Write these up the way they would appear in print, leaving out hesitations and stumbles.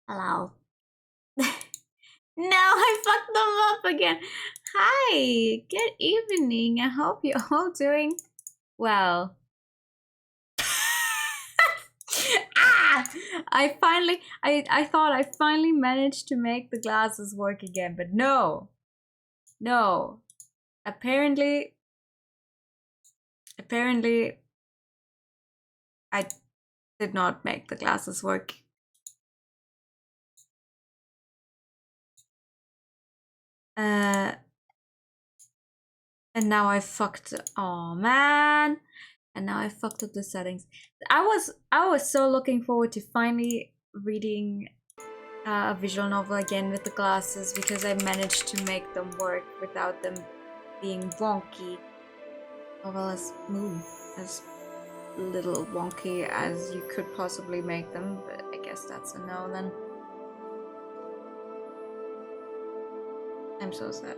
Hello. No, I fucked them up again. Hi, good evening. I hope you're all doing well. I thought I finally managed to make the glasses work again, but no. No. Apparently I did not make the glasses work. And now I fucked. Oh man! And now I fucked up the settings. I was so looking forward to finally reading a visual novel again with the glasses because I managed to make them work without them being wonky. Or well, as little wonky as you could possibly make them. But I guess that's a no then. I'm so sad.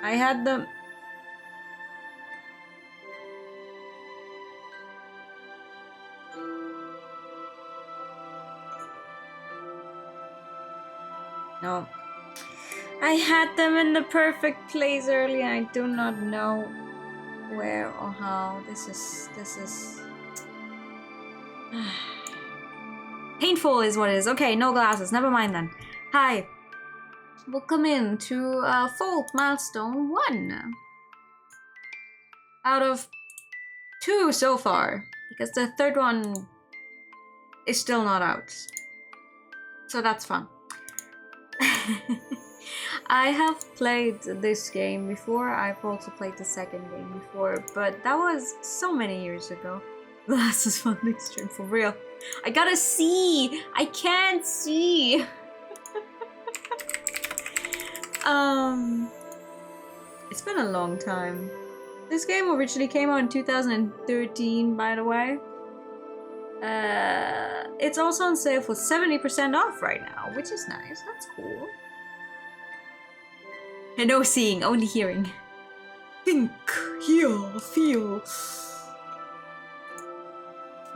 I had them. No. I had them in the perfect place earlier. I do not know where or how. This is painful is what it is. Okay, no glasses. Never mind then. Hi. Welcome in to Fault Milestone 1 out of 2 so far, because the third one is still not out, so that's fun. I have played this game before. I've also played the second game before, but that was so many years ago. This is fun extreme for real. I gotta see. I can't see. It's been a long time. This game originally came out in 2013, by the way. It's also on sale for 70% off right now, which is nice. That's cool. And no seeing, only hearing. Think, hear, feel.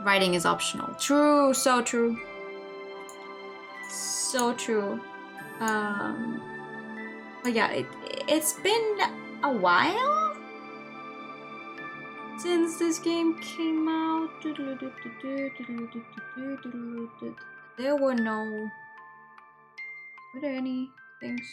Writing is optional. True, so true. So true. But yeah, it's been a while since this game came out. There were no... Were there any things?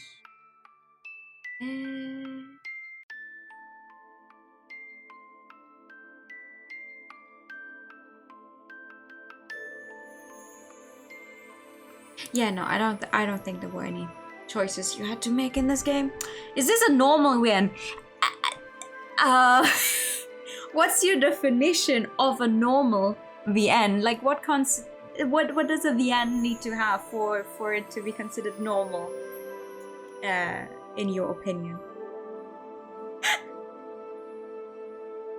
Yeah, no, I don't think there were any choices you had to make in this game. Is this a normal win? What's your definition of a normal VN? Like, what does a VN need to have for it to be considered normal? In your opinion?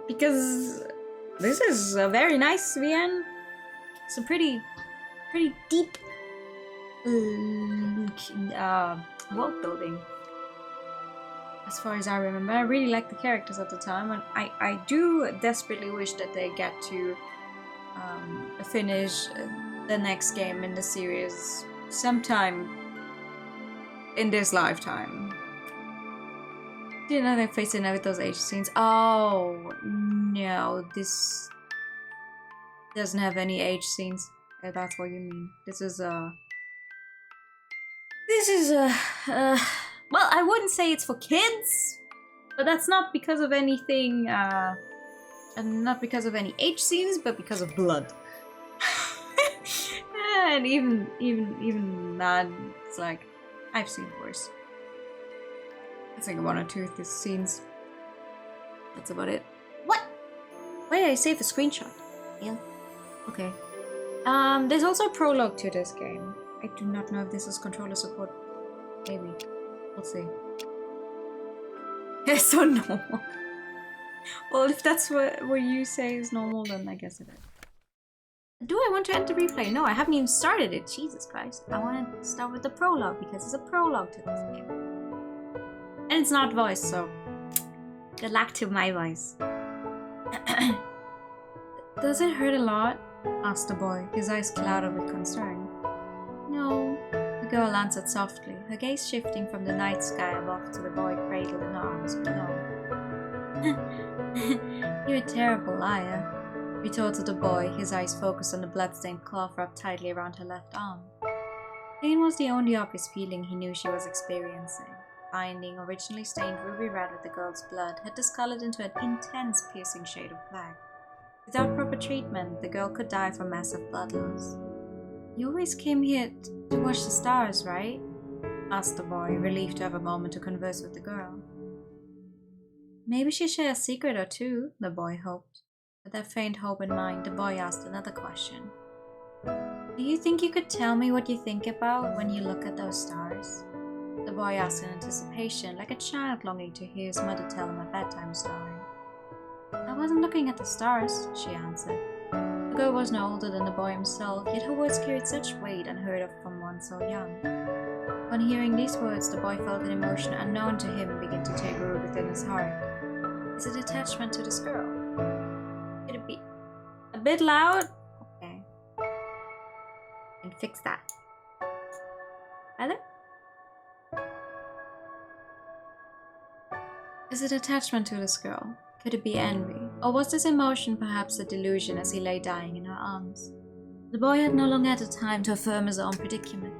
Because this is a very nice VN. Some pretty pretty deep world building. As far as I remember, I really liked the characters at the time, and I do desperately wish that they get to finish the next game in the series sometime in this lifetime. Didn't know they faced in with those age scenes. Oh no, this doesn't have any age scenes. If that's what you mean. This is well, I wouldn't say it's for kids, but that's not because of anything, and not because of any age scenes, but because of blood. And even that, it's like, I've seen worse. I think one or two of these scenes. That's about it. What? Why did I save a screenshot? Yeah. Okay. There's also a prologue to this game. I do not know if this is controller support. Maybe. We'll see. It's so normal. Well, if that's what you say is normal, then I guess it is. Do I want to end the replay? No, I haven't even started it. Jesus Christ. I want to start with the prologue because it's a prologue to this game. And it's not voice, so good luck to my voice. Does it hurt a lot? Asked the boy, his eyes clouded with concern. No, the girl answered softly, her gaze shifting from the night sky above to the boy cradled in her arms below. You're a terrible liar, retorted the boy, his eyes focused on the blood-stained cloth wrapped tightly around her left arm. Pain was the only obvious feeling he knew she was experiencing. Binding, originally stained ruby red with the girl's blood, had discolored into an intense, piercing shade of black. Without proper treatment, the girl could die from massive blood loss. You always came here to watch the stars, right? Asked the boy, relieved to have a moment to converse with the girl. Maybe she'll share a secret or two, the boy hoped. With that faint hope in mind, the boy asked another question. Do you think you could tell me what you think about when you look at those stars? The boy asked in anticipation, like a child longing to hear his mother tell him a bedtime story. I wasn't looking at the stars, she answered. The girl was no older than the boy himself, yet her words carried such weight unheard of from one so young. On hearing these words, the boy felt an emotion unknown to him begin to take root within his heart. Is it attachment to this girl? Could it be a bit loud? Okay. And fix that. Better? Is it attachment to this girl? Could it be envy? Or was this emotion perhaps a delusion as he lay dying in her arms? The boy had no longer had the time to affirm his own predicament.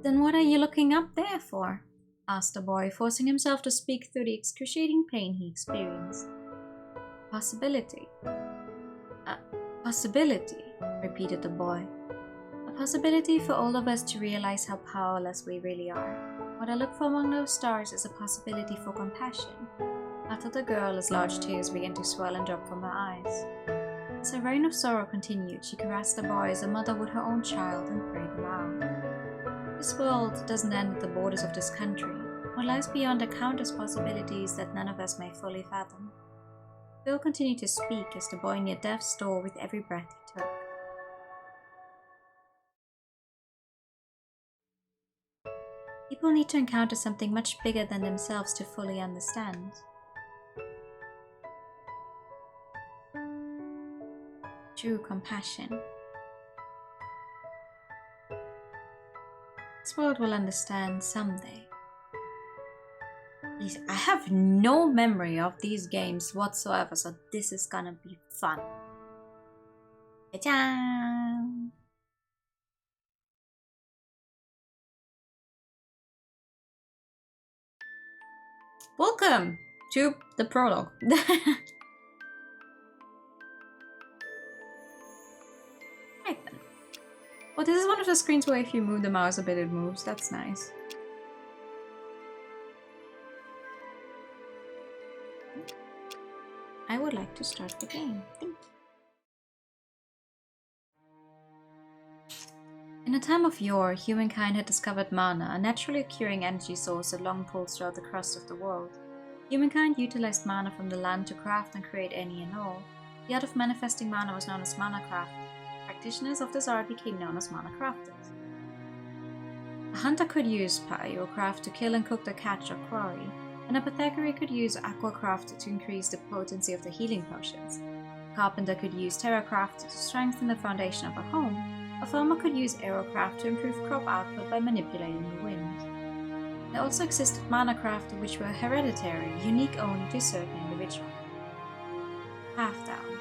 Then what are you looking up there for? Asked the boy, forcing himself to speak through the excruciating pain he experienced. Possibility. Possibility, repeated the boy. A possibility for all of us to realize how powerless we really are. What I look for among those stars is a possibility for compassion. After the girl, as large tears began to swell and drop from her eyes. As her reign of sorrow continued, she caressed the boy as a mother would her own child and prayed aloud. This world doesn't end at the borders of this country. What lies beyond are countless possibilities that none of us may fully fathom. The girl continued to speak as the boy neared death's door with every breath he took. People need to encounter something much bigger than themselves to fully understand. True compassion. This world will understand someday. Please, I have no memory of these games whatsoever, so this is gonna be fun. Ta-da! Welcome to the prologue. Right then. Well, this is one of the screens where if you move the mouse a bit, it moves. That's nice. I would like to start the game. Thank you. In a time of yore, humankind had discovered mana, a naturally occurring energy source that long pulsed throughout the crust of the world. Humankind utilized mana from the land to craft and create any and all. The art of manifesting mana was known as mana craft, practitioners of this art became known as mana crafters. A hunter could use pyrocraft to kill and cook the catch or quarry. An apothecary could use aquacraft to increase the potency of the healing potions. A carpenter could use terracraft to strengthen the foundation of a home. A farmer could use aerocraft to improve crop output by manipulating the wind. There also existed manacraft, which were hereditary, unique only to certain individuals. Halfdown.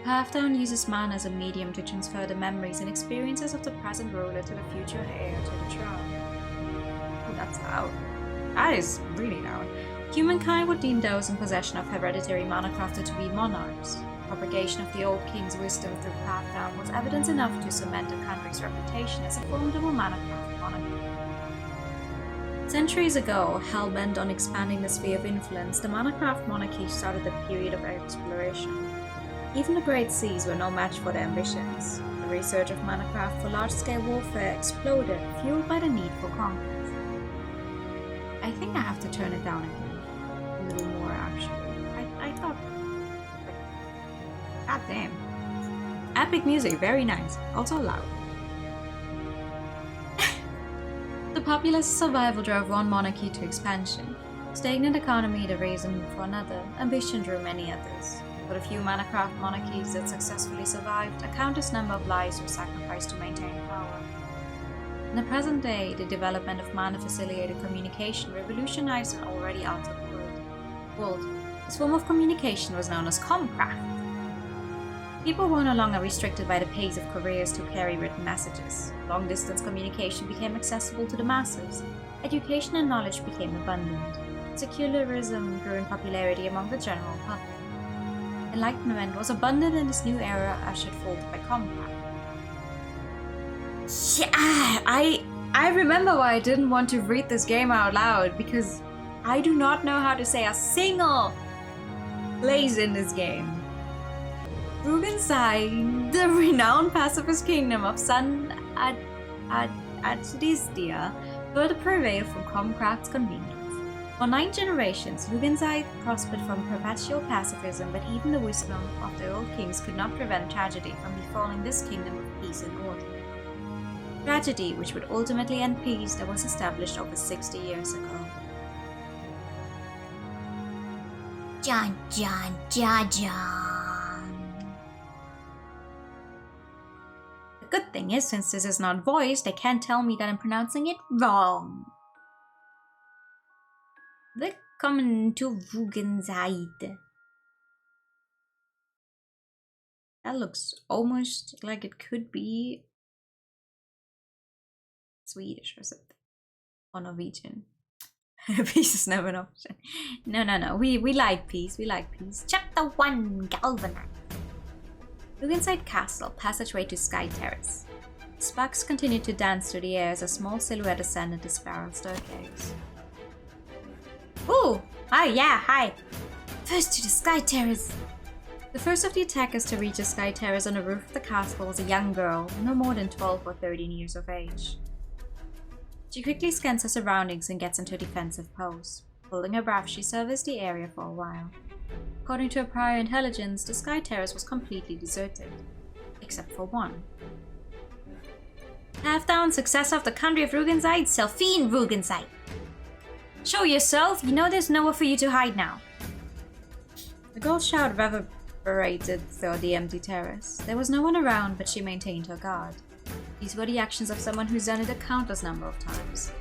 Halfdown uses mana as a medium to transfer the memories and experiences of the present ruler to the future heir to the throne. Oh, that's loud. That is really loud. Humankind would deem those in possession of hereditary manacraft to be monarchs. Propagation of the old king's wisdom through Halfdown was evidence enough to cement a country's reputation as a formidable manacraft monarchy. Centuries ago, hell-bent on expanding the sphere of influence, the manacraft monarchy started a period of exploration. Even the Great Seas were no match for their ambitions. The research of manacraft for large-scale warfare exploded, fueled by the need for conquest. I think I have to turn it down again. A little more, actually. I thought... God damn. Epic music, very nice. Also loud. The populist survival drove one monarchy to expansion. Stagnant economy the reason for another. Ambition drew many others. For the few manacraft monarchies that successfully survived, a countless number of lives were sacrificed to maintain power. In the present day, the development of mana-facilitated communication revolutionized an already altered world. This form of communication was known as comcraft. People were no longer restricted by the pace of couriers to carry written messages. Long-distance communication became accessible to the masses. Education and knowledge became abundant. Secularism grew in popularity among the general public. Enlightenment was abundant in this new era ushered forth by comcraft. Yeah, I remember why I didn't want to read this game out loud, because I do not know how to say a single place in this game. Rugenside, the renowned pacifist kingdom of Sun Adsidistia, further prevailed from comcraft's convenience. For 9 generations, Rugenside prospered from perpetual pacifism, but even the wisdom of the old kings could not prevent tragedy from befalling this kingdom of peace and order. Tragedy which would ultimately end peace that was established over 60 years ago. John. The good thing is, since this is not voiced, they can't tell me that I'm pronouncing it wrong. Willkommen to Rugenside. That looks almost like it could be Swedish or something. Or Norwegian. Peace is never an option. No. We like peace. We like peace. Chapter 1, Galvanize. Rugenside Castle, passageway to Sky Terrace. Sparks continued to dance through the air as a small silhouette ascended the spiral staircase. Ooh! Hi! First to the Sky Terrace! The first of the attackers to reach the Sky Terrace on the roof of the castle was a young girl, no more than 12 or 13 years of age. She quickly scans her surroundings and gets into a defensive pose. Holding her breath, she surveys the area for a while. According to her prior intelligence, the Sky Terrace was completely deserted. Except for one. Halfdown, successor of the country of Rugenside, Selphine Rugenside. Show yourself, you know there's nowhere for you to hide now. The girl's shout reverberated through the empty terrace. There was no one around, but she maintained her guard. These were the actions of someone who's done it a countless number of times.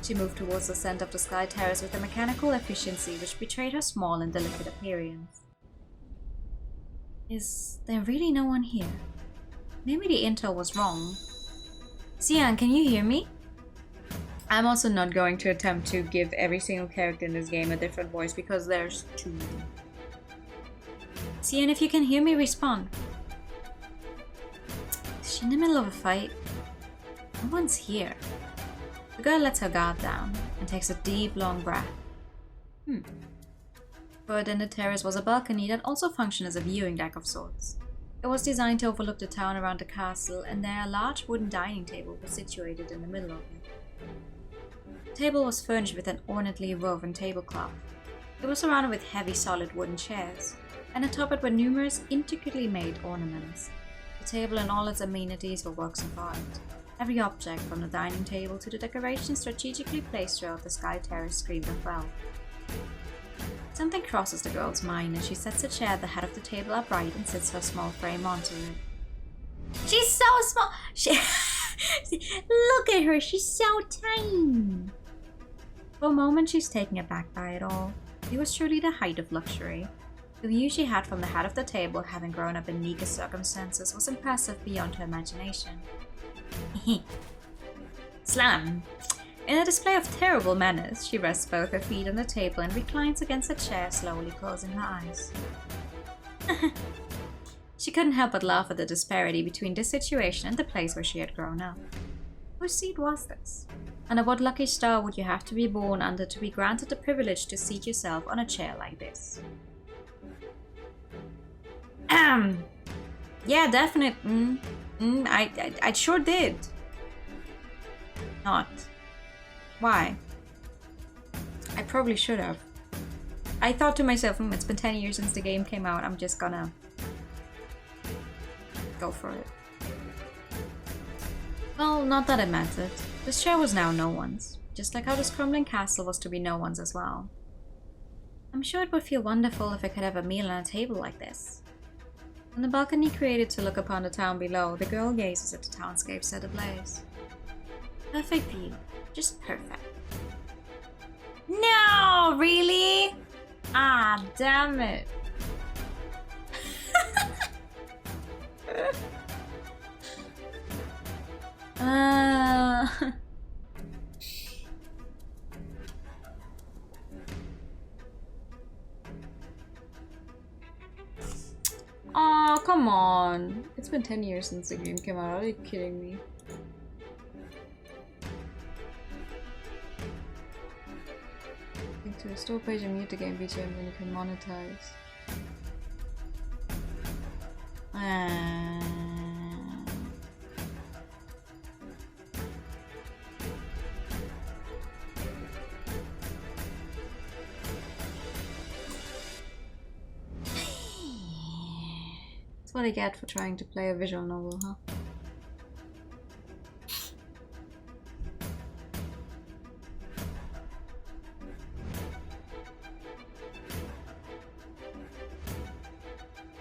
She moved towards the center of the Sky Terrace with a mechanical efficiency which betrayed her small and delicate appearance. Is there really no one here? Maybe the intel was wrong. Xian, can you hear me? I'm also not going to attempt to give every single character in this game a different voice because there's 2. Xian, if you can hear me, respond. Is she in the middle of a fight? No one's here. The girl lets her guard down and takes a deep, long breath. Further in the terrace was a balcony that also functioned as a viewing deck of sorts. It was designed to overlook the town around the castle, and there a large wooden dining table was situated in the middle of it. The table was furnished with an ornately woven tablecloth. It was surrounded with heavy, solid wooden chairs, and atop it were numerous intricately made ornaments. The The table and all its amenities were works of art. Every object, from the dining table to the decorations strategically placed throughout the sky terrace, screamed of wealth. Something crosses the girl's mind and she sets a chair at the head of the table upright and sits her small frame onto it. She's so small! Look at her, she's so tiny! For a moment she's taken aback by it all. It was truly the height of luxury. The view she had from the head of the table, having grown up in meager circumstances, was impressive beyond her imagination. Slam! In a display of terrible manners, she rests both her feet on the table and reclines against a chair, slowly closing her eyes. She couldn't help but laugh at the disparity between this situation and the place where she had grown up. Whose seat was this? Under what lucky star would you have to be born under to be granted the privilege to seat yourself on a chair like this? Yeah, definite. I sure did. Not. Why? I probably should have. I thought to myself, it's been 10 years since the game came out, I'm just gonna go for it. Well, not that it mattered. This chair was now no one's, just like how this crumbling castle was to be no one's as well. I'm sure it would feel wonderful if I could have a meal on a table like this. On the balcony created to look upon the town below, the girl gazes at the townscape set ablaze. Perfect view. Just perfect. No, really? Ah, damn it. Oh, come on. It's been 10 years since the game came out. Are you kidding me? To a store page and mute the game BGM, then you can monetize. That's what I get for trying to play a visual novel, huh?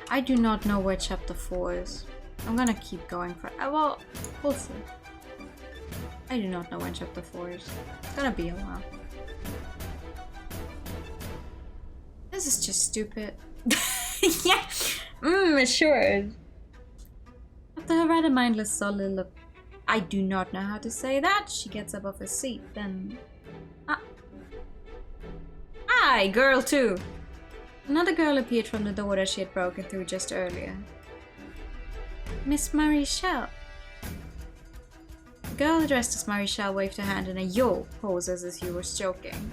I do not know where chapter 4 is. I'm gonna keep going for well, we'll see. I do not know when chapter 4 is. It's gonna be a while. This is just stupid. Yeah! It sure is. After her rather mindless solid look, I do not know how to say that, she gets up off her seat, then... Hi, girl too! Another girl appeared from the door that she had broken through just earlier. Miss Marichelle. The girl addressed as Marichelle waved her hand in a yo pose as if she was joking.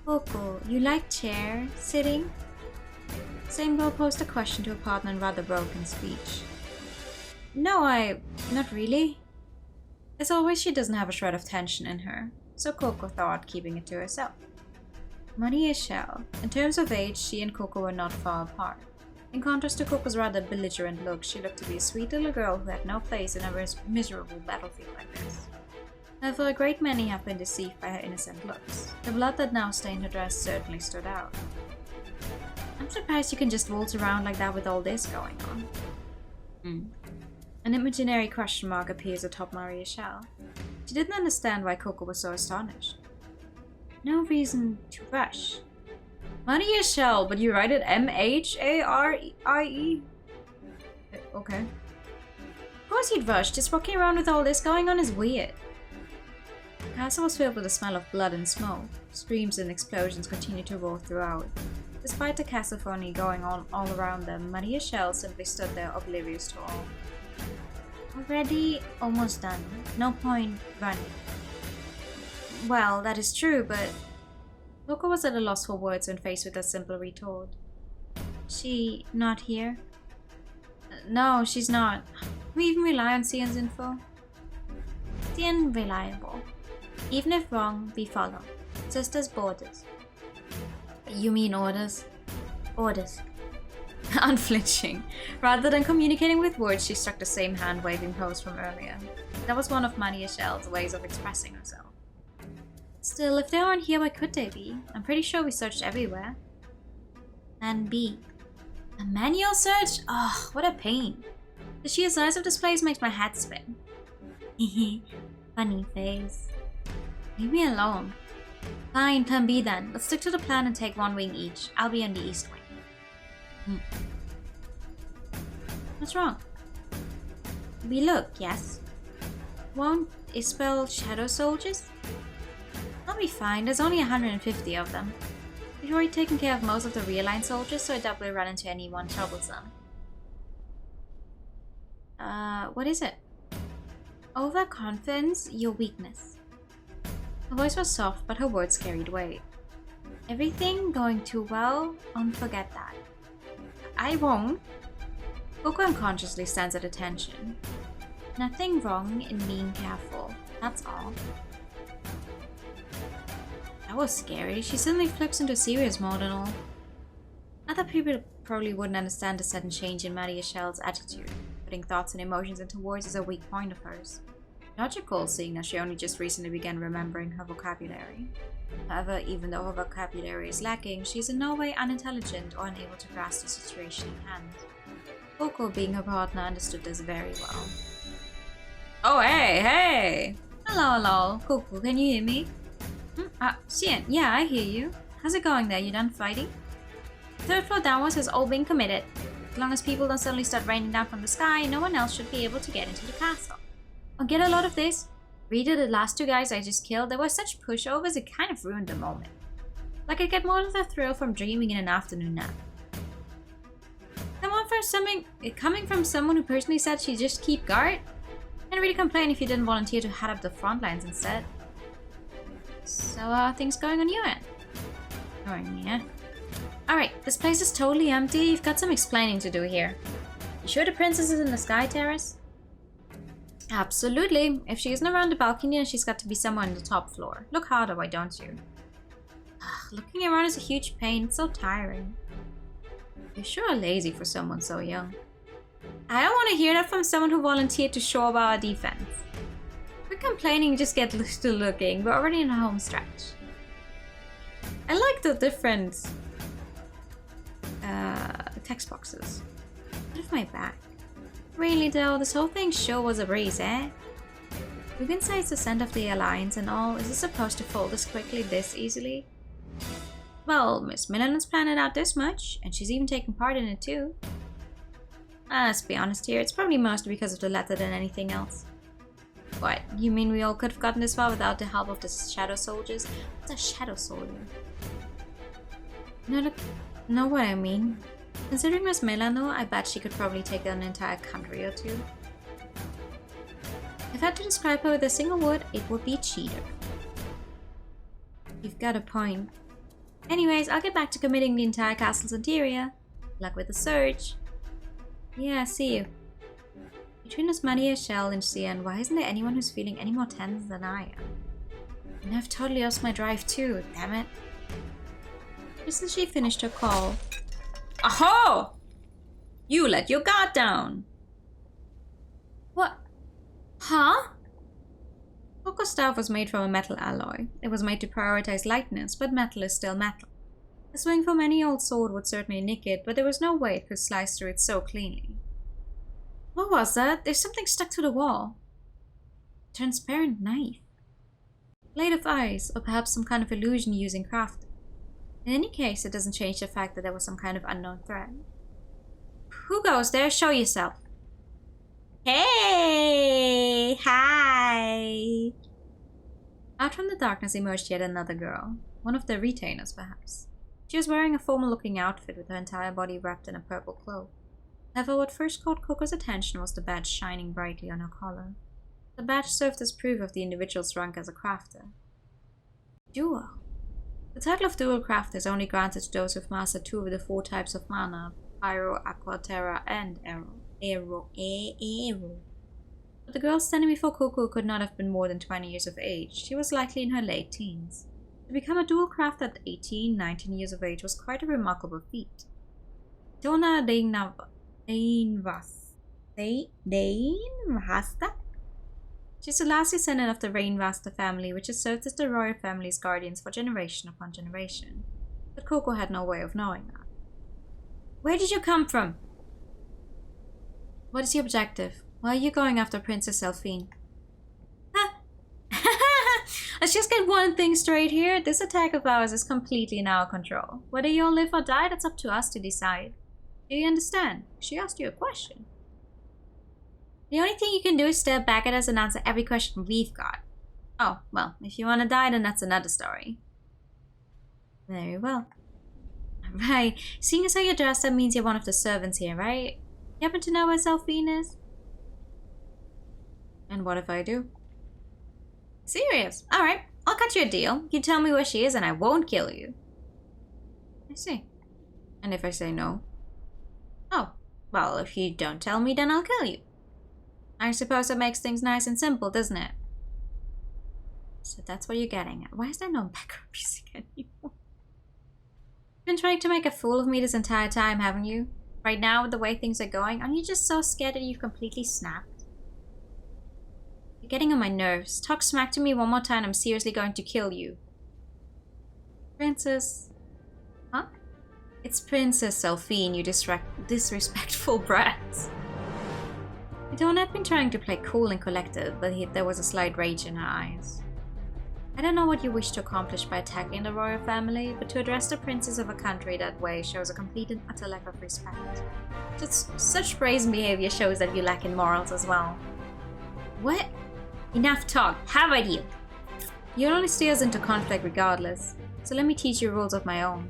Coco, you like chair sitting? Same girl posed a question to her partner in rather broken speech. No, not really. As always, she doesn't have a shred of tension in her, so Coco thought, keeping it to herself. Marichelle. In terms of age, she and Coco were not far apart. In contrast to Coco's rather belligerent look, she looked to be a sweet little girl who had no place in a miserable battlefield like this. However, a great many have been deceived by her innocent looks. The blood that now stained her dress certainly stood out. I'm surprised you can just waltz around like that with all this going on. An imaginary question mark appears atop Marichelle. She didn't understand why Coco was so astonished. No reason to rush. Marichelle, but you write it M-H-A-R-I-E? Okay. Of course he'd rush, just walking around with all this going on is weird. The castle was filled with the smell of blood and smoke. Screams and explosions continued to roar throughout. Despite the cacophony going on all around them, Marichelle simply stood there oblivious to all. Already almost done. No point running. Well, that is true, but... Coco was at a loss for words when faced with a simple retort. She not here? No, she's not. We even rely on Sion's info. Sion reliable. Even if wrong, we follow. Sisters borders. You mean orders? Orders. Unflinching. Rather than communicating with words, she struck the same hand-waving pose from earlier. That was one of Maria Shell's ways of expressing herself. Still, if they aren't here, why could they be? I'm pretty sure we searched everywhere. And B. A manual search? Oh, what a pain. The sheer size of this place makes my head spin. Funny face. Leave me alone. Fine, plan B then. Let's stick to the plan and take one wing each. I'll be on the east wing. What's wrong? We look, yes. Won't it spell shadow soldiers? I'll be fine, there's only 150 of them. We've already taken care of most of the realigned soldiers, so I doubt we'll run into anyone troublesome. What is it? Overconfidence, your weakness. Her voice was soft, but her words carried weight. Everything going too well? Don't forget that. I won't. Coco unconsciously stands at attention. Nothing wrong in being careful, that's all. That was scary. She suddenly flips into serious mode and all. Other people probably wouldn't understand the sudden change in Maria Shell's attitude. Putting thoughts and emotions into words is a weak point of hers. Logical, seeing that she only just recently began remembering her vocabulary. However, even though her vocabulary is lacking, she is in no way unintelligent or unable to grasp the situation at hand. Coco, being her partner, understood this very well. Oh, hey! Hello. Coco, can you hear me? Xian, yeah, I hear you. How's it going there? You done fighting? Third floor downwards has all been committed. As long as people don't suddenly start raining down from the sky, no one else should be able to get into the castle. I'll get a lot of this. Rita, the last two guys I just killed, they were such pushovers it kind of ruined the moment. Like I get more of the thrill from dreaming in an afternoon nap. Coming from someone who personally said she'd just keep guard? Can't really complain if you didn't volunteer to head up the front lines instead. So how are things going on your end? Yeah. Alright, this place is totally empty. You've got some explaining to do here. You sure the princess is in the sky terrace? Absolutely. If she isn't around the balcony, then she's got to be somewhere on the top floor. Look harder, why don't you? Looking around is a huge pain. It's so tiring. You sure are lazy for someone so young. I don't want to hear that from someone who volunteered to shore up our defense. We're complaining, just get used to looking. We're already in a home stretch. I like the different text boxes. Out of my back. Really though, this whole thing sure was a breeze, eh? Within sight's the scent of the Alliance and all, is it supposed to fall this quickly, this easily? Well, Miss Millen has planned it out this much, and she's even taken part in it too. Let's be honest here, it's probably mostly because of the letter than anything else. What, you mean we all could have gotten this far without the help of the shadow soldiers? What's a shadow soldier? Know what I mean? Considering Miss Millen though, I bet she could probably take an entire country or two. If I had to describe her with a single word, it would be cheater. You've got a point. Anyways, I'll get back to committing the entire castle's interior. Good luck with the search. Yeah, see you. Between us, Maria, Shell, and Xian, why isn't there anyone who's feeling any more tense than I am? And I've totally lost my drive too, damn it. Just as she finished her call. Aho! You let your guard down! What? Huh? Coco's staff was made from a metal alloy. It was made to prioritize lightness, but metal is still metal. A swing from any old sword would certainly nick it, but there was no way it could slice through it so cleanly. What was that? There's something stuck to the wall. Transparent knife. Blade of ice, or perhaps some kind of illusion using crafting. In any case, it doesn't change the fact that there was some kind of unknown threat. Who goes there? Show yourself. Hey! Hi! Out from the darkness emerged yet another girl. One of the retainers, perhaps. She was wearing a formal-looking outfit with her entire body wrapped in a purple cloak. However, what first caught Coco's attention was the badge shining brightly on her collar. The badge served as proof of the individual's rank as a crafter. Dual. The title of Dual Crafter is only granted to those who've mastered two of the four types of mana, Pyro, Aqua, Terra, and Aero. But the girl standing before Coco could not have been more than 20 years of age. She was likely in her late teens. To become a dual crafter at 18, 19 years of age was quite a remarkable feat. Dona Dainvasta? She's the last descendant of the Rainvasta family, which has served as the royal family's guardians for generation upon generation. But Coco had no way of knowing that. Where did you come from? What is your objective? Why are you going after Princess Elphine? Huh? Let's just get one thing straight here. This attack of ours is completely in our control. Whether you'll live or die, that's up to us to decide. Do you understand? She asked you a question. The only thing you can do is stare back at us and answer every question we've got. Oh, well, if you want to die, then that's another story. Very well. Right, seeing as how you're dressed, that means you're one of the servants here, right? You happen to know where Elphine is? And what if I do? Serious? Alright, I'll cut you a deal. You tell me where she is and I won't kill you. I see. And if I say no? Oh, well, if you don't tell me, then I'll kill you. I suppose that makes things nice and simple, doesn't it? So that's what you're getting at. Why is there no background music anymore? You've been trying to make a fool of me this entire time, haven't you? Right now, with the way things are going, aren't you just so scared that you've completely snapped? You're getting on my nerves. Talk smack to me one more time, I'm seriously going to kill you. Princess... Huh? It's Princess Elphine, you disrespectful brats. Idona had been trying to play cool and collected, but there was a slight rage in her eyes. I don't know what you wish to accomplish by attacking the royal family, but to address the princess of a country that way shows a complete and utter lack of respect. Such brazen behavior shows that you lack in morals as well. What? Enough talk, how about you? You'll only steer us into conflict regardless, so let me teach you rules of my own.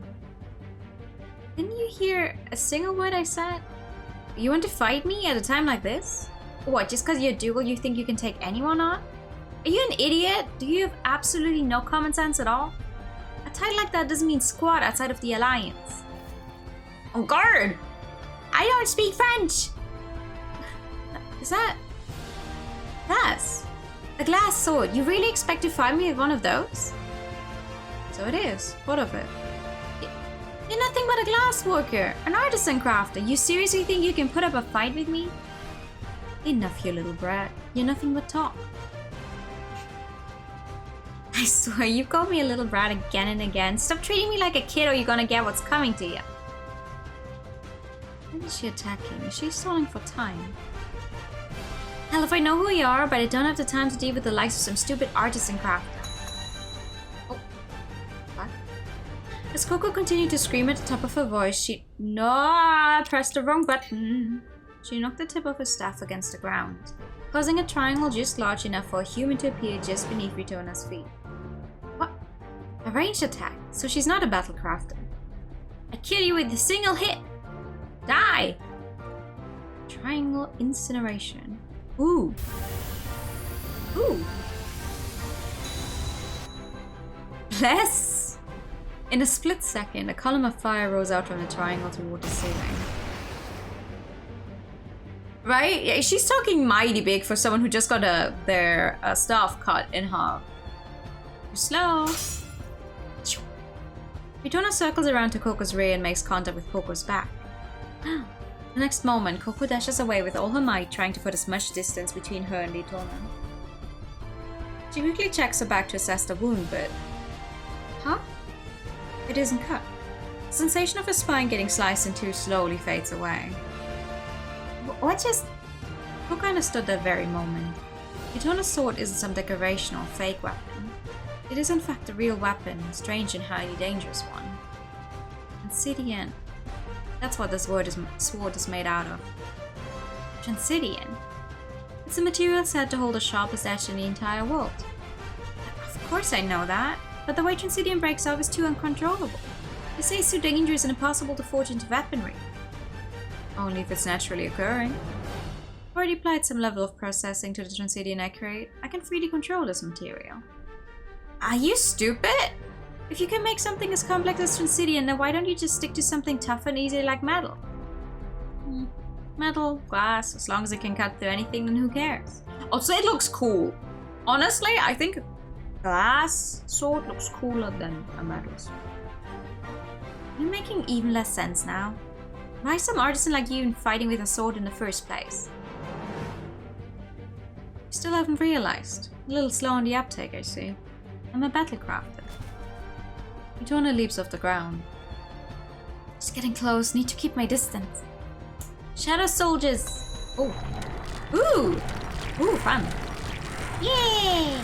Didn't you hear a single word I said? You want to fight me at a time like this? What, just because you're a duel you think you can take anyone on? Are you an idiot? Do you have absolutely no common sense at all? A title like that doesn't mean squat outside of the Alliance. On guard! I don't speak French! Is that... Glass? A glass sword? You really expect to fight me with one of those? So it is. What of it? You're nothing but a glass worker, an artisan crafter. You seriously think you can put up a fight with me? Enough, you little brat. You're nothing but talk. I swear, you called me a little brat again and again. Stop treating me like a kid or you're gonna get what's coming to you. Why is she attacking? Is she stalling for time? Hell, if I know who you are, but I don't have the time to deal with the likes of some stupid artisan crafter. Oh. What? As Coco continued to scream at the top of her voice, she... No, I pressed the wrong button. She knocked the tip of her staff against the ground, causing a triangle just large enough for a human to appear just beneath Ritona's feet. What? A ranged attack, so she's not a battle crafter. I kill you with a single hit! Die! Triangle incineration. Ooh. Ooh. Bless! In a split second, a column of fire rose out from the triangle toward the ceiling. Right? Yeah, she's talking mighty big for someone who just got their staff cut in half. Too slow. Ritona circles around to Coco's rear and makes contact with Coco's back. The next moment, Coco dashes away with all her might, trying to put as much distance between her and Ritona. She quickly checks her back to assess the wound, but... Huh? It isn't cut. The sensation of her spine getting sliced in two slowly fades away. What just... Coco understood that very moment. Ritona's sword isn't some decoration or fake weapon. It is in fact a real weapon, a strange and highly dangerous one. Transidian. That's what this sword is made out of. Transidian. It's a material said to hold the sharpest edge in the entire world. Of course I know that, but the way Transidian breaks off is too uncontrollable. They say it's too dangerous and impossible to forge into weaponry. Only if it's naturally occurring. I've already applied some level of processing to the Transidian I create. I can freely control this material. Are you stupid? If you can make something as complex as Transidian, then why don't you just stick to something tough and easy like metal? Metal, glass, as long as it can cut through anything, then who cares? Also, it looks cool. Honestly, I think a glass sword looks cooler than a metal sword. You're making even less sense now. Why is some artisan like you even fighting with a sword in the first place? You still haven't realized. A little slow on the uptake, I see. I'm a battlecrafter. Retona leaps off the ground. Just getting close, need to keep my distance. Shadow soldiers! Oh. Ooh! Ooh, fun. Yay!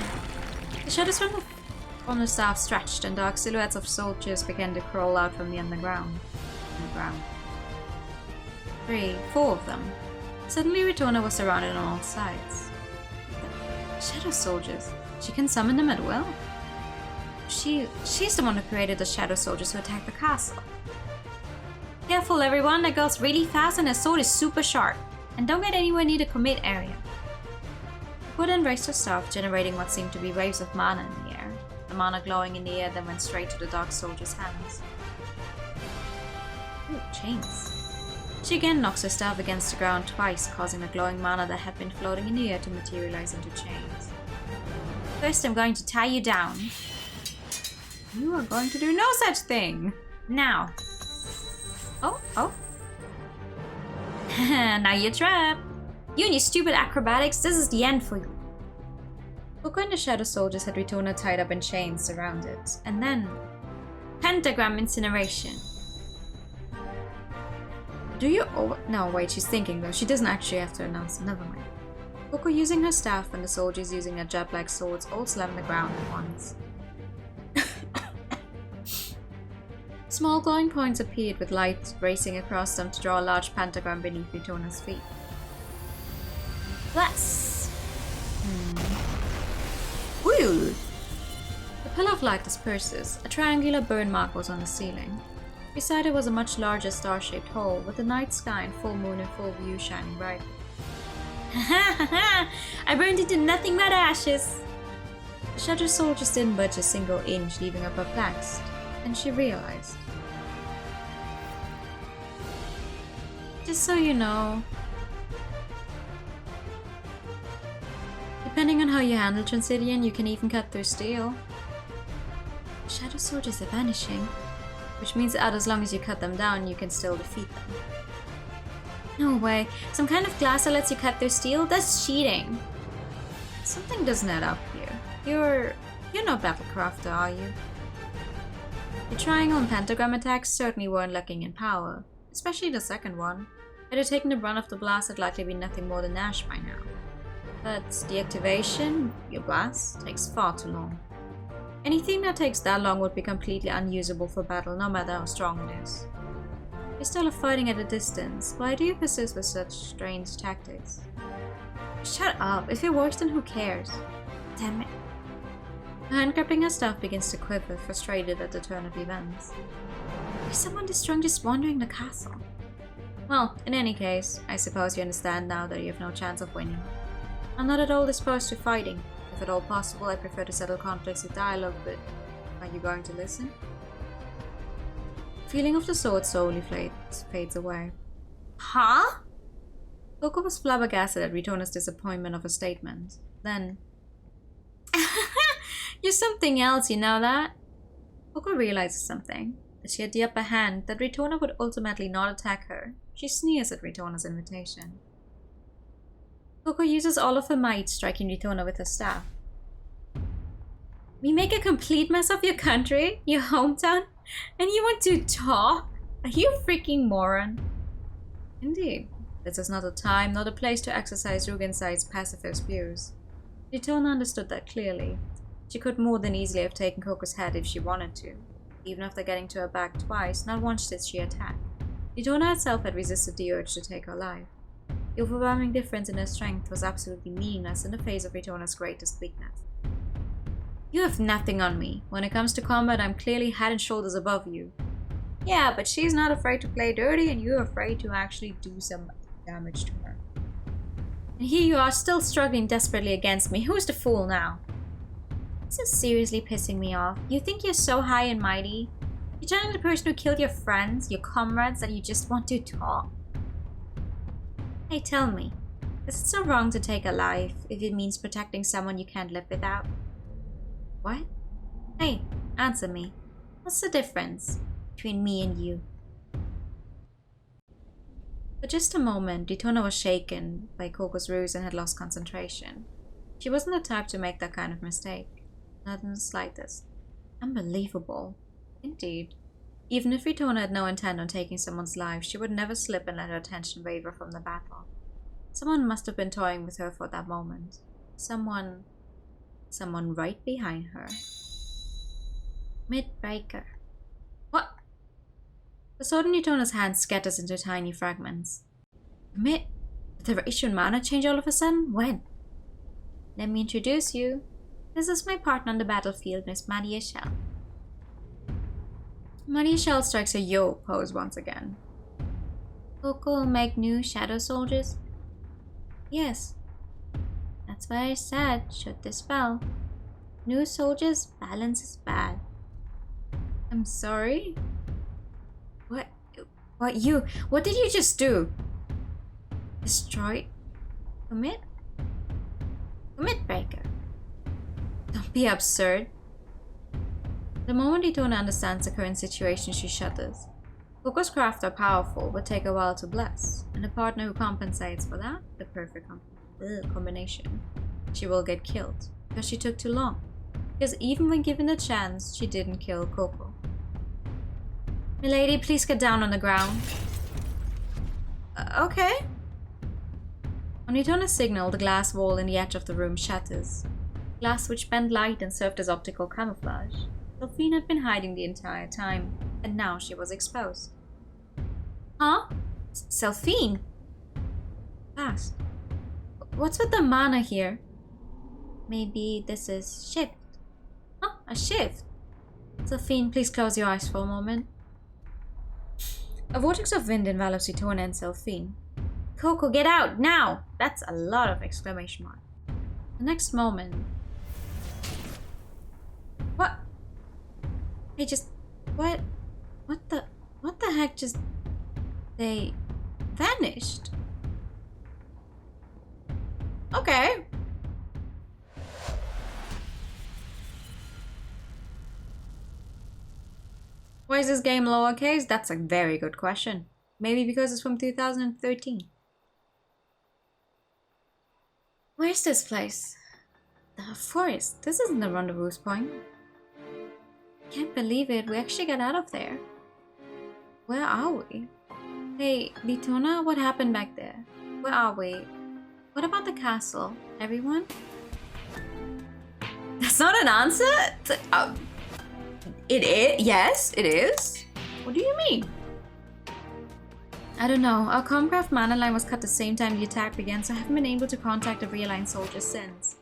The shadows from the staff stretched and dark silhouettes of soldiers began to crawl out from the underground. 3, 4 of them. Suddenly Retona was surrounded on all sides. Shadow soldiers. She can summon them at will. She's the one who created the shadow soldiers who attacked the castle. Careful everyone, that girl's really fast and her sword is super sharp. And don't get anywhere near the commit area. Koko then raised her staff, generating what seemed to be waves of mana in the air. The mana glowing in the air then went straight to the dark soldier's hands. Ooh, chains. She again knocks her staff against the ground twice, causing the glowing mana that had been floating in the air to materialize into chains. First, I'm going to tie you down. You are going to do no such thing! Now! Oh, oh. Now you're trapped! You and your stupid acrobatics, this is the end for you. Koko and the shadow soldiers had Retona tied up in chains surrounded, and then... Pentagram incineration! Do you no, wait, she's thinking though. She doesn't actually have to announce it. Never mind. Koko using her staff and the soldiers using their jet-like swords all slammed the ground at once. Small glowing points appeared with light racing across them to draw a large pentagram beneath Retona's feet. Bless! Wheel! The pillar of light disperses. A triangular burn mark was on the ceiling. Beside it was a much larger star-shaped hole, with the night sky and full moon in full view shining bright. Ha ha ha! I burned into nothing but ashes! The shadow soldiers didn't budge a single inch, leaving her perplexed. Then she realized. Just so you know, depending on how you handle Transidian, you can even cut through steel. The shadow soldiers are vanishing. Which means that as long as you cut them down, you can still defeat them. No way. Some kind of glass that lets you cut through steel? That's cheating. Something doesn't add up here. You're no battlecrafter, are you? The triangle and pentagram attacks certainly weren't lacking in power. Especially the second one. Had it taken the brunt of the blast, it'd likely be nothing more than ash by now. But the activation, your blast, takes far too long. Anything that takes that long would be completely unusable for battle, no matter how strong it is. You're still fighting at a distance. Why do you persist with such strange tactics? Shut up! If it works, then who cares? Damn it. Her hand gripping her staff begins to quiver, frustrated at the turn of events. Is someone this strong just wandering the castle? Well, in any case, I suppose you understand now that you have no chance of winning. I'm not at all disposed to fighting. If at all possible, I prefer to settle conflicts with dialogue, but are you going to listen? The feeling of the sword slowly fades away. Huh? Koko was flabbergasted at Retona's disappointment of a statement. Then, you're something else, you know that? Koko realizes something. That she had the upper hand, that Retona would ultimately not attack her. She sneers at Retona's invitation. Koko uses all of her might, striking Retona with her staff. We make a complete mess of your country, your hometown, and you want to talk? Are you a freaking moron? Indeed. This is not a time, not a place to exercise Rugenside's pacifist views. Retona understood that clearly. She could more than easily have taken Koko's head if she wanted to. Even after getting to her back twice, not once did she attack. Retona herself had resisted the urge to take her life. The overwhelming difference in her strength was absolutely meaningless in the face of Retona's greatest weakness. You have nothing on me. When it comes to combat, I'm clearly head and shoulders above you. Yeah, but she's not afraid to play dirty and you're afraid to actually do some damage to her. And here you are still struggling desperately against me. Who's the fool now? This is seriously pissing me off. You think you're so high and mighty? You're telling the person who killed your friends, your comrades, that you just want to talk? Hey, tell me, is it so wrong to take a life if it means protecting someone you can't live without? What? Hey, answer me. What's the difference between me and you? For just a moment, Daytona was shaken by Coco's ruse and had lost concentration. She wasn't the type to make that kind of mistake. Not in the slightest. Unbelievable. Indeed. Even if Daytona had no intent on taking someone's life, she would never slip and let her attention waver from the battle. Someone must have been toying with her for that moment. Someone right behind her. Midbreaker. What? The sword in Daytona's hand scatters into tiny fragments. Did the Rachel mana change all of a sudden? When? Let me introduce you. This is my partner on the battlefield, Miss Maria Shell. Maria Shell strikes a yo pose once again. Coco make new shadow soldiers? Yes. That's why I said, shoot the spell. New soldiers, balance is bad. I'm sorry? What did you just do? Destroy? Commit breaker. Don't be absurd. The moment Daytona understands the current situation, she shudders. Coco's craft are powerful, but take a while to bless, and a partner who compensates for that, the perfect combination. She will get killed, because she took too long. Because even when given the chance, she didn't kill Coco. Milady, please get down on the ground. Okay. On Daytona's signal, the glass wall in the edge of the room shatters. Glass which bent light and served as optical camouflage. Delphine had been hiding the entire time, and now she was exposed. Huh? Delphine? Fast. What's with the mana here? Maybe this is shift. Huh? A shift? Delphine, please close your eyes for a moment. A vortex of wind envelops Daytona and Delphine. Coco, get out! Now! That's a lot of exclamation marks. The next moment... What? They just... What the heck just... They... vanished? Okay. Why is this game lowercase? That's a very good question. Maybe because it's from 2013. Where's this place? The forest. This isn't the rendezvous point. Can't believe it. We actually got out of there. Where are we? Hey, Daytona, what happened back there? Where are we? What about the castle? Everyone? That's not an answer? It is? Yes, it is. What do you mean? I don't know. Our Comcraft mana line was cut the same time the attack began, so I haven't been able to contact the realigned soldiers since.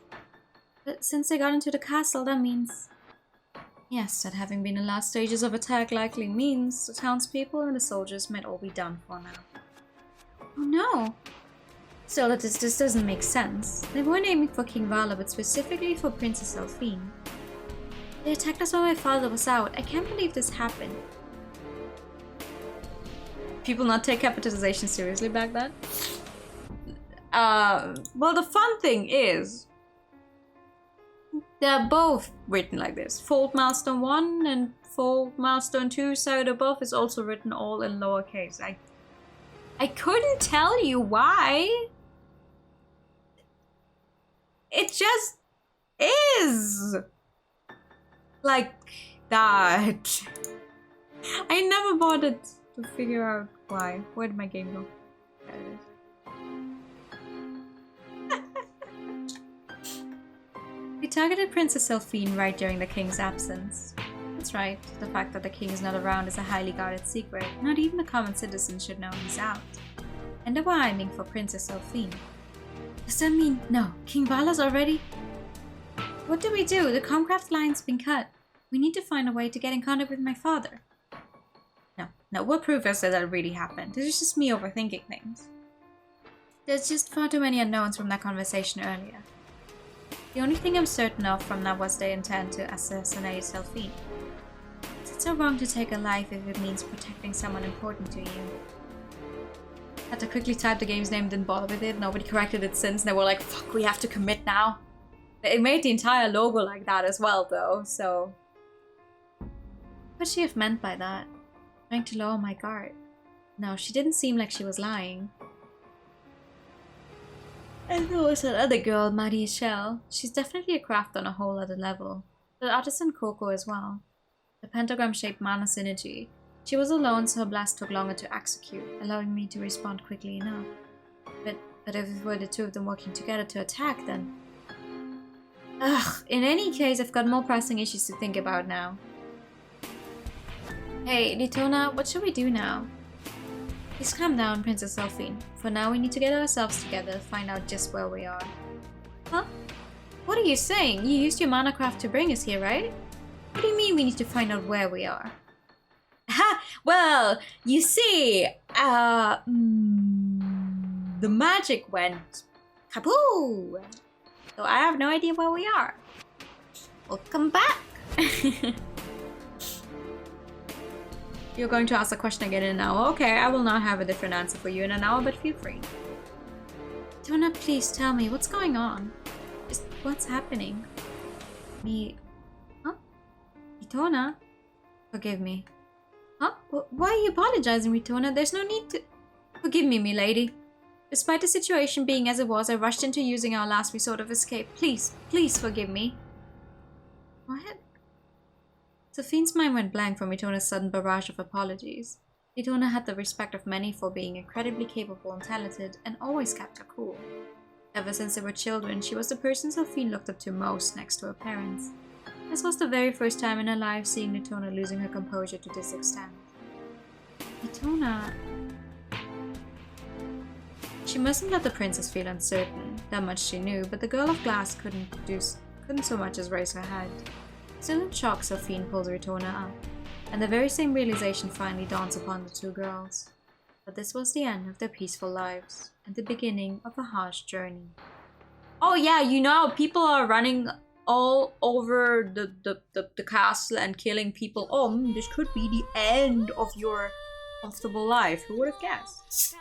But since they got into the castle, that means... Yes, that having been the last stages of attack likely means the townspeople and the soldiers might all be done for now. Oh no! Still, this doesn't make sense. They weren't aiming for King Vala, but specifically for Princess Delphine. They attacked us while my father was out. I can't believe this happened. People not take capitalization seriously back then? Well, the fun thing is... They're both written like this. Fold milestone 1 and fold milestone 2 side above is also written all in lowercase. I couldn't tell you why. It just is like that. I never bothered to figure out why. Where did my game go? There it is. We targeted Princess Delphine right during the king's absence. That's right, the fact that the king is not around is a highly guarded secret. Not even the common citizens should know he's out. And they were aiming for Princess Delphine. Does that mean, no, King Vala's already? What do we do? The Comcraft line's been cut. We need to find a way to get in contact with my father. No, what proof is that really happened? This is just me overthinking things. There's just far too many unknowns from that conversation earlier. The only thing I'm certain of from that was they intend to assassinate Delphine. Is it so wrong to take a life if it means protecting someone important to you? Had to quickly type the game's name, didn't bother with it. Nobody corrected it since. They were like, fuck, we have to commit now. It made the entire logo like that as well, though, so... What would she have meant by that? Trying to lower my guard. No, she didn't seem like she was lying. And there was that other girl, Marie Shell. She's definitely a craft on a whole other level. The artisan Coco as well. The pentagram-shaped mana synergy. She was alone, so her blast took longer to execute, allowing me to respond quickly enough. But if it were the two of them working together to attack, then... Ugh, in any case, I've got more pressing issues to think about now. Hey, Litona, what should we do now? Please calm down, Princess Delphine. For now, we need to get ourselves together, find out just where we are. Huh? What are you saying? You used your mana craft to bring us here, right? What do you mean we need to find out where we are? Ha! Well, you see, the magic went kapoo! So I have no idea where we are. Welcome back! You're going to ask the question again in an hour. Okay, I will not have a different answer for you in an hour, but feel free. Itona, please tell me, what's going on? What's happening? Huh? Itona? Forgive me. Huh? Why are you apologizing, Itona? There's no need to... Forgive me, milady. Despite the situation being as it was, I rushed into using our last resort of escape. Please, please forgive me. What? Sophine's mind went blank from Itona's sudden barrage of apologies. Itona had the respect of many for being incredibly capable and talented, and always kept her cool. Ever since they were children, she was the person Sophine looked up to most next to her parents. This was the very first time in her life seeing Itona losing her composure to this extent. Itona... She mustn't let the princess feel uncertain. That much she knew, but the girl of glass couldn't so much as raise her head. Still in shock, Sophine pulls Itona up, and the very same realization finally dawns upon the two girls. But this was the end of their peaceful lives, and the beginning of a harsh journey. Oh yeah, you know, people are running all over the castle and killing people. Oh, this could be the end of your comfortable life. Who would have guessed?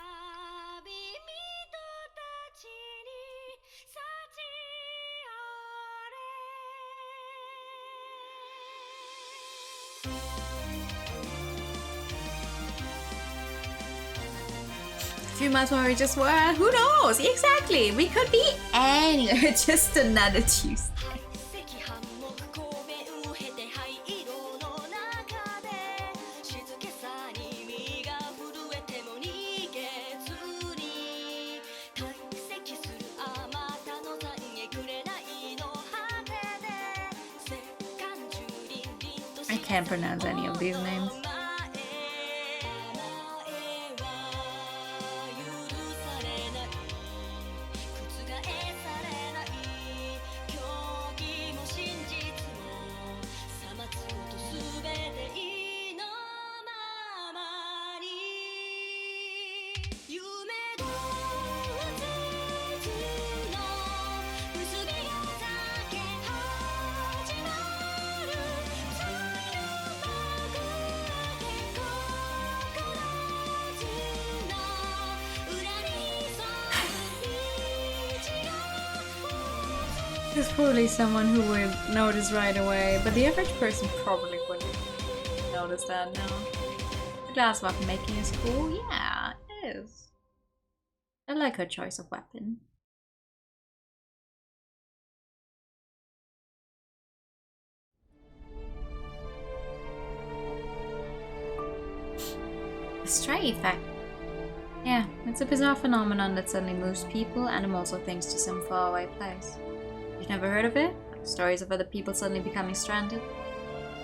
A few months when we just were, who knows? Exactly, we could be anywhere, just another Tuesday. I can't pronounce any of these names. There's probably someone who would notice right away, but the average person probably wouldn't notice that, no. The glass weapon making is cool? Yeah, it is. I like her choice of weapon. The stray effect. Yeah, it's a bizarre phenomenon that suddenly moves people, animals, or things to some faraway place. You've never heard of it? Like stories of other people suddenly becoming stranded?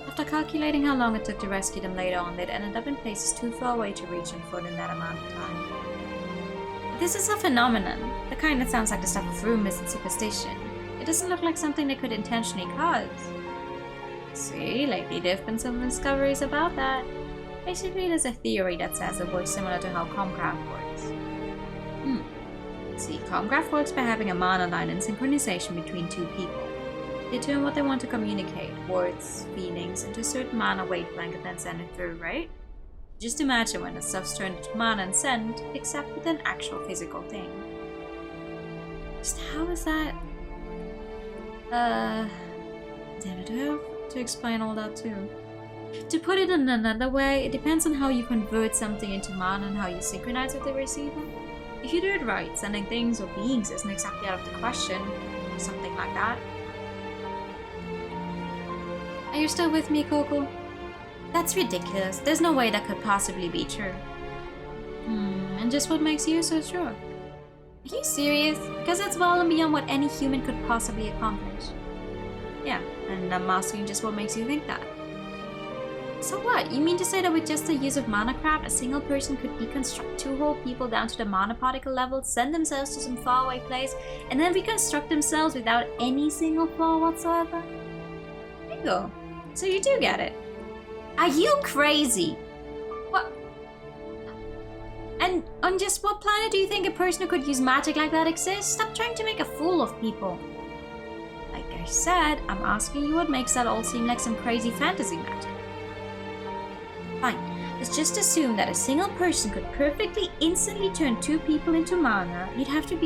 After calculating how long it took to rescue them later on, they'd ended up in places too far away to reach on foot in that amount of time. But this is a phenomenon, the kind that sounds like the stuff of rumors and superstition. It doesn't look like something they could intentionally cause. See, lately there have been some discoveries about that. Basically, there's a theory that says it works similar to how Comcraft works. See, Comcraft works by having a mana line and synchronization between two people. They turn what they want to communicate, words, feelings, into a certain mana wavelength and then send it through, right? Just imagine when the stuff's turned into mana and sent, except with an actual physical thing. Just how is that? Damn it, I have to explain all that too. To put it in another way, it depends on how you convert something into mana and how you synchronize with the receiver. If you do it right, sending things or beings isn't exactly out of the question, or something like that. Are you still with me, Coco? That's ridiculous. There's no way that could possibly be true. And just what makes you so sure? Are you serious? Because that's well and beyond what any human could possibly accomplish. Yeah, and I'm asking just what makes you think that. So what? You mean to say that with just the use of mana craft, a single person could deconstruct two whole people down to the mana particle level, send themselves to some faraway place, and then reconstruct themselves without any single flaw whatsoever? Bingo. So you do get it. Are you crazy? What? And on just what planet do you think a person who could use magic like that exists? Stop trying to make a fool of people. Like I said, I'm asking you what makes that all seem like some crazy fantasy magic. Fine, let's just assume that a single person could perfectly instantly turn two people into mana. You'd have to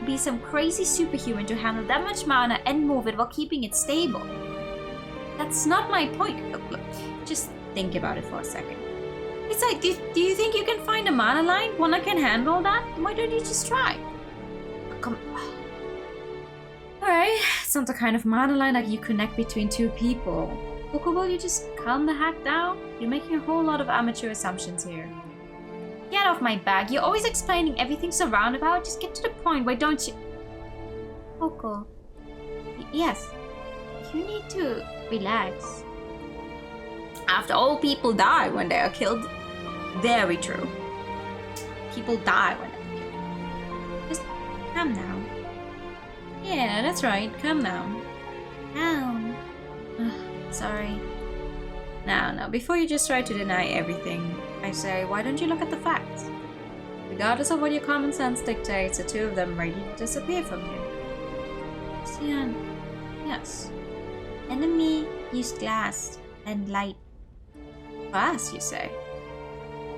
be some crazy superhuman to handle that much mana and move it while keeping it stable. That's not my point. Look, just think about it for a second. It's like, do you think you can find a mana line? One that can handle that? Why don't you just try? Come on. Alright, it's not the kind of mana line that you connect between two people. Coco, will you just calm the heck down? You're making a whole lot of amateur assumptions here. Get off my back. You're always explaining everything so roundabout. Just get to the point. Why don't you... Coco. Yes. You need to relax. After all, people die when they are killed. Very true. People die when they're killed. Just calm down. Yeah, that's right. Calm down. Down. Sorry. Now, before you just try to deny everything, I say, why don't you look at the facts? Regardless of what your common sense dictates, the two of them ready to disappear from you. Xian. Yes. Enemy used glass and light. Glass, you say?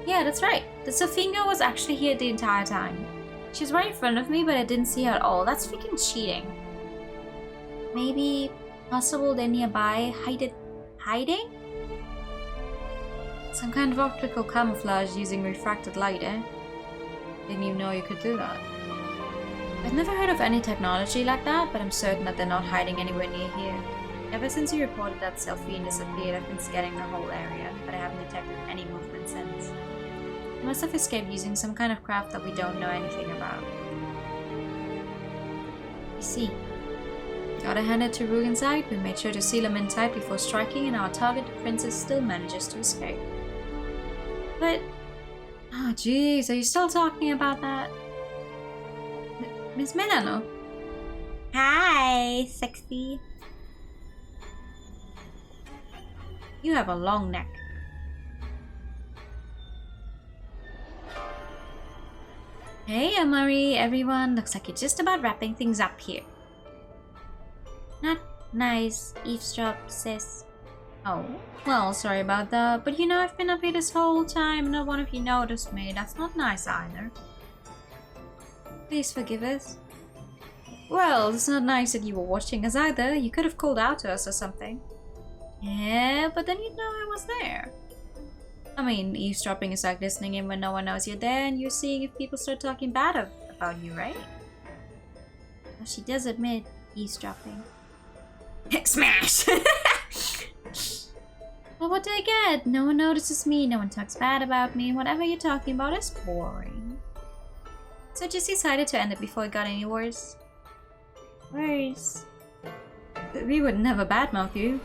Yeah, that's right. The Sofinga was actually here the entire time. She was right in front of me, but I didn't see her at all. That's freaking cheating. Maybe possible they're nearby, hiding? Some kind of optical camouflage using refracted light, eh? Didn't even know you could do that. I've never heard of any technology like that, but I'm certain that they're not hiding anywhere near here. Ever since you reported that Selphine disappeared, I've been scanning the whole area, but I haven't detected any movement since. They must have escaped using some kind of craft that we don't know anything about. I see. Gotta hand it to Rugen's side. We made sure to seal him in tight before striking, and our target, the princess, still manages to escape. But... oh jeez, are you still talking about that? Miss Milano? Hi, sexy. You have a long neck. Hey, Amari, everyone. Looks like you're just about wrapping things up here. Not nice, eavesdrop, sis. Oh, well, sorry about that. But you know, I've been up here this whole time. Not one of you noticed me. That's not nice either. Please forgive us. Well, it's not nice that you were watching us either. You could have called out to us or something. Yeah, but then you'd know I was there. I mean, eavesdropping is like listening in when no one knows you're there and you're seeing if people start talking bad about you, right? Well, she does admit eavesdropping. Smash! Well, what do I get? No one notices me, no one talks bad about me, and whatever you're talking about is boring. So just decided to end it before it got any worse. Worse? We would never badmouth you.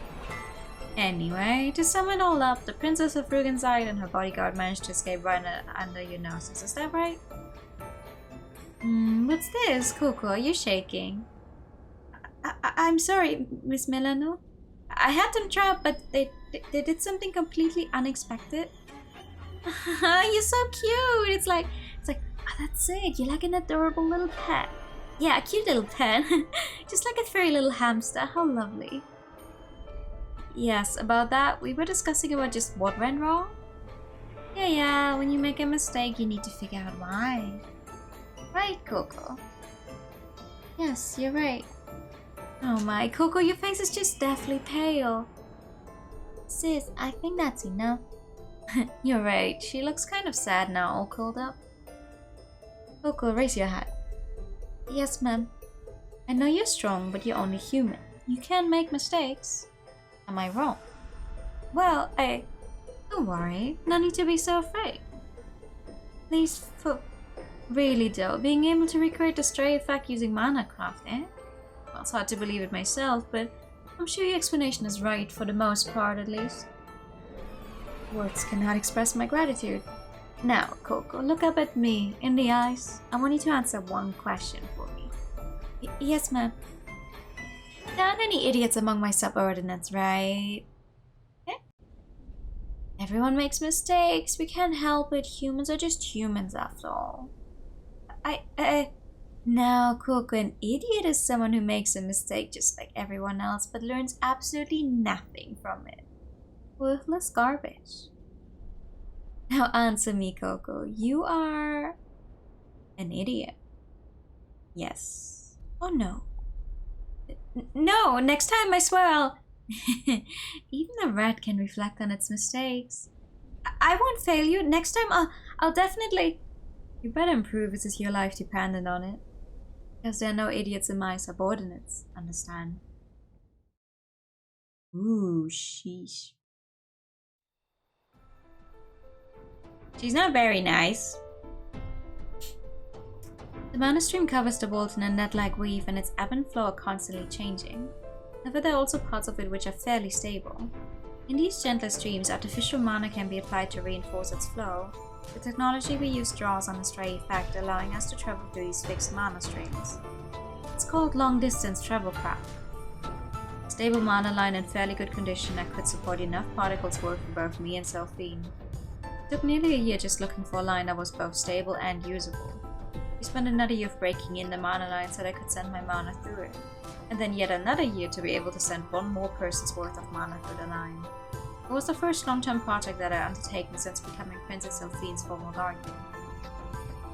Anyway, to sum it all up, the Princess of Rugen's and her bodyguard managed to escape right under your noses. Is that right? What's this? Coco, are you shaking? I'm sorry, Miss Milano. I had them trapped, but they did something completely unexpected. You're so cute! It's like, oh, that's it. You're like an adorable little pet. Yeah, a cute little pet. Just like a furry little hamster. How lovely. Yes, about that, we were discussing about just what went wrong. Yeah, when you make a mistake, you need to figure out why. Right, Coco? Yes, you're right. Oh my, Coco, your face is just deathly pale. Sis, I think that's enough. You're right. She looks kind of sad now, all curled up. Coco, raise your hat. Yes, ma'am. I know you're strong, but you're only human. You can make mistakes. Am I wrong? Well, don't worry. No need to be so afraid. Please, really though, being able to recreate the stray effect using mana craft, eh? Well, it's hard to believe it myself, but I'm sure your explanation is right, for the most part at least. Words cannot express my gratitude. Now, Coco, look up at me, in the eyes. I want you to answer one question for me. Yes, ma'am. There aren't any idiots among my subordinates, right? Okay. Everyone makes mistakes. We can't help it. Humans are just humans after all. No, Coco, an idiot is someone who makes a mistake just like everyone else, but learns absolutely nothing from it. Worthless garbage. Now answer me, Coco. You are an idiot. Yes or no? No, next time I swear I'll... Even a rat can reflect on its mistakes. I won't fail you. Next time I'll definitely... You better improve. This is your life dependent on it. Because there are no idiots in my subordinates, understand? Ooh, sheesh. She's not very nice. The mana stream covers the world in a net-like weave, and its ebb and flow are constantly changing. However, there are also parts of it which are fairly stable. In these gentler streams, artificial mana can be applied to reinforce its flow. The technology we use draws on a stray effect, allowing us to travel through these fixed mana streams. It's called long-distance travel craft. A stable mana line in fairly good condition that could support enough particles worth for both me and Selphine. It took nearly a year just looking for a line that was both stable and usable. We spent another year breaking in the mana line so that I could send my mana through it, and then yet another year to be able to send one more person's worth of mana through the line. It was the first long-term project that I undertaken since becoming Princess Elphine's formal guardian.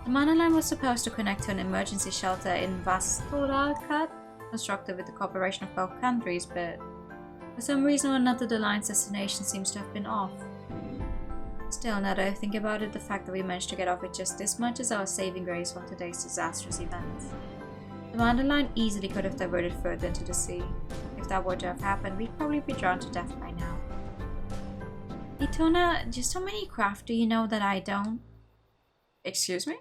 The mana line was supposed to connect to an emergency shelter in Vastolarkat, constructed with the cooperation of both countries, but for some reason or another the line's destination seems to have been off. Still, now that I think about it, the fact that we managed to get off it just this much is our saving grace from today's disastrous events. The mana line easily could have diverted further into the sea. If that were to have happened, we'd probably be drowned to death by now. Itona, just how many craft do you know that I don't? Excuse me?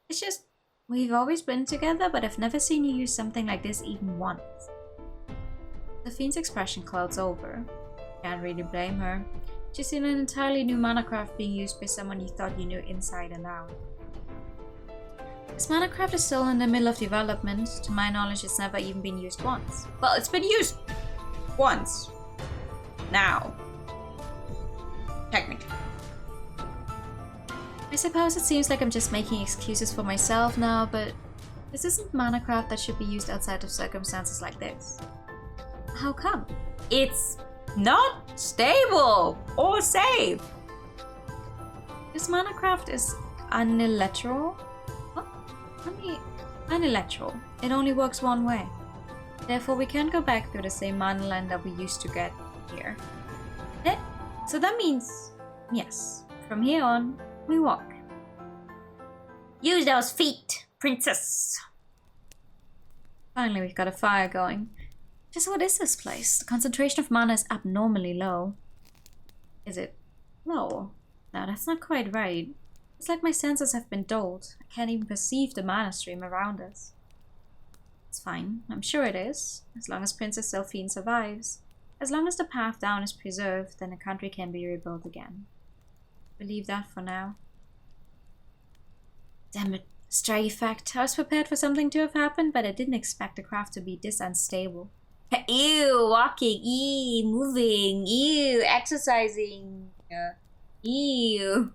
It's just, we've always been together, but I've never seen you use something like this even once. The fiend's expression clouds over. Can't really blame her. She's seen an entirely new mana craft being used by someone you thought you knew inside and out. This mana craft is still in the middle of development. To my knowledge, it's never even been used once. Well, it's been used once. Now. Technically. I suppose it seems like I'm just making excuses for myself now, but this isn't mana craft that should be used outside of circumstances like this. How come? It's not stable or safe. This mana craft is unilateral. What? Unilateral. It only works one way. Therefore, we can't go back through the same mana line that we used to get here. So that means, yes, from here on, we walk. Use those feet, princess! Finally, we've got a fire going. Just what is this place? The concentration of mana is abnormally low. Is it low? No, that's not quite right. It's like my senses have been dulled. I can't even perceive the mana stream around us. It's fine. I'm sure it is. As long as Princess Selphine survives. As long as the path down is preserved, then the country can be rebuilt again. Believe that for now. Damn it. Stray effect. I was prepared for something to have happened, but I didn't expect the craft to be this unstable. Ew, walking, ew, moving, ew, exercising, ew.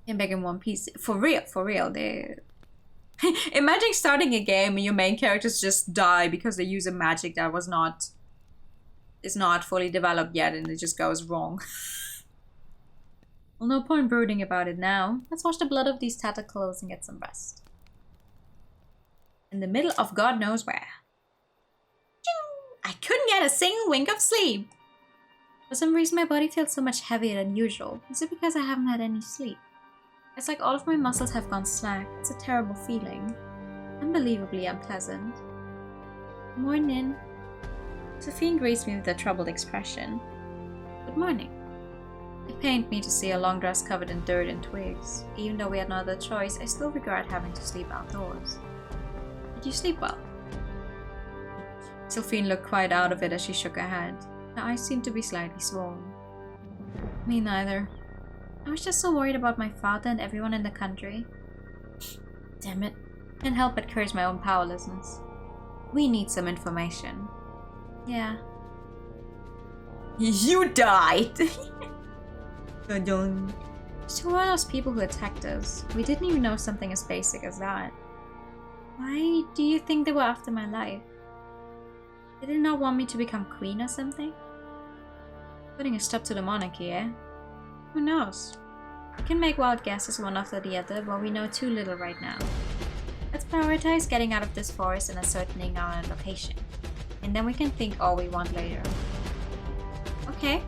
Came back in one piece. For real, they... Imagine starting a game and your main characters just die because they use a magic that is not fully developed yet and it just goes wrong. Well, no point brooding about it now. Let's wash the blood of these tattered clothes and get some rest. In the middle of God knows where. I couldn't get a single wink of sleep. For some reason, my body feels so much heavier than usual. Is it because I haven't had any sleep? It's like all of my muscles have gone slack. It's a terrible feeling. Unbelievably unpleasant. Morning. Sophie greets me with a troubled expression. Good morning. It pained me to see a long dress covered in dirt and twigs. Even though we had no other choice, I still regret having to sleep outdoors. Did you sleep well? Sylphine looked quite out of it as she shook her head. Her eyes seemed to be slightly swollen. Me neither. I was just so worried about my father and everyone in the country. Damn it. Can't help but curse my own powerlessness. We need some information. Yeah. You died! So who are those people who attacked us? We didn't even know something as basic as that. Why do you think they were after my life? Did they not want me to become queen or something? Putting a stop to the monarchy, eh? Who knows? We can make wild guesses one after the other, but we know too little right now. Let's prioritize getting out of this forest and ascertaining our location. And then we can think all we want later. Okay.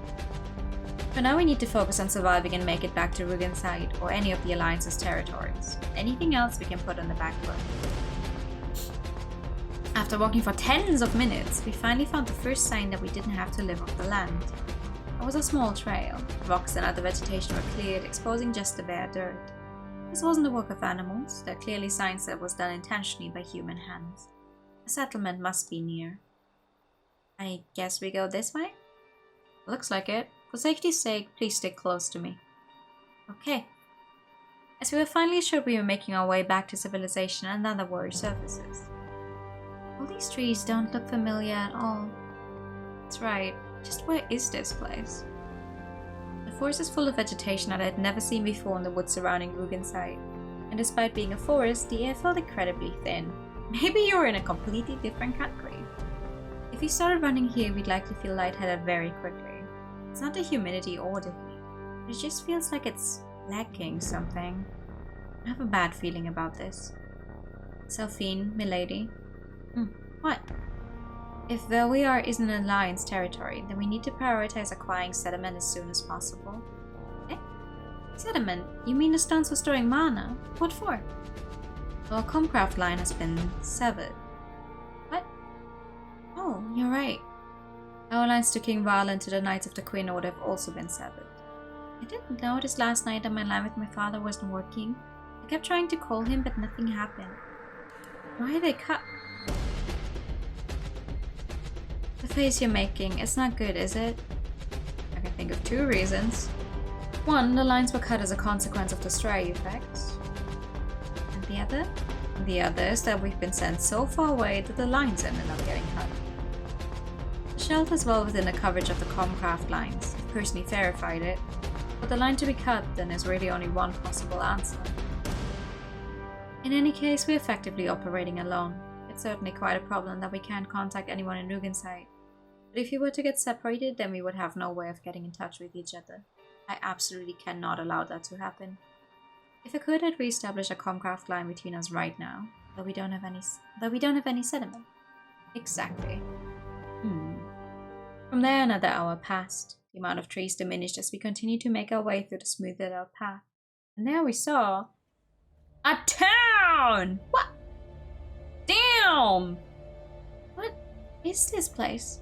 For now we need to focus on surviving and make it back to Rugen's or any of the Alliance's territories. Anything else we can put on the back foot. After walking for tens of minutes, we finally found the first sign that we didn't have to live off the land. It was a small trail. Rocks and other vegetation were cleared, exposing just the bare dirt. This wasn't the work of animals. There are clearly signs that it was done intentionally by human hands. A settlement must be near. I guess we go this way? Looks like it. For safety's sake, please stick close to me. Okay. As we were finally assured we were making our way back to civilization, another worry surfaces. All these trees don't look familiar at all. That's right. Just where is this place? The forest is full of vegetation that I had never seen before in the woods surrounding Rugen's, and despite being a forest, the air felt incredibly thin. Maybe you were in a completely different country. If we started running here, we'd likely feel lightheaded very quickly. It's not the humidity or the heat. It just feels like it's lacking something. I have a bad feeling about this. Sylphine, milady. What? If where we are isn't an Alliance territory, then we need to prioritize acquiring sediment as soon as possible. Eh? Sediment? You mean the stones for storing mana? What for? Well, Comcraft line has been severed. What? Oh, you're right. Our lines to King Vala and to the Knights of the Queen Order have also been severed. I didn't notice last night that my line with my father wasn't working. I kept trying to call him, but nothing happened. Why are they cut? The face you're making, it's not good, is it? I can think of two reasons. One, the lines were cut as a consequence of the stray effect. And the other? The other is that we've been sent so far away that the lines ended up getting cut. The shelf is well within the coverage of the Comcraft lines. I've personally verified it. But the line to be cut, then, is really only one possible answer. In any case, we're effectively operating alone. It's certainly quite a problem that we can't contact anyone in Rugen's. But if you were to get separated, then we would have no way of getting in touch with each other. I absolutely cannot allow that to happen. If I could, I'd re-establish a Comcraft line between us right now, though we don't have any sediment. Exactly. From there, another hour passed. The amount of trees diminished as we continued to make our way through the smoothed out path. And there we saw a town! What? Damn! What is this place?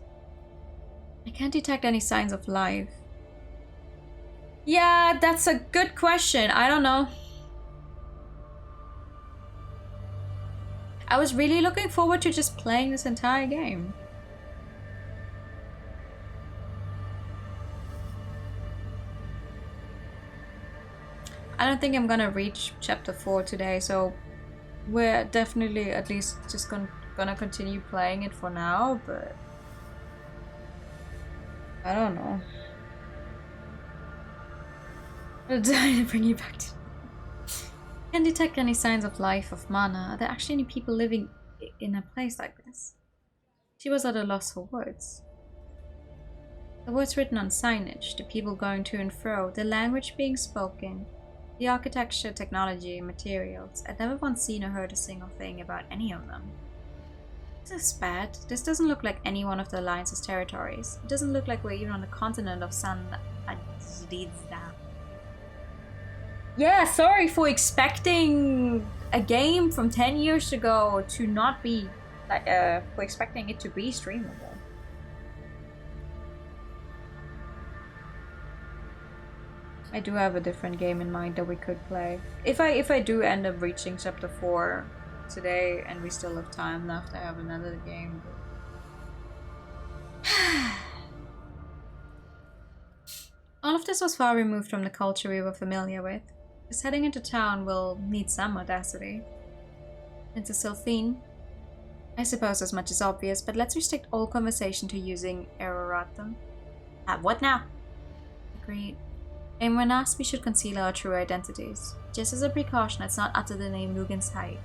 I can't detect any signs of life. Yeah, that's a good question. I don't know. I was really looking forward to just playing this entire game. I don't think I'm gonna reach chapter 4 today, so we're definitely at least just gonna continue playing it for now, but I don't know. I'm trying to bring you back to... Can't detect any signs of life, of mana. Are there actually any people living in a place like this? She was at a loss for words. The words written on signage, the people going to and fro, the language being spoken, the architecture, technology, materials. I'd never once seen or heard a single thing about any of them. This is bad. This doesn't look like any one of the Alliance's territories. It doesn't look like we're even on the continent of San Adriza. Yeah, sorry for expecting a game from 10 years ago to not be, like, for expecting it to be streamable. I do have a different game in mind that we could play. If I do end up reaching chapter 4 today and we still have time left, I have another game. All of this was far removed from the culture we were familiar with. Just heading into town will need some audacity. Princess Sylphine. I suppose as much is obvious, but let's restrict all conversation to using Eroratum. What now? Agreed. And when asked, we should conceal our true identities. Just as a precaution, let's not utter the name Lugan's Height.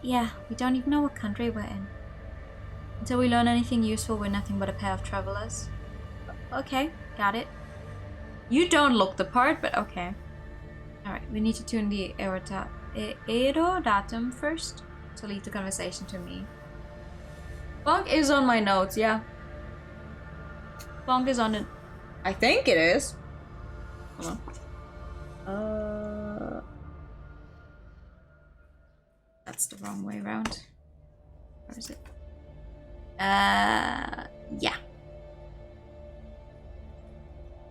Yeah, we don't even know what country we're in. Until we learn anything useful, we're nothing but a pair of travelers. Okay, got it. You don't look the part, but okay. Alright, we need to tune the Erodatum first, to lead the conversation to me. Bonk is on my notes, yeah. Bonk is on it. I think it is. Hold on. That's the wrong way around. Where is it? Yeah.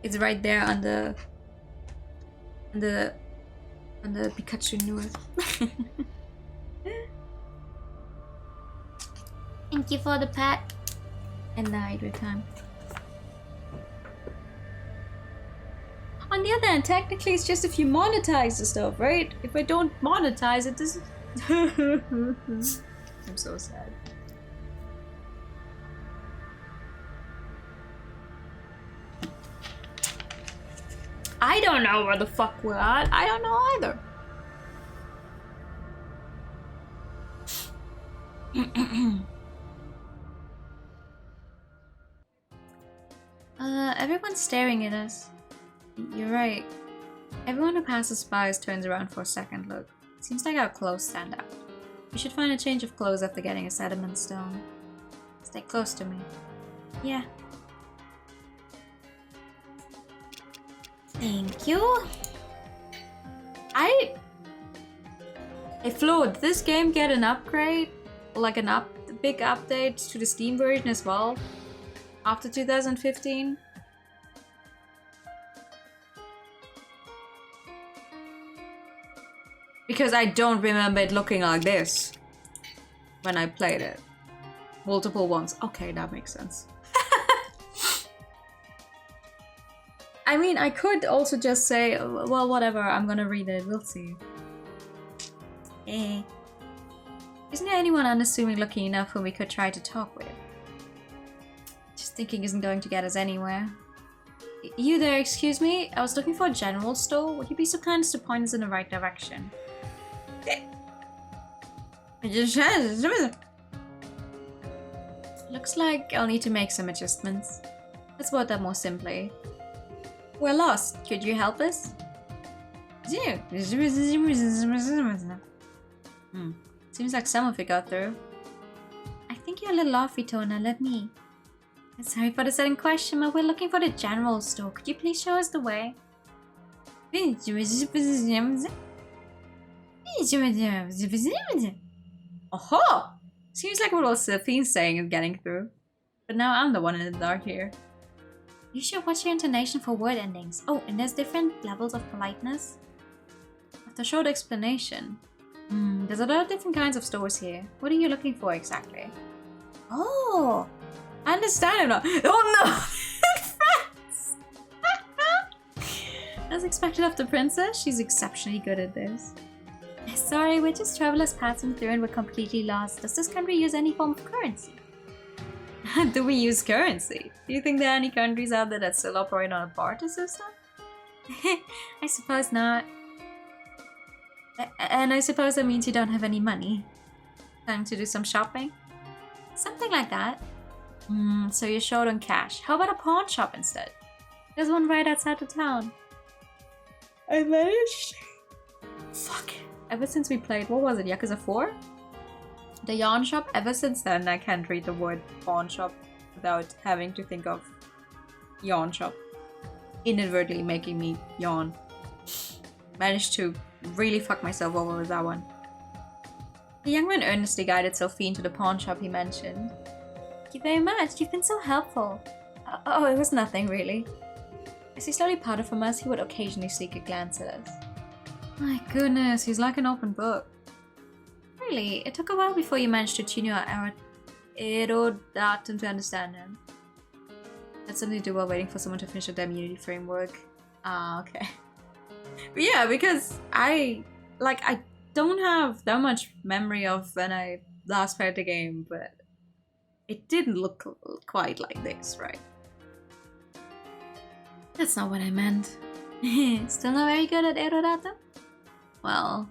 It's right there on the Pikachu news. Thank you for the pet. And the hydro time. On the other hand, technically it's just if you monetize the stuff, right? If I don't monetize it, doesn't. I'm so sad. I don't know where the fuck we're at. I don't know either. Everyone's staring at us. You're right. Everyone who passes by us turns around for a second look. Seems like our clothes stand out. We should find a change of clothes after getting a sediment stone. Stay close to me. Yeah. Thank you. Hey Flo, did this game get an upgrade? Like a big update to the Steam version as well? After 2015? Because I don't remember it looking like this when I played it. Multiple ones. Okay, that makes sense. I mean, I could also just say, well, whatever, I'm gonna read it, we'll see. Eh. Isn't there anyone unassuming looking enough whom we could try to talk with? Just thinking isn't going to get us anywhere. You there, excuse me? I was looking for a general store. Would you be so kind as to point us in the right direction? Looks like I'll need to make some adjustments. Let's word that more simply. We're lost. Could you help us? Seems like some of it got through. I think you're a little off, Itona. Let me. Sorry for the sudden question, but we're looking for the general store. Could you please show us the way? Oh! Seems like what all Sylphine's saying is getting through. But now I'm the one in the dark here. You should watch your intonation for word endings. Oh, and there's different levels of politeness. After a short explanation. There's a lot of different kinds of stores here. What are you looking for exactly? Oh! I understand now. Oh no! Friends! As expected of the princess, she's exceptionally good at this. Sorry, we're just travelers passing through and we're completely lost. Does this country use any form of currency? Do we use currency? Do you think there are any countries out there that still operate on a barter system? I suppose not. And I suppose that means you don't have any money. Time to do some shopping? Something like that. So you're short on cash. How about a pawn shop instead? There's one right outside the town. I managed. Fuck. Ever since we played, what was it, Yakuza 4? The yarn shop, ever since then, I can't read the word pawn shop without having to think of yarn shop. Inadvertently making me yawn. Managed to really fuck myself over with that one. The young man earnestly guided Sophie to the pawn shop he mentioned. Thank you very much, you've been so helpful. Oh, it was nothing really. As he slowly parted from us, he would occasionally sneak a glance at us. My goodness, he's like an open book. Really, it took a while before you managed to tune your aerodatum to understand him. That's something to do while waiting for someone to finish a damn Unity framework. Ah, okay. But yeah, because I don't have that much memory of when I last played the game, but it didn't look quite like this, right? That's not what I meant. Still not very good at aerodatum? Well,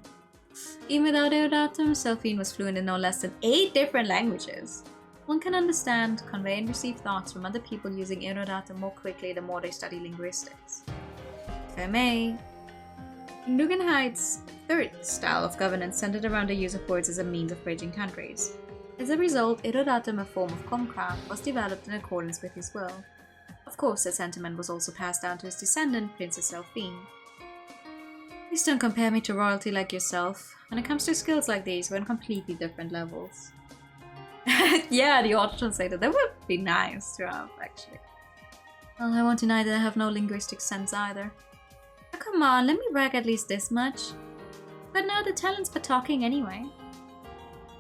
even without aerodatum, Selphine was fluent in no less than 8 different languages. One can understand, convey and receive thoughts from other people using aerodatum more quickly the more they study linguistics. If I may, King Lugenheit's third style of governance centered around the use of words as a means of bridging countries. As a result, aerodatum, a form of comcraft, was developed in accordance with his will. Of course, that sentiment was also passed down to his descendant, Princess Selphine. Please don't compare me to royalty like yourself. When it comes to skills like these, we're on completely different levels. Yeah, the auto translator. That would be nice to have, actually. Well, I won't deny that I have no linguistic sense either. Oh, come on, let me brag at least this much. But no, the talent's for talking anyway.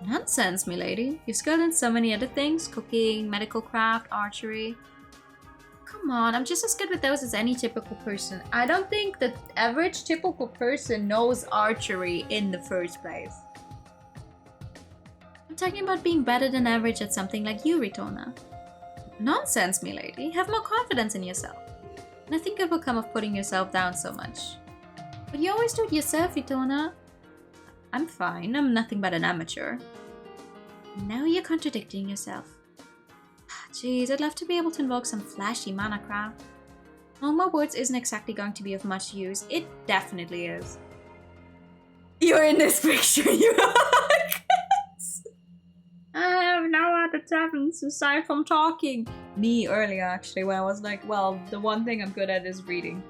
Nonsense, milady. You're skilled in so many other things. Cooking, medical craft, archery. Come on, I'm just as good with those as any typical person. I don't think the average typical person knows archery in the first place. I'm talking about being better than average at something like you, Ritona. Nonsense, milady. Have more confidence in yourself. Nothing good will come of putting yourself down so much. But you always do it yourself, Ritona. I'm fine. I'm nothing but an amateur. Now you're contradicting yourself. Jeez, I'd love to be able to invoke some flashy mana craft. All my words isn't exactly going to be of much use. It definitely is. You're in this picture, you are. I have no other talents aside from talking. Me earlier, actually, when I was like, well, the one thing I'm good at is reading.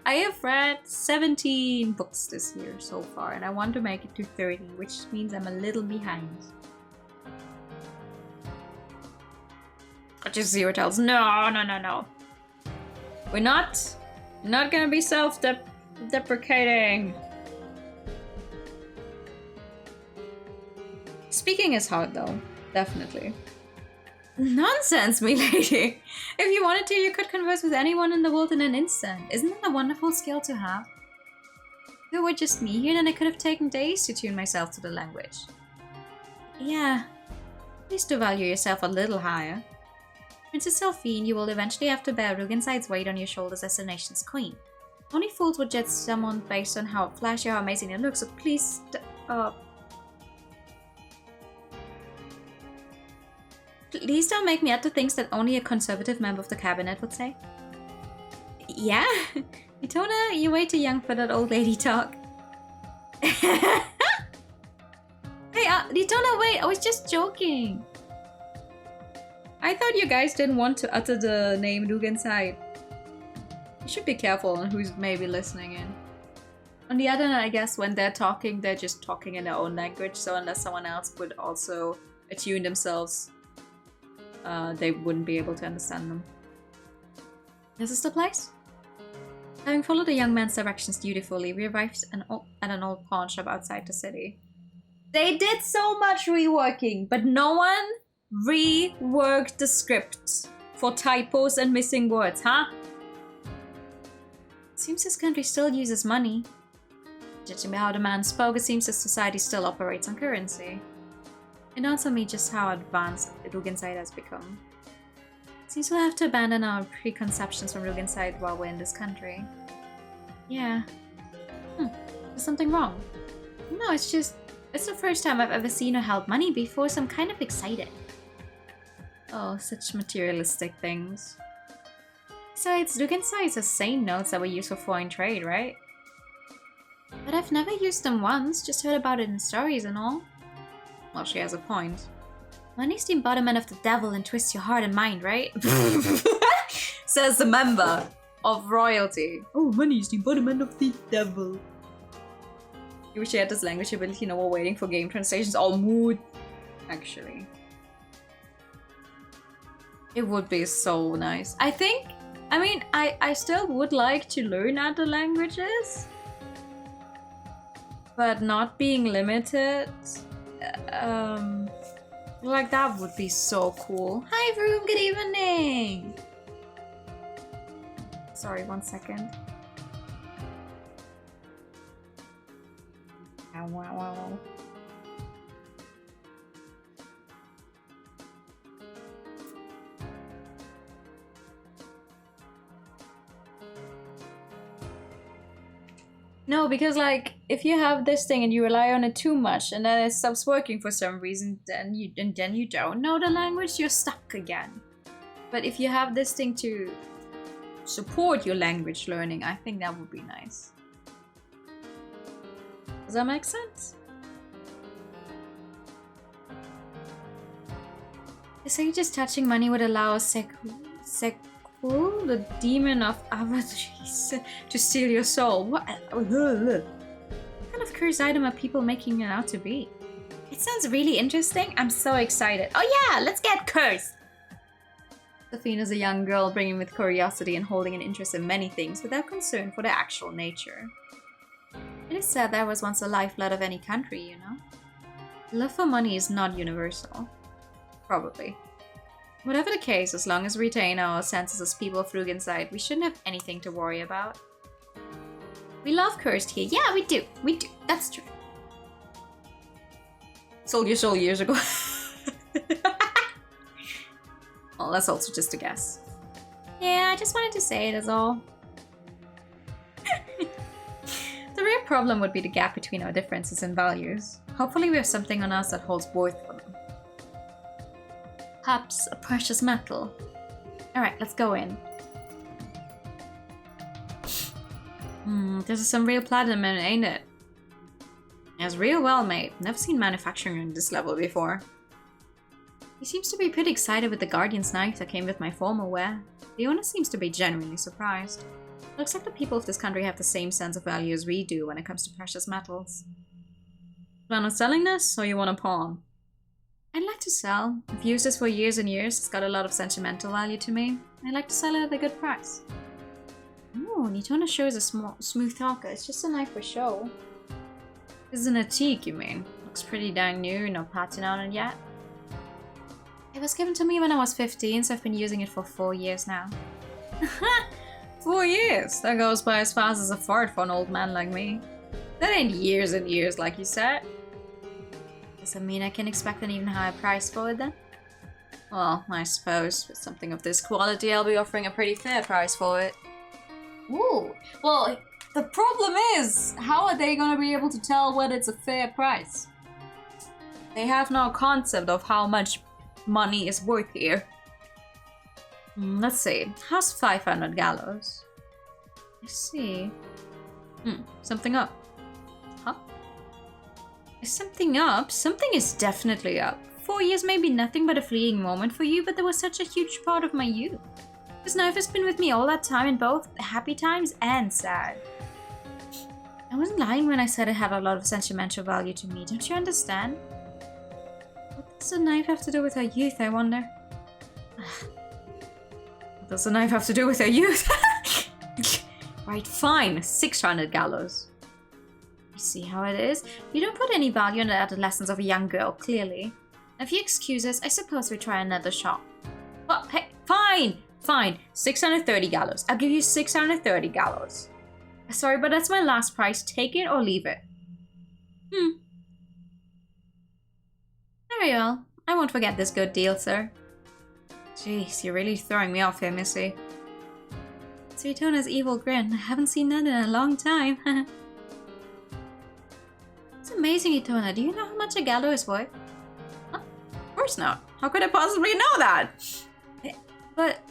I have read 17 books this year so far, and I want to make it to 30, which means I'm a little behind. Just zero tells. No. We're not gonna be self-deprecating. Speaking is hard though, definitely. Nonsense, milady. If you wanted to, you could converse with anyone in the world in an instant. Isn't that a wonderful skill to have? If it were just me here, then I could have taken days to tune myself to the language. Yeah, please do value yourself a little higher. Princess Selphine, you will eventually have to bear Rugenside's weight on your shoulders as the nation's queen. Only fools would judge someone based on how flashy or how amazing it looks, so please please don't make me utter things that only a conservative member of the cabinet would say. Yeah? Itona, you're way too young for that old lady talk. Hey, Itona, wait, I was just joking. I thought you guys didn't want to utter the name Rugenside. You should be careful on who's maybe listening in. On the other hand, I guess when they're talking, they're just talking in their own language, so unless someone else would also attune themselves, they wouldn't be able to understand them. Is this the place? Having followed the young man's directions dutifully, we arrived at an old pawn shop outside the city. They did so much reworking, but no one reworked the script for typos and missing words, huh? Seems this country still uses money. Judging by how the man spoke, it seems this society still operates on currency. It dawns on me just how advanced Rugenside has become. Seems we'll have to abandon our preconceptions from Rugenside while we're in this country. Yeah. There's something wrong. No, it's the first time I've ever seen or held money before, so I'm kind of excited. Oh, such materialistic things. Besides, Rugensides are sane notes that were used for foreign trade, right? But I've never used them once, just heard about it in stories and all. Well, she has a point. Money's the embodiment of the devil and twists your heart and mind, right? Says the member of royalty. Oh, money's the embodiment of the devil. You wish you had this language ability, no more waiting for game translations. All mood. Actually. It would be so nice. I still would like to learn other languages. But not being limited. Like, that would be so cool. Hi, Vroom, good evening! Sorry, 1 second. Ow, wow, wow. No, because like if you have this thing and you rely on it too much and then it stops working for some reason, then you don't know the language, you're stuck again. But if you have this thing to support your language learning, I think that would be nice. Does that make sense? The sage's touching money would allow the demon of avarice to steal your soul. What kind of cursed item are people making it out to be? It sounds really interesting. I'm so excited. Oh yeah, let's get cursed! Safina's a young girl brimming with curiosity and holding an interest in many things without concern for their actual nature. It is said there was once a lifeblood of any country, you know? Love for money is not universal. Probably. Whatever the case, as long as we retain our senses as people of Frug inside, we shouldn't have anything to worry about. We love cursed here. Yeah, we do. We do. That's true. Sold your soul years ago. Well, that's also just a guess. Yeah, I just wanted to say it as all. The real problem would be the gap between our differences in values. Hopefully we have something on us that holds worth for them. Perhaps a precious metal. Alright, let's go in. This is some real platinum in it, ain't it? It's real well made. Never seen manufacturing on this level before. He seems to be pretty excited with the Guardian's knife that came with my formal wear. The owner seems to be genuinely surprised. Looks like the people of this country have the same sense of value as we do when it comes to precious metals. Plan on selling this, or you want a pawn? I'd like to sell. I've used this for years and years. It's got a lot of sentimental value to me. I'd like to sell it at a good price. Ooh, Nitona sure is a smooth talker. It's just a knife for show. This is an antique, you mean? Looks pretty dang new, no patina on it yet. It was given to me when I was 15, so I've been using it for 4 years now. 4 years? That goes by as fast as a fart for an old man like me. That ain't years and years, like you said. Does that mean I can expect an even higher price for it then? Well, I suppose with something of this quality, I'll be offering a pretty fair price for it. Ooh, well, the problem is, how are they gonna be able to tell whether it's a fair price? They have no concept of how much money is worth here. Let's see, how's 500 gallows? Let's see. Something up. Huh? Is something up? Something is definitely up. 4 years may be nothing but a fleeting moment for you, but there was such a huge part of my youth. This knife has been with me all that time in both happy times and sad. I wasn't lying when I said it had a lot of sentimental value to me, don't you understand? What does the knife have to do with her youth, I wonder? What does the knife have to do with her youth? Right, fine, 600 gallows. You see how it is? You don't put any value on the adolescence of a young girl, clearly. If you excuse us, I suppose we try another shop. Well, hey, fine! Fine, 630 gallows. I'll give you 630 gallows. Sorry, but that's my last price. Take it or leave it. Very well. I won't forget this good deal, sir. Jeez, you're really throwing me off here, Missy. It's Ritona's evil grin. I haven't seen that in a long time. It's amazing, Itona. Do you know how much a gallow is worth? Huh? Of course not. How could I possibly know that? But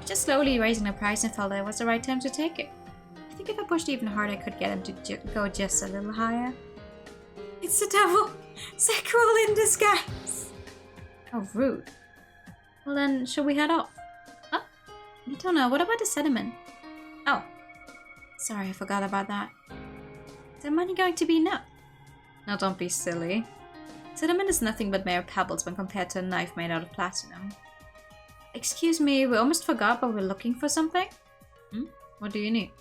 just slowly raising the price and felt that it was the right time to take it. I think if I pushed even harder, I could get him to go just a little higher. It's the devil! Sexual in disguise! How rude. Well then, shall we head off? Oh, you don't know. What about the sediment? Oh. Sorry, I forgot about that. Is there money going to be enough? Now don't be silly. Sediment is nothing but mere pebbles when compared to a knife made out of platinum. Excuse me, we almost forgot, but we're looking for something? What do you need?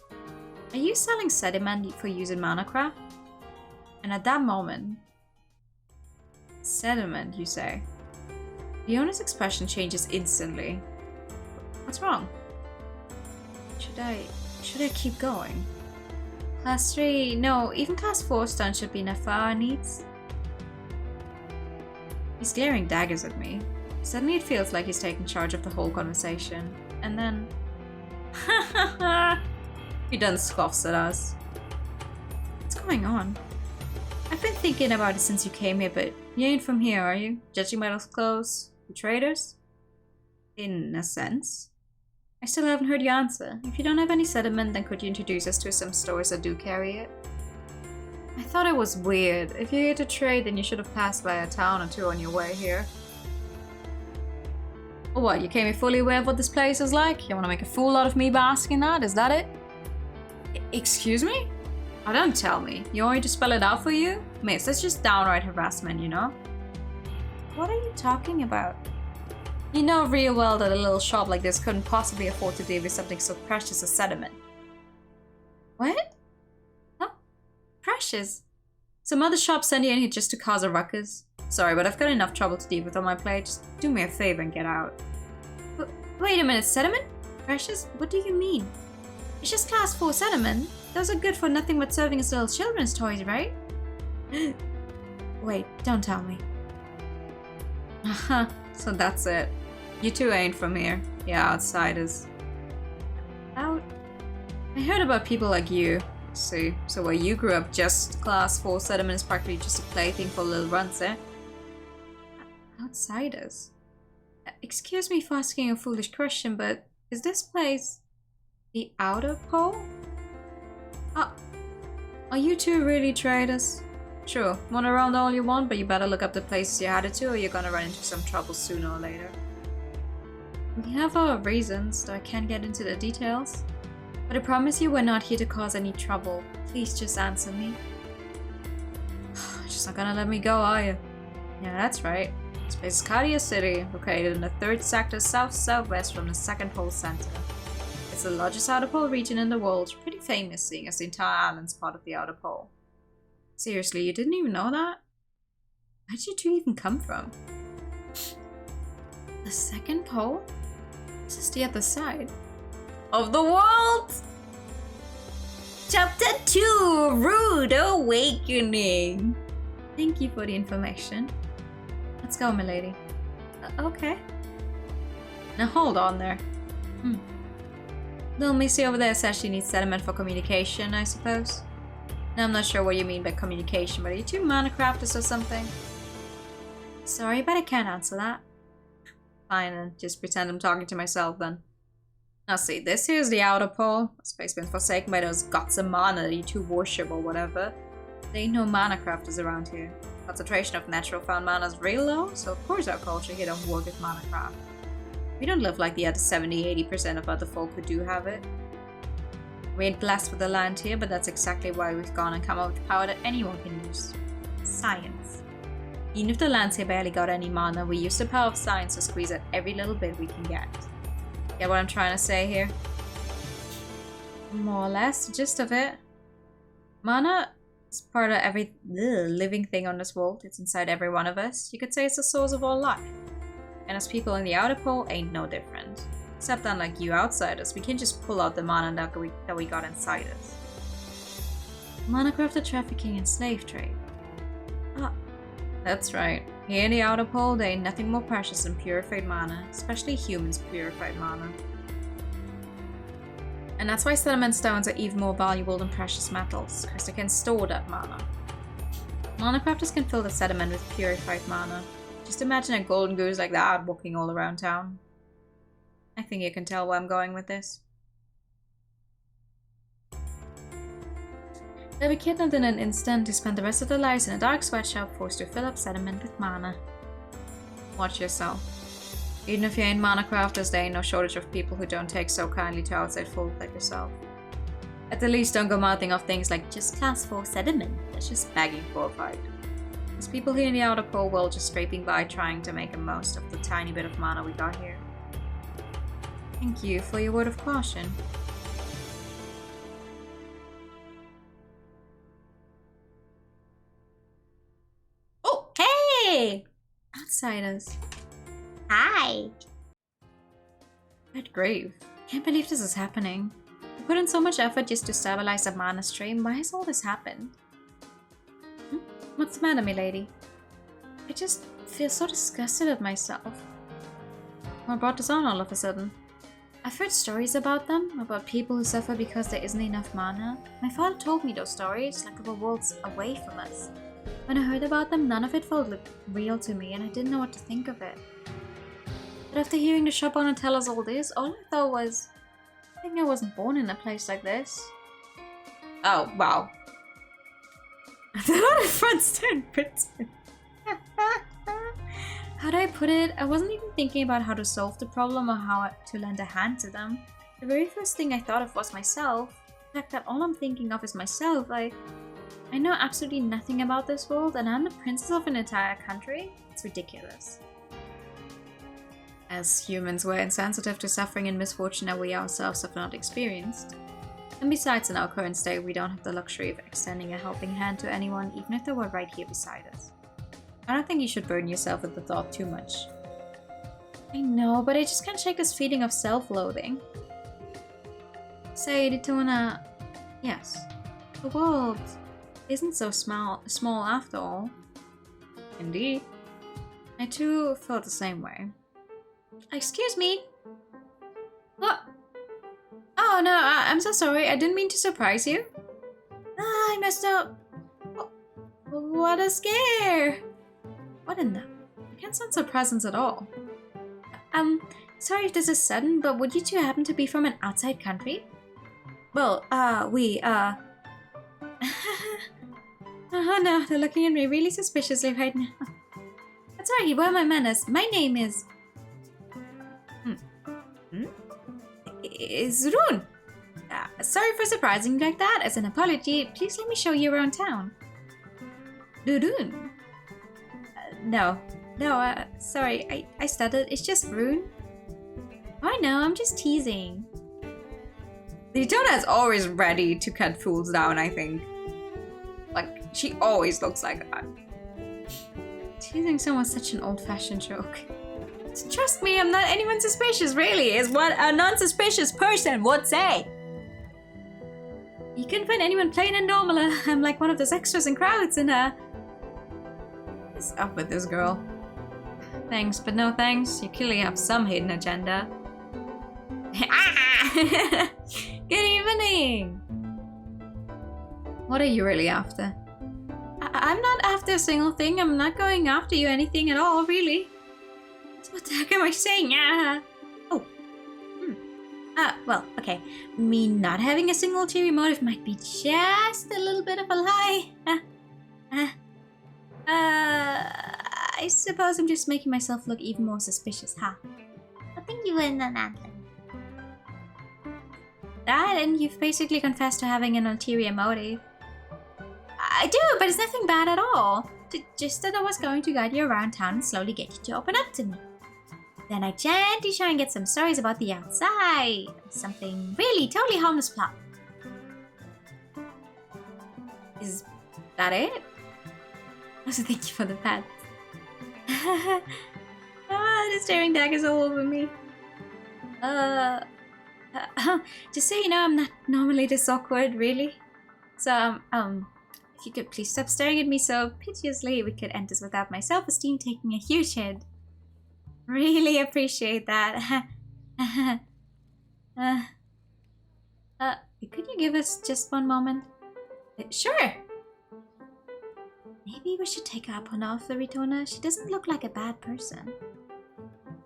Are you selling sediment for use in Minecraft? And at that moment... Sediment, you say? The owner's expression changes instantly. What's wrong? Should I keep going? Class 3... No, even Class 4 stone should be enough for our needs. He's glaring daggers at me. Suddenly it feels like he's taking charge of the whole conversation. And then... he done scoffs at us. What's going on? I've been thinking about it since you came here, but you ain't from here, are you? Judging by those clothes? You traders? In a sense. I still haven't heard your answer. If you don't have any sediment, then could you introduce us to some stores that do carry it? I thought it was weird. If you're here to trade, then you should have passed by a town or two on your way here. Or what, you came here fully aware of what this place is like? You want to make a fool out of me by asking that? Is that it? Excuse me? Oh, don't tell me. You want me to spell it out for you? Miss, that's just downright harassment, you know? What are you talking about? You know real well that a little shop like this couldn't possibly afford to deal with something so precious as sediment. What? Huh? Precious? Some other shop sent you in here just to cause a ruckus. Sorry, but I've got enough trouble to deal with on my plate. Just do me a favor and get out. Wait a minute, sediment? Precious? What do you mean? It's just class 4 sediment. Those are good for nothing but serving as little children's toys, right? Wait, don't tell me. Aha, so that's it. You two ain't from here. Yeah, outsiders. Out? I heard about people like you. See, so where you grew up, just class 4 sediment is practically just a plaything for little runs, eh? Outsiders? Excuse me for asking a foolish question, but is this place the outer pole? Are you two really traders? Sure, run around all you want, but you better look up the places you're headed to or you're gonna run into some trouble sooner or later. We have our reasons, though I can't get into the details. But I promise you we're not here to cause any trouble. Please just answer me. Just not gonna let me go, are you? Yeah, that's right. This place is Cardia City, located in the 3rd sector south-southwest from the 2nd pole center. It's the largest outer pole region in the world, pretty famous seeing as the entire island's part of the outer pole. Seriously, you didn't even know that? Where did you two even come from? The 2nd pole? This is the other side of the world! Chapter 2, Rude Awakening. Thank you for the information. Let's go, milady. Okay. Now hold on there. Little Missy over there says she needs sediment for communication, I suppose. Now I'm not sure what you mean by communication, but are you two Minecrafters or something? Sorry, but I can't answer that. Fine, then. Just pretend I'm talking to myself then. Now see, this here's the outer pole. A space been forsaken by those gods of mana that you two worship or whatever. There ain't no Minecrafters around here. Concentration of natural found mana is real low, so of course our culture here don't work with Minecraft. We don't live like the other 70-80% of other folk who do have it. We ain't blessed with the land here, but that's exactly why we've gone and come up with power that anyone can use. Science. Even if the lands here barely got any mana, we use the power of science to squeeze out every little bit we can get. Get what I'm trying to say here? More or less, the gist of it. Mana is part of every living thing on this world. It's inside every one of us. You could say it's the source of all life. And as people in the outer pole, ain't no different. Except unlike you outsiders, we can just pull out the mana that we got inside us. Minecraft trafficking and slave trade. That's right. Here in the outer pole, there ain't nothing more precious than purified mana, especially humans' purified mana. And that's why sediment stones are even more valuable than precious metals, because they can store that mana. Minecrafters can fill the sediment with purified mana. Just imagine a golden goose like that walking all around town. I think you can tell where I'm going with this. They'll be kidnapped in an instant to spend the rest of their lives in a dark sweatshop forced to fill up sediment with mana. Watch yourself. Even if you ain't mana crafters, there ain't no shortage of people who don't take so kindly to outside folk like yourself. At the least, don't go mouthing off things like just class 4 sediment. That's just begging for a fight. There's people here in the outer core world just scraping by trying to make the most of the tiny bit of mana we got here. Thank you for your word of caution. Oh, hey! Outsiders. Hi! Red grave. Can't believe this is happening. I put in so much effort just to stabilize the mana stream. Why has all this happened? What's the matter, milady? I just feel so disgusted at myself. What brought this on all of a sudden? I've heard stories about them, about people who suffer because there isn't enough mana. My father told me those stories, like they were worlds away from us. When I heard about them, none of it felt real to me, and I didn't know what to think of it. But after hearing the shop owner tell us all this, all I thought was, I think I wasn't born in a place like this. Oh, wow. They're not a front stand prison. How do I put it? I wasn't even thinking about how to solve the problem or how to lend a hand to them. The very first thing I thought of was myself. The fact that all I'm thinking of is myself. I know absolutely nothing about this world, and I'm the princess of an entire country? It's ridiculous. As humans, we're insensitive to suffering and misfortune that we ourselves have not experienced. And besides, in our current state, we don't have the luxury of extending a helping hand to anyone, even if they were right here beside us. I don't think you should burden yourself with the thought too much. I know, but I just can't shake this feeling of self-loathing. Say, did you wanna... Yes. The world isn't so small after all. Indeed. I too felt the same way. Excuse me? What? Oh no, I'm so sorry. I didn't mean to surprise you. Ah, I messed up. Oh, what a scare. What in the... I can't sense her presence at all. Sorry if this is sudden, but would you two happen to be from an outside country? Well, oh no, they're looking at me really suspiciously right now. That's right, where are my manners? My name is... Is Rune. Sorry for surprising you like that. As an apology, please let me show you around town. Rune? No, sorry, I stuttered. It's just Rune. Oh no, I'm just teasing. The Daytona is always ready to cut fools down, I think. Like, she always looks like that. Teasing someone's such an old-fashioned joke. Trust me, I'm not anyone suspicious, really, is what a non-suspicious person would say. You couldn't find anyone plain and normal. I'm like one of those extras in crowds, and what's up with this girl? Thanks, but no thanks. You clearly have some hidden agenda. Good evening! What are you really after? I'm not after a single thing. I'm not going after you anything at all, really. What the heck am I saying? Well, okay. Me not having a single ulterior motive might be just a little bit of a lie. I suppose I'm just making myself look even more suspicious, huh? I think you win an anthem. That, and you've basically confessed to having an ulterior motive. I do, but it's nothing bad at all. Just that I was going to guide you around town and slowly get you to open up to me. Then I gently try and get some stories about the outside. Something really totally harmless plot. Is that it? Also, thank you for the pet. The staring daggers all over me. Just so you know, I'm not normally this awkward, really. So, if you could please stop staring at me so piteously, we could end this without my self-esteem taking a huge hit. Really appreciate that. Could you give us just one moment? Sure. Maybe we should take her up on off the Ritona. She doesn't look like a bad person.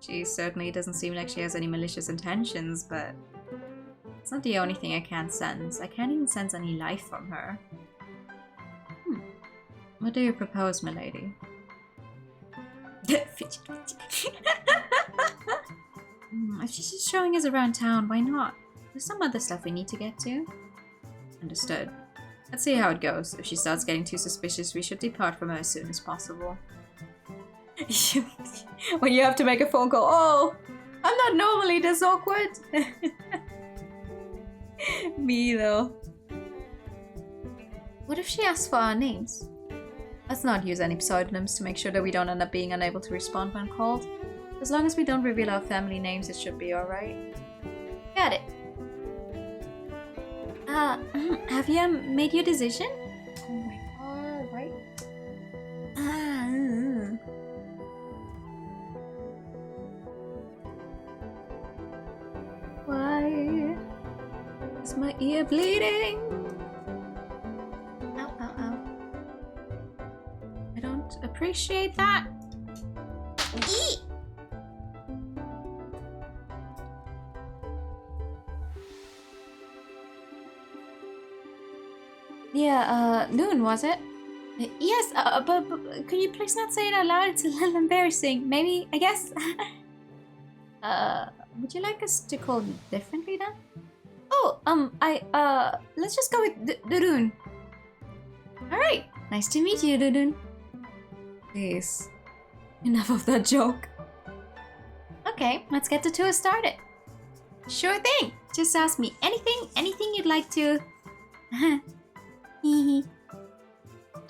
She certainly doesn't seem like she has any malicious intentions, but it's not the only thing I can't sense. I can't even sense any life from her. What do you propose, milady? If she's just showing us around town, why not? There's some other stuff we need to get to. Understood. Let's see how it goes. If she starts getting too suspicious, we should depart from her as soon as possible. When you have to make a phone call, oh, I'm not normally this awkward. Me though. What if she asks for our names? Let's not use any pseudonyms to make sure that we don't end up being unable to respond when called. As long as we don't reveal our family names, it should be alright. Got it. Have you made your decision? Oh my god, right? Why is my ear bleeding? Ow, ow, ow. I don't appreciate that. Eat! Yeah, noon, was it? Yes, but could you please not say it out loud? It's a little embarrassing. Maybe, I guess. Would you like us to call you differently then? Oh, let's just go with Dudun. Alright, nice to meet you, Dudun. Please, enough of that joke. Okay, let's get the tour started. Sure thing. Just ask me anything you'd like to.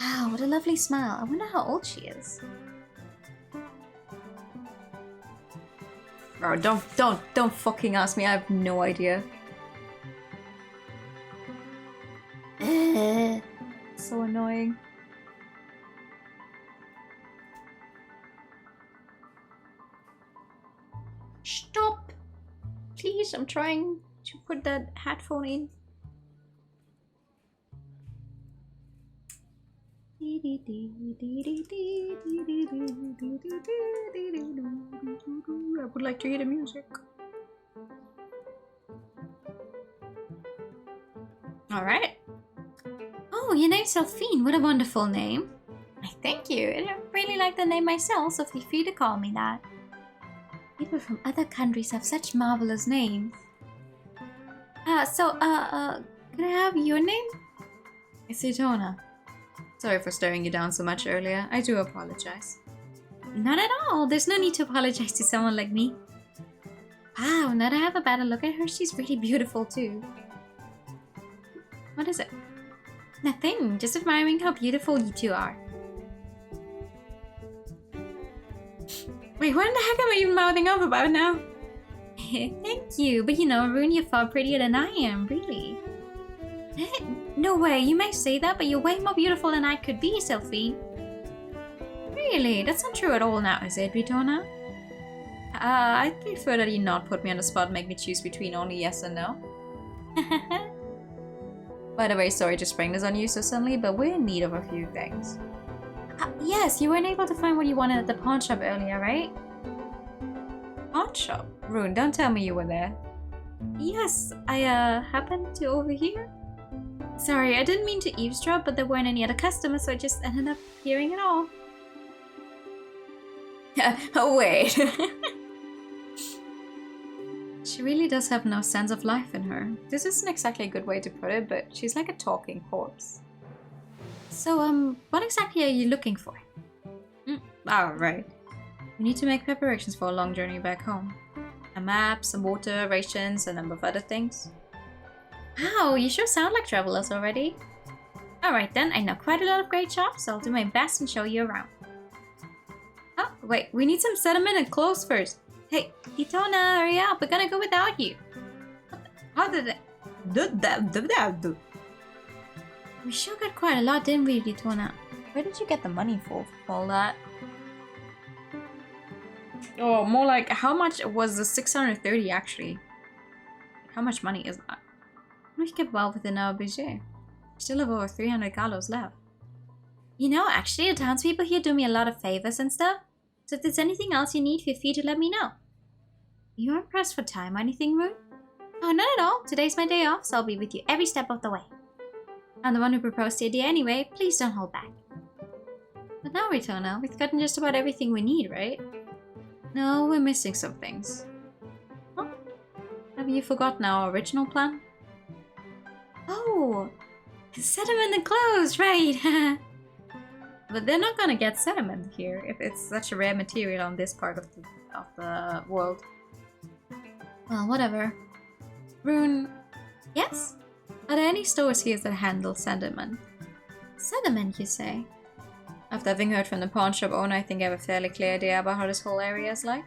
Wow, what a lovely smile. I wonder how old she is. Bro, don't fucking ask me. I have no idea. So annoying. Stop! Please, I'm trying to put that headphone in. I would like to hear the music. Alright. Oh, your name's Delphine. What a wonderful name. Thank you. I really like the name myself, so feel free to call me that. People from other countries have such marvelous names. Can I have your name? It's Itona. Sorry for staring you down so much earlier. I do apologize. Not at all. There's no need to apologize to someone like me. Wow, now that I have a better look at her, she's really beautiful too. What is it? Nothing. Just admiring how beautiful you two are. Wait, what in the heck am I even mouthing off about now? Thank you, but you know, Rune, you're far prettier than I am, really. No way, you may say that, but you're way more beautiful than I could be, Delphine. Really? That's not true at all now, is it, Vitona? I'd prefer that you not put me on the spot and make me choose between only yes and no. By the way, sorry to spring this on you so suddenly, but we're in need of a few things. Yes, you weren't able to find what you wanted at the pawn shop earlier, right? Pawn shop? Rune, don't tell me you were there. Yes, I happened to overhear. Sorry, I didn't mean to eavesdrop, but there weren't any other customers, so I just ended up hearing it all. Oh, wait. She really does have no sense of life in her. This isn't exactly a good way to put it, but she's like a talking corpse. So, what exactly are you looking for? Right. We need to make preparations for a long journey back home. A map, some water, rations, a number of other things. Wow, you sure sound like travelers already. Alright then, I know quite a lot of great shops, so I'll do my best and show you around. Oh, wait, we need some sediment and clothes first. Hey, Itona, hurry up, we're gonna go without you. How did it... We sure got quite a lot, didn't we, Itona? Where did you get the money for all that? Oh, more like, how much was the 630 actually? How much money is that? We kept well within our budget. We still have over 300 galos left. You know, actually, the townspeople here do me a lot of favors and stuff. So if there's anything else you need, feel free to let me know. You aren't pressed for time or anything, Rune? Oh, not at all. Today's my day off, so I'll be with you every step of the way. I'm the one who proposed the idea anyway. Please don't hold back. But now, Retona, we've gotten just about everything we need, right? No, we're missing some things. Huh? Have you forgotten our original plan? Oh! Sediment and clothes, right? But they're not gonna get sediment here if it's such a rare material on this part of the world. Well, whatever. Rune... Yes? Are there any stores here that handle sediment? Sediment, you say? After having heard from the pawn shop owner, I think I have a fairly clear idea about how this whole area is like.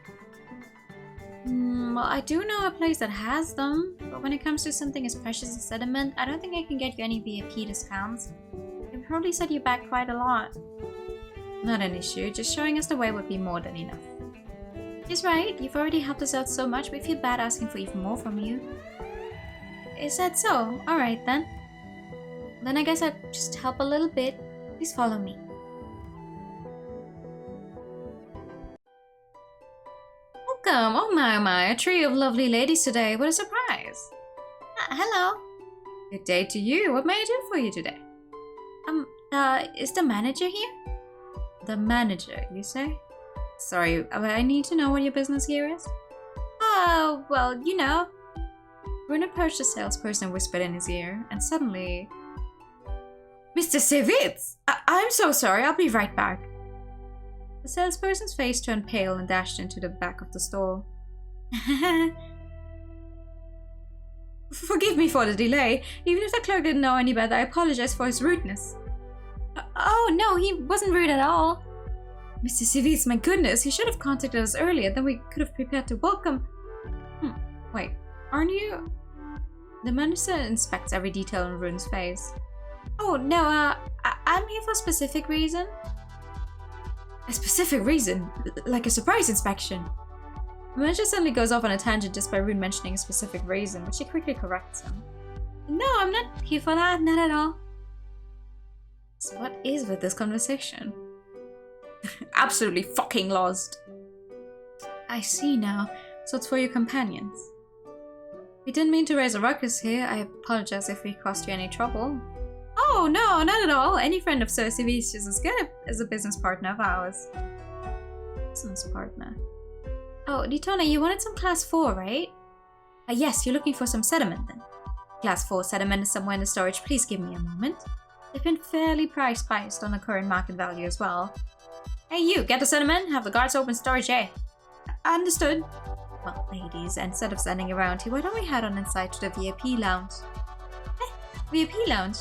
Well, I do know a place that has them, but when it comes to something as precious as sediment, I don't think I can get you any VIP discounts. It would probably set you back quite a lot. Not an issue, just showing us the way would be more than enough. He's right, you've already helped us out so much, we feel bad asking for even more from you. Is that so? Alright then. Then I guess I'd just help a little bit. Please follow me. Welcome! Oh my, a trio of lovely ladies today. What a surprise! Hello! Good day to you. What may I do for you today? Is the manager here? The manager, you say? Sorry, I need to know what your business here is. Oh, well, you know. Rune approached the salesperson and whispered in his ear, and suddenly... Mr. Sivitz! I'm so sorry, I'll be right back. The salesperson's face turned pale and dashed into the back of the store. Forgive me for the delay. Even if the clerk didn't know any better, I apologize for his rudeness. Oh no, he wasn't rude at all. Mr. Sivitz, my goodness, he should have contacted us earlier, then we could have prepared to welcome... Wait, aren't you... The manager inspects every detail on Rune's face. Oh, no, I'm here for a specific reason. A specific reason? Like a surprise inspection? The manager suddenly goes off on a tangent just by Rune mentioning a specific reason, but she quickly corrects him. No, I'm not here for that, not at all. So what is with this conversation? Absolutely fucking lost. I see now. So it's for your companions. We didn't mean to raise a ruckus here. I apologize if we caused you any trouble. Oh, no, not at all. Any friend of Sir Sivitz is as good as a business partner of ours. Business partner? Oh, Ditona, you wanted some class 4, right? Yes, you're looking for some sediment then. Class 4 sediment is somewhere in the storage. Please give me a moment. They've been fairly priced based on the current market value as well. Hey you, get the sediment, have the guards open storage A. Understood. Well, ladies, instead of standing around here, why don't we head on inside to the VIP lounge? VIP lounge?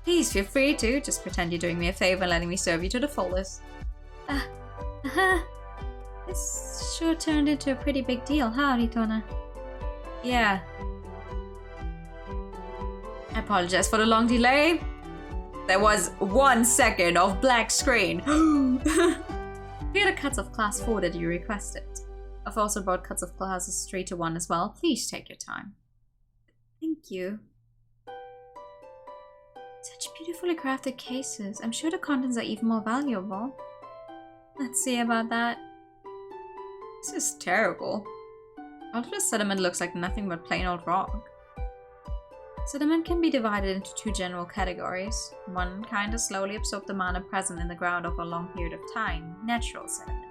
Please feel free to, just pretend you're doing me a favor and letting me serve you to the fullest. This sure turned into a pretty big deal, huh, Ritona? Yeah. I apologize for the long delay. There was 1 second of black screen. Here are the cuts of class 4 that you requested. I've also brought cuts of classes 3 to 1 as well. Please take your time. Thank you. Such beautifully crafted cases. I'm sure the contents are even more valuable. Let's see about that. This is terrible. All of the sediment looks like nothing but plain old rock. Sediment can be divided into 2 general categories. One kind is slowly absorb the mana present in the ground over a long period of time, natural sediment.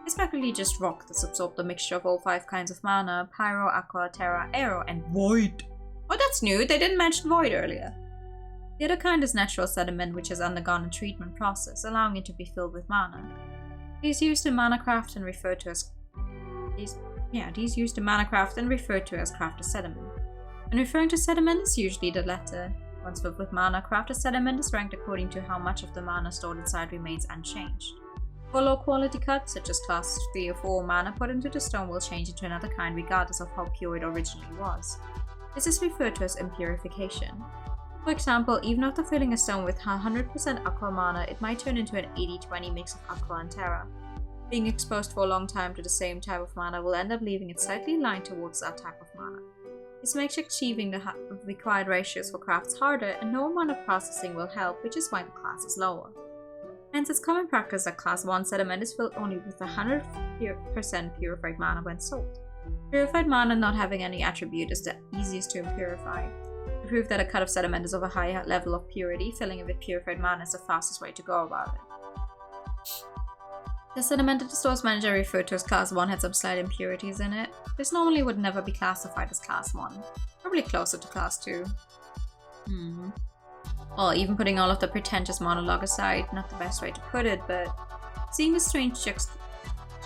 It's practically just rock that's absorbed a mixture of all 5 kinds of mana, pyro, aqua, terra, aero, and void. Oh, that's new, they didn't mention void earlier. The other kind is natural sediment, which has undergone a treatment process, allowing it to be filled with mana. These used in manacraft and referred to as crafted sediment. When referring to sediment, it's usually the latter. Once filled with mana, crafted sediment is ranked according to how much of the mana stored inside remains unchanged. For low quality cuts, such as class 3 or 4, mana put into the stone will change into another kind regardless of how pure it originally was. This is referred to as impurification. For example, even after filling a stone with 100% aqua mana, it might turn into an 80-20 mix of aqua and terra. Being exposed for a long time to the same type of mana will end up leaving it slightly aligned towards that type of mana. This makes achieving the required ratios for crafts harder, and no amount of processing will help, which is why the class is lower. Hence, it's common practice that class 1 sediment is filled only with 100% purified mana when sold. Purified mana not having any attribute is the easiest to impurify. To prove that a cut of sediment is of a high level of purity, filling it with purified mana is the fastest way to go about it. The sediment that the store's manager referred to as Class 1 had some slight impurities in it. This normally would never be classified as Class 1. Probably closer to Class 2. Well, even putting all of the pretentious monologue aside, not the best way to put it, but seeing the strange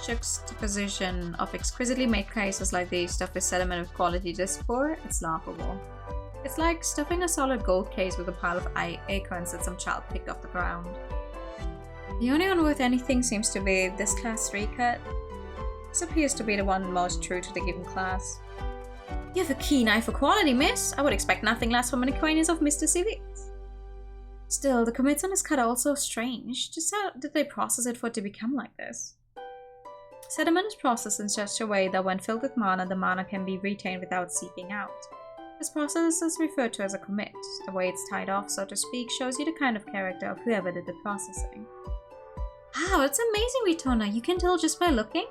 juxtaposition of exquisitely made cases like these stuffed with sediment of quality this poor, it's laughable. It's like stuffing a solid gold case with a pile of acorns that some child picked off the ground. The only one worth anything seems to be this Class 3 cut. This appears to be the one most true to the given class. You have a keen eye for quality, miss. I would expect nothing less from an acquaintance of Mr. Civets. Still, the commits on this cut are also strange. Just how did they process it for it to become like this? Sediment is processed in such a way that when filled with mana, the mana can be retained without seeping out. This process is referred to as a commit. The way it's tied off, so to speak, shows you the kind of character of whoever did the processing. Wow, that's amazing, Ritona. You can tell just by looking?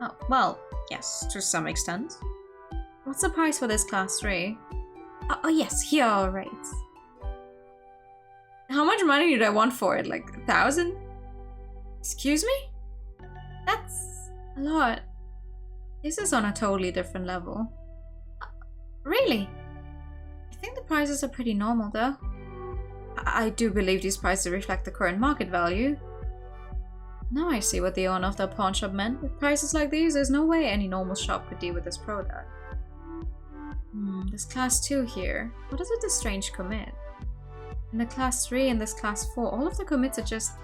Oh, well, yes, to some extent. What's the price for this Class 3? Oh yes, here are rates. How much money did I want for it? Like 1,000? Excuse me? That's a lot. This is on a totally different level. Really? I think the prices are pretty normal though. I do believe these prices reflect the current market value. Now I see what the owner of the pawn shop meant. With prices like these, there's no way any normal shop could deal with this product. This Class 2 here. What is with this strange commit? In the Class 3 and this Class 4, all of the commits are just...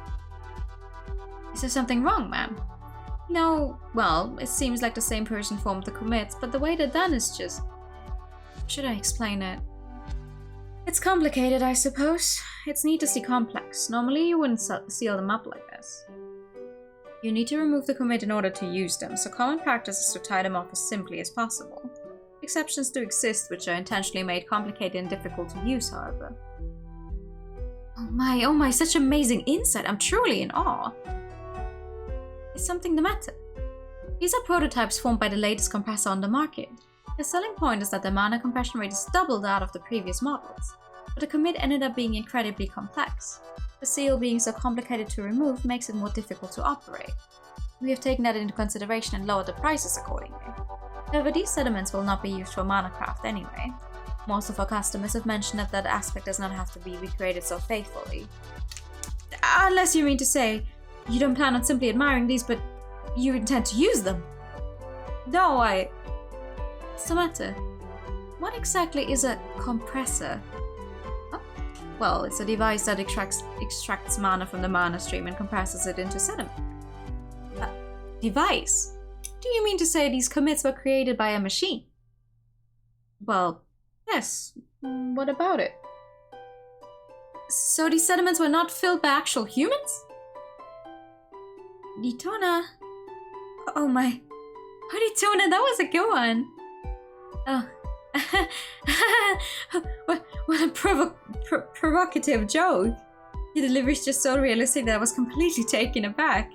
Is there something wrong, ma'am? No, well, it seems like the same person formed the commits, but the way they're done is just... Should I explain it? It's complicated, I suppose. It's needlessly complex. Normally you wouldn't seal them up like this. You need to remove the commit in order to use them, so common practice is to tie them off as simply as possible. Exceptions do exist, which are intentionally made complicated and difficult to use, however. Oh my, such amazing insight! I'm truly in awe! Is something the matter? These are prototypes formed by the latest compressor on the market. The selling point is that the mana compression rate is double that of the previous models, but the commit ended up being incredibly complex. The seal being so complicated to remove makes it more difficult to operate. We have taken that into consideration and lowered the prices accordingly. However, these sediments will not be used for mana craft anyway. Most of our customers have mentioned that that aspect does not have to be recreated so faithfully. Unless you mean to say, you don't plan on simply admiring these, but you intend to use them. No, What's the matter? What exactly is a compressor? Oh, well, it's a device that extracts mana from the mana stream and compresses it into sediment. Device? Do you mean to say these commits were created by a machine? Well, yes. What about it? So these sediments were not filled by actual humans? Nitona. Oh my. Oh, Nitona, that was a good one. Oh. what a provocative joke. Your delivery is just so realistic that I was completely taken aback.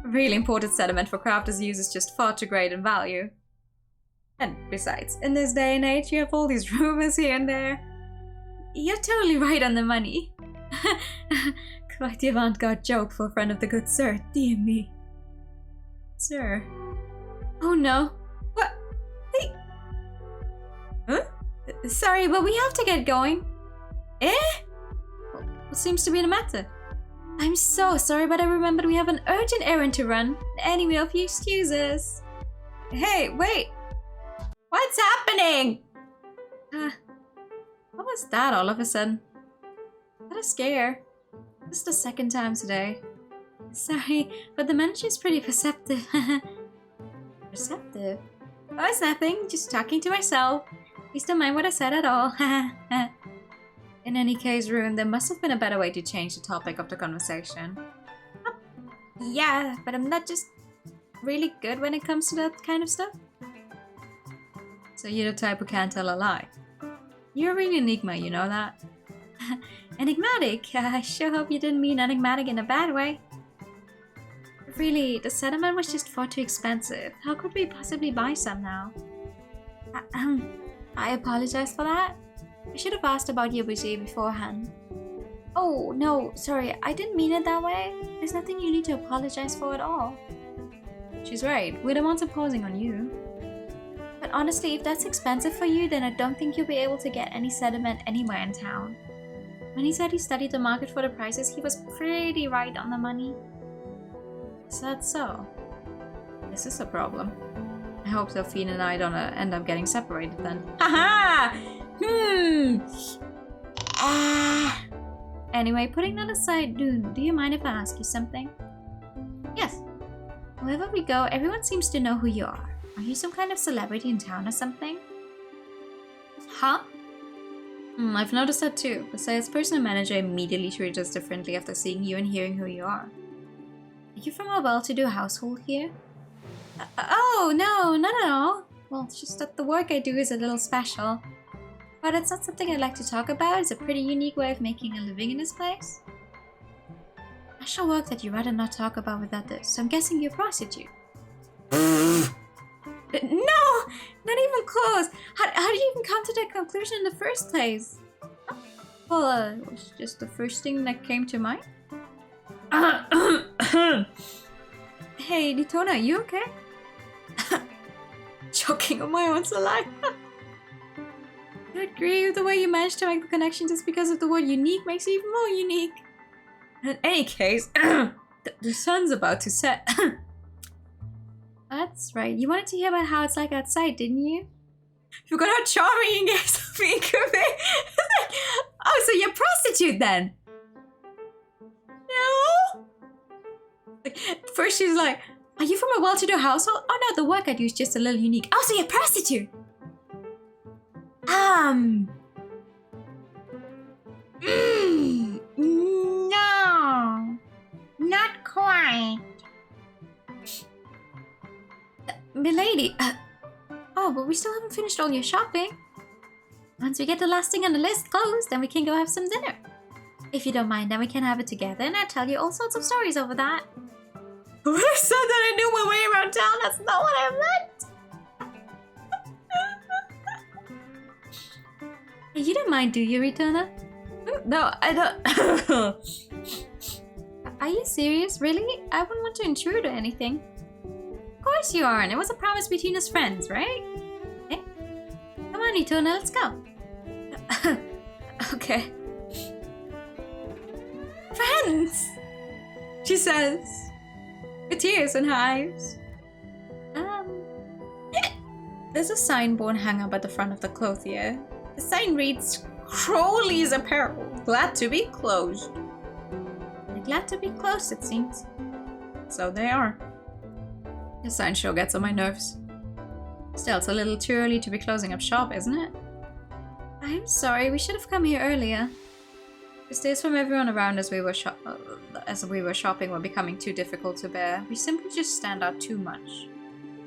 Really imported sediment for crafters' use is just far too great in value. And besides, in this day and age, you have all these rumors here and there. You're totally right on the money. Quite the avant-garde joke for a friend of the good sir, dear me. Sir. Oh no. What? Hey. Huh? Sorry, but we have to get going. Eh? What seems to be the matter? I'm so sorry, but I remembered we have an urgent errand to run. Anyway, if you excuse us. Hey, wait! What's happening? What was that all of a sudden? What a scare. This is the second time today. Sorry, but the manager's pretty perceptive. Perceptive? Oh, it's nothing, just talking to myself. Please don't mind what I said at all. In any case, Rune, there must have been a better way to change the topic of the conversation. Yeah, but I'm not just really good when it comes to that kind of stuff. So you're the type who can't tell a lie. You're a real enigma, you know that? Enigmatic? I sure hope you didn't mean enigmatic in a bad way. Really, the sediment was just far too expensive. How could we possibly buy some now? I apologize for that. I should have asked about your budget beforehand. Oh, no, sorry, I didn't mean it that way. There's nothing you need to apologize for at all. She's right, we're the ones imposing on you. But honestly, if that's expensive for you, then I don't think you'll be able to get any sediment anywhere in town. When he said he studied the market for the prices, he was pretty right on the money. Is that so? This is a problem. I hope Delphine and I don't end up getting separated then. Haha! Anyway, putting that aside, Dune, do you mind if I ask you something? Yes. Wherever we go, everyone seems to know who you are. Are you some kind of celebrity in town or something? Huh? I've noticed that too. Besides, personal manager immediately treats us differently after seeing you and hearing who you are. Are you from a well-to-do household here? Oh, no, not at all. Well, it's just that the work I do is a little special. But it's not something I'd like to talk about. It's a pretty unique way of making a living in this place. Special work that you'd rather not talk about with others, so I'm guessing you're a prostitute. No! Not even close! How did you even come to that conclusion in the first place? Well, it was just the first thing that came to mind. Hey, Nitona, are you okay? Choking on my own saliva. I agree with the way you managed to make the connection just because of the word unique makes you even more unique. In any case, the sun's about to set. That's right. You wanted to hear about how it's like outside, didn't you? You forgot how charming you guys are being. Oh, so you're a prostitute then? No. First she's like, are you from a well-to-do household? Oh no, the work I do is just a little unique. Oh, so you're a prostitute? No. Not quite. Milady, oh, but we still haven't finished all your shopping. Once we get the last thing on the list closed, then we can go have some dinner. If you don't mind, then we can have it together and I'll tell you all sorts of stories over that. When I said that I knew my way around town, that's not what I meant. Hey, you don't mind, do you, Ritona? No, I don't. Are you serious? Really? I wouldn't want to intrude or anything. Of course you aren't. It was a promise between us friends, right? Hey? Come on, Ritona, let's go. Okay. Friends! She says, with tears in her eyes. There's a signboard hung up at the front of the clothier. The sign reads, Crowley's Apparel, glad to be closed. They're glad to be closed, it seems. So they are. The sign sure gets on my nerves. Still, it's a little too early to be closing up shop, isn't it? I'm sorry, we should have come here earlier. The stares from everyone around as we were shopping were becoming too difficult to bear. We simply just stand out too much.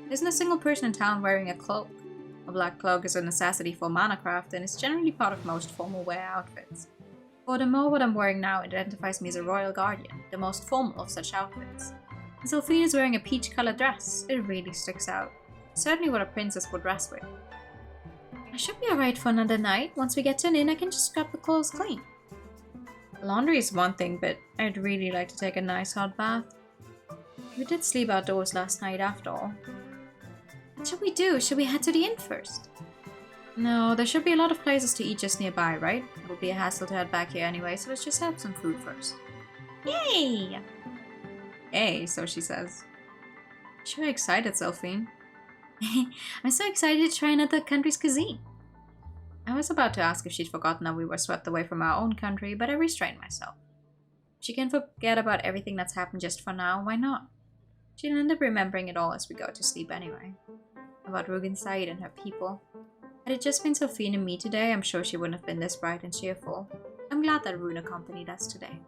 There isn't a single person in town wearing a cloak. A black cloak is a necessity for manacraft and is generally part of most formal wear outfits. Furthermore, what I'm wearing now identifies me as a royal guardian, the most formal of such outfits. And Sylphine is wearing a peach-colored dress. It really sticks out. Certainly what a princess would dress with. I should be alright for another night. Once we get to an inn, I can just scrub the clothes clean. Laundry is one thing, but I'd really like to take a nice hot bath. We did sleep outdoors last night after all. What should we do? Should we head to the inn first? No, there should be a lot of places to eat just nearby, right? It will be a hassle to head back here anyway, so let's just have some food first. Yay! Hey, so she says. Sure excited, Sylphine. I'm so excited to try another country's cuisine. I was about to ask if she'd forgotten that we were swept away from our own country, but I restrained myself. She can forget about everything that's happened just for now, why not? She'll end up remembering it all as we go to sleep anyway. About Rugen Said and her people. Had it just been Sylphine and me today, I'm sure she wouldn't have been this bright and cheerful. I'm glad that Rune accompanied us today.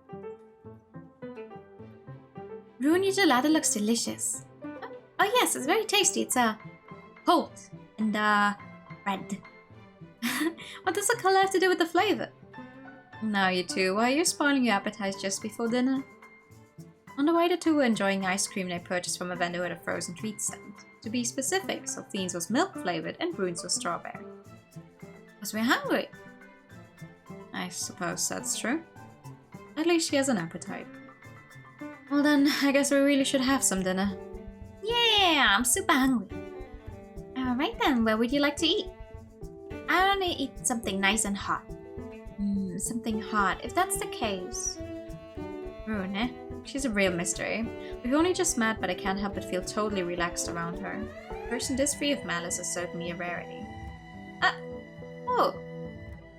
Rune, your gelato looks delicious. Oh yes, it's very tasty. It's cold and red. What does the color have to do with the flavor? Now you two, why are you spoiling your appetite just before dinner? On the way, the two were enjoying ice cream they purchased from a vendor with a frozen treat stand. To be specific, Sophine's was milk flavored and Rune's was strawberry. Because we're hungry. I suppose that's true. At least she has an appetite. Well then, I guess we really should have some dinner. Yeah, I'm super hungry. Alright then, where would you like to eat? I want to eat something nice and hot. Something hot. If that's the case. Rune, eh? She's a real mystery. We've only just met, but I can't help but feel totally relaxed around her. A person this free of malice is certainly a rarity. Oh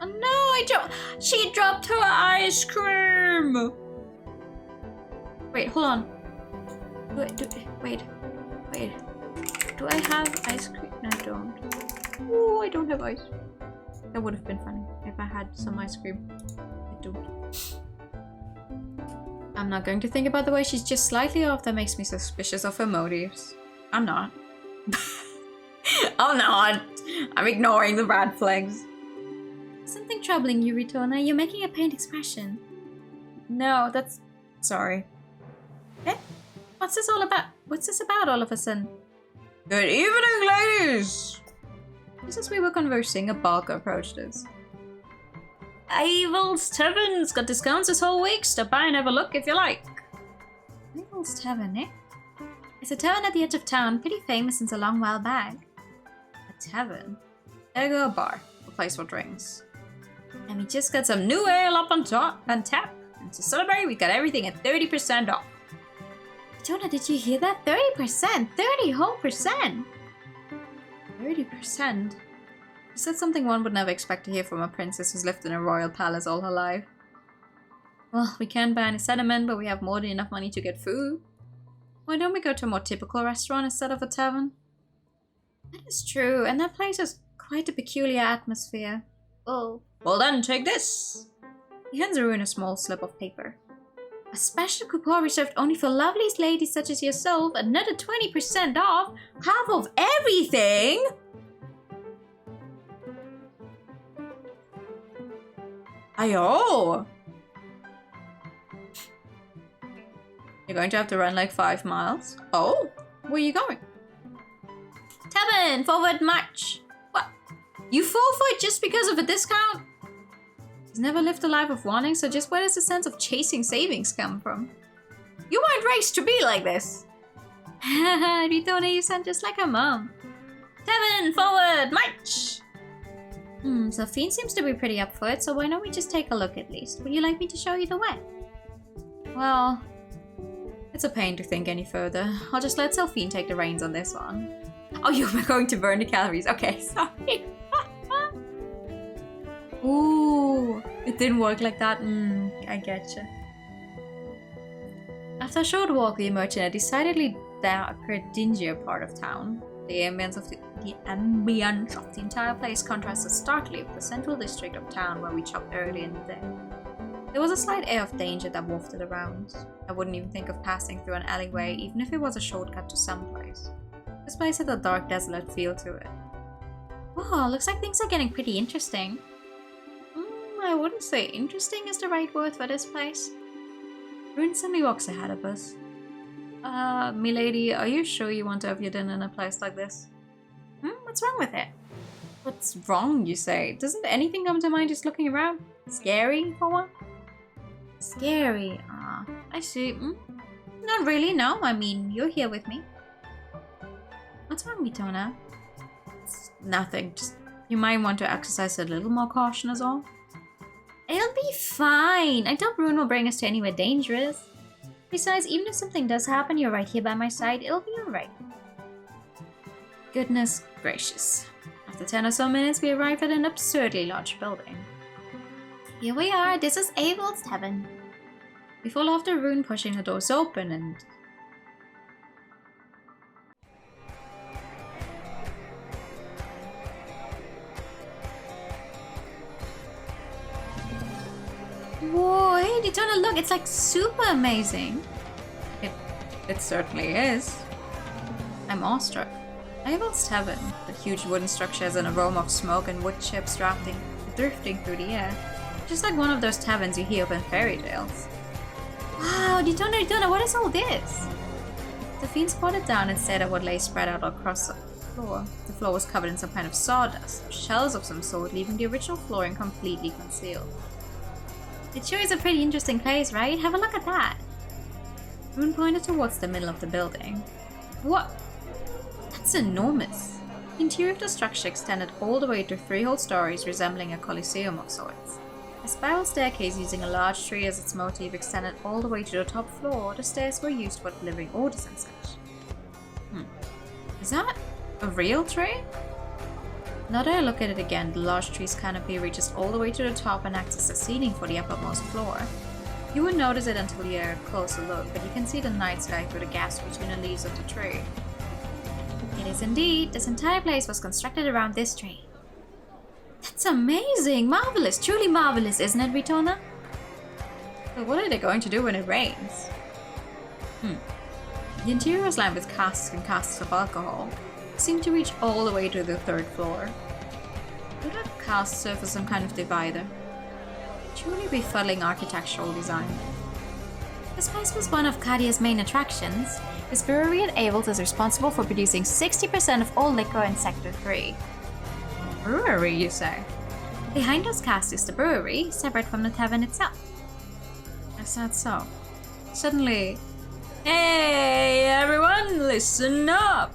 no, she dropped her ice cream! Wait, hold on. Wait. Do I have ice cream? No, I don't. Oh, I don't have ice cream. That would have been funny if I had some ice cream. I don't. I'm not going to think about the way she's just slightly off. That makes me suspicious of her motives. I'm not. I'm not. I'm ignoring the red flags. Something troubling you, Ritona. You're making a pained expression. No, that's... Sorry. Eh? What's this all about? What's this about all of a sudden? Good evening, ladies! Just as we were conversing, a bulker approached us. Evil's Tavern's got discounts this whole week. Stop by and have a look if you like. Evil's Tavern, eh? It's a tavern at the edge of town, pretty famous since a long while back. A tavern? There go a bar. A place for drinks. And we just got some new ale up on tap. And to celebrate, we got everything at 30% off. Jonah, did you hear that? 30%! 30 whole percent! 30%? Is that something one would never expect to hear from a princess who's lived in a royal palace all her life? Well, we can't buy any sediment, but we have more than enough money to get food. Why don't we go to a more typical restaurant instead of a tavern? That is true, and that place has quite a peculiar atmosphere. Oh. Well then, take this! He hands Arun a small slip of paper. A special coupon reserved only for lovely ladies such as yourself, another 20% off, half of everything! Ayo! You're going to have to run like 5 miles? Oh, where are you going? Tavern, forward march! What? You fall for it just because of a discount? He's never lived a life of wanting, so just where does the sense of chasing savings come from? You weren't raised to be like this! Ritona, you sound just like her mom. Tavern, forward march! Sophine seems to be pretty up for it, so why don't we just take a look at least? Would you like me to show you the way? Well, it's a pain to think any further. I'll just let Sophine take the reins on this one. Oh, you were going to burn the calories. Okay, sorry. Ooh, it didn't work like that. I getcha. After a short walk, we emerged in a decidedly darker, dingier part of town. The ambience of the entire place contrasted starkly with the central district of town where we shopped early in the day. There was a slight air of danger that wafted around. I wouldn't even think of passing through an alleyway, even if it was a shortcut to someplace. This place had a dark, desolate feel to it. Oh, looks like things are getting pretty interesting. I wouldn't say interesting is the right word for this place. Rune suddenly walks ahead of us. Milady, are you sure you want to have your dinner in a place like this? What's wrong with it? What's wrong, you say? Doesn't anything come to mind just looking around? Scary, for one? Scary? I see. Not really, no. I mean, you're here with me. What's wrong, Ritona? It's nothing. Just, you might want to exercise a little more caution is all. It'll be fine. I doubt Rune will bring us to anywhere dangerous. Besides, even if something does happen, you're right here by my side. It'll be alright. Goodness gracious. After 10 or so minutes, we arrive at an absurdly large building. Here we are. This is Abel's Tavern. We follow after Rune pushing the doors open and... Whoa, hey, Ritona, look, it's like super amazing. It certainly is. I'm awestruck. Abel's Tavern, the huge wooden structure has an aroma of smoke and wood chips drifting through the air. Just like one of those taverns you hear of in fairy tales. Wow, Ritona, what is all this? Sophine squatted down and stared at what lay spread out across the floor. The floor was covered in some kind of sawdust, or shells of some sort, leaving the original flooring completely concealed. It sure is a pretty interesting place, right? Have a look at that. Moon pointed towards the middle of the building. What? That's enormous. The interior of the structure extended all the way to 3 whole stories, resembling a coliseum of sorts. A spiral staircase using a large tree as its motif extended all the way to the top floor. The stairs were used for delivering orders and such. Is that a real tree? Now that I look at it again, the large tree's canopy reaches all the way to the top and acts as a ceiling for the uppermost floor. You wouldn't notice it until you had a closer look, but you can see the night sky through the gaps between the leaves of the tree. It is indeed. This entire place was constructed around this tree. That's amazing! Marvelous! Truly marvelous, isn't it, Ritona? But what are they going to do when it rains? The interior was lined with casks and casks of alcohol. It seemed to reach all the way to the 3rd floor. Would the casks serve as some kind of divider? Truly befuddling architectural design. This place was one of Kadia's main attractions. This brewery at Abel's is responsible for producing 60% of all liquor in Sector 3. Brewery, you say? Behind those casks is the brewery, separate from the tavern itself. Is that so? Suddenly, hey everyone, listen up!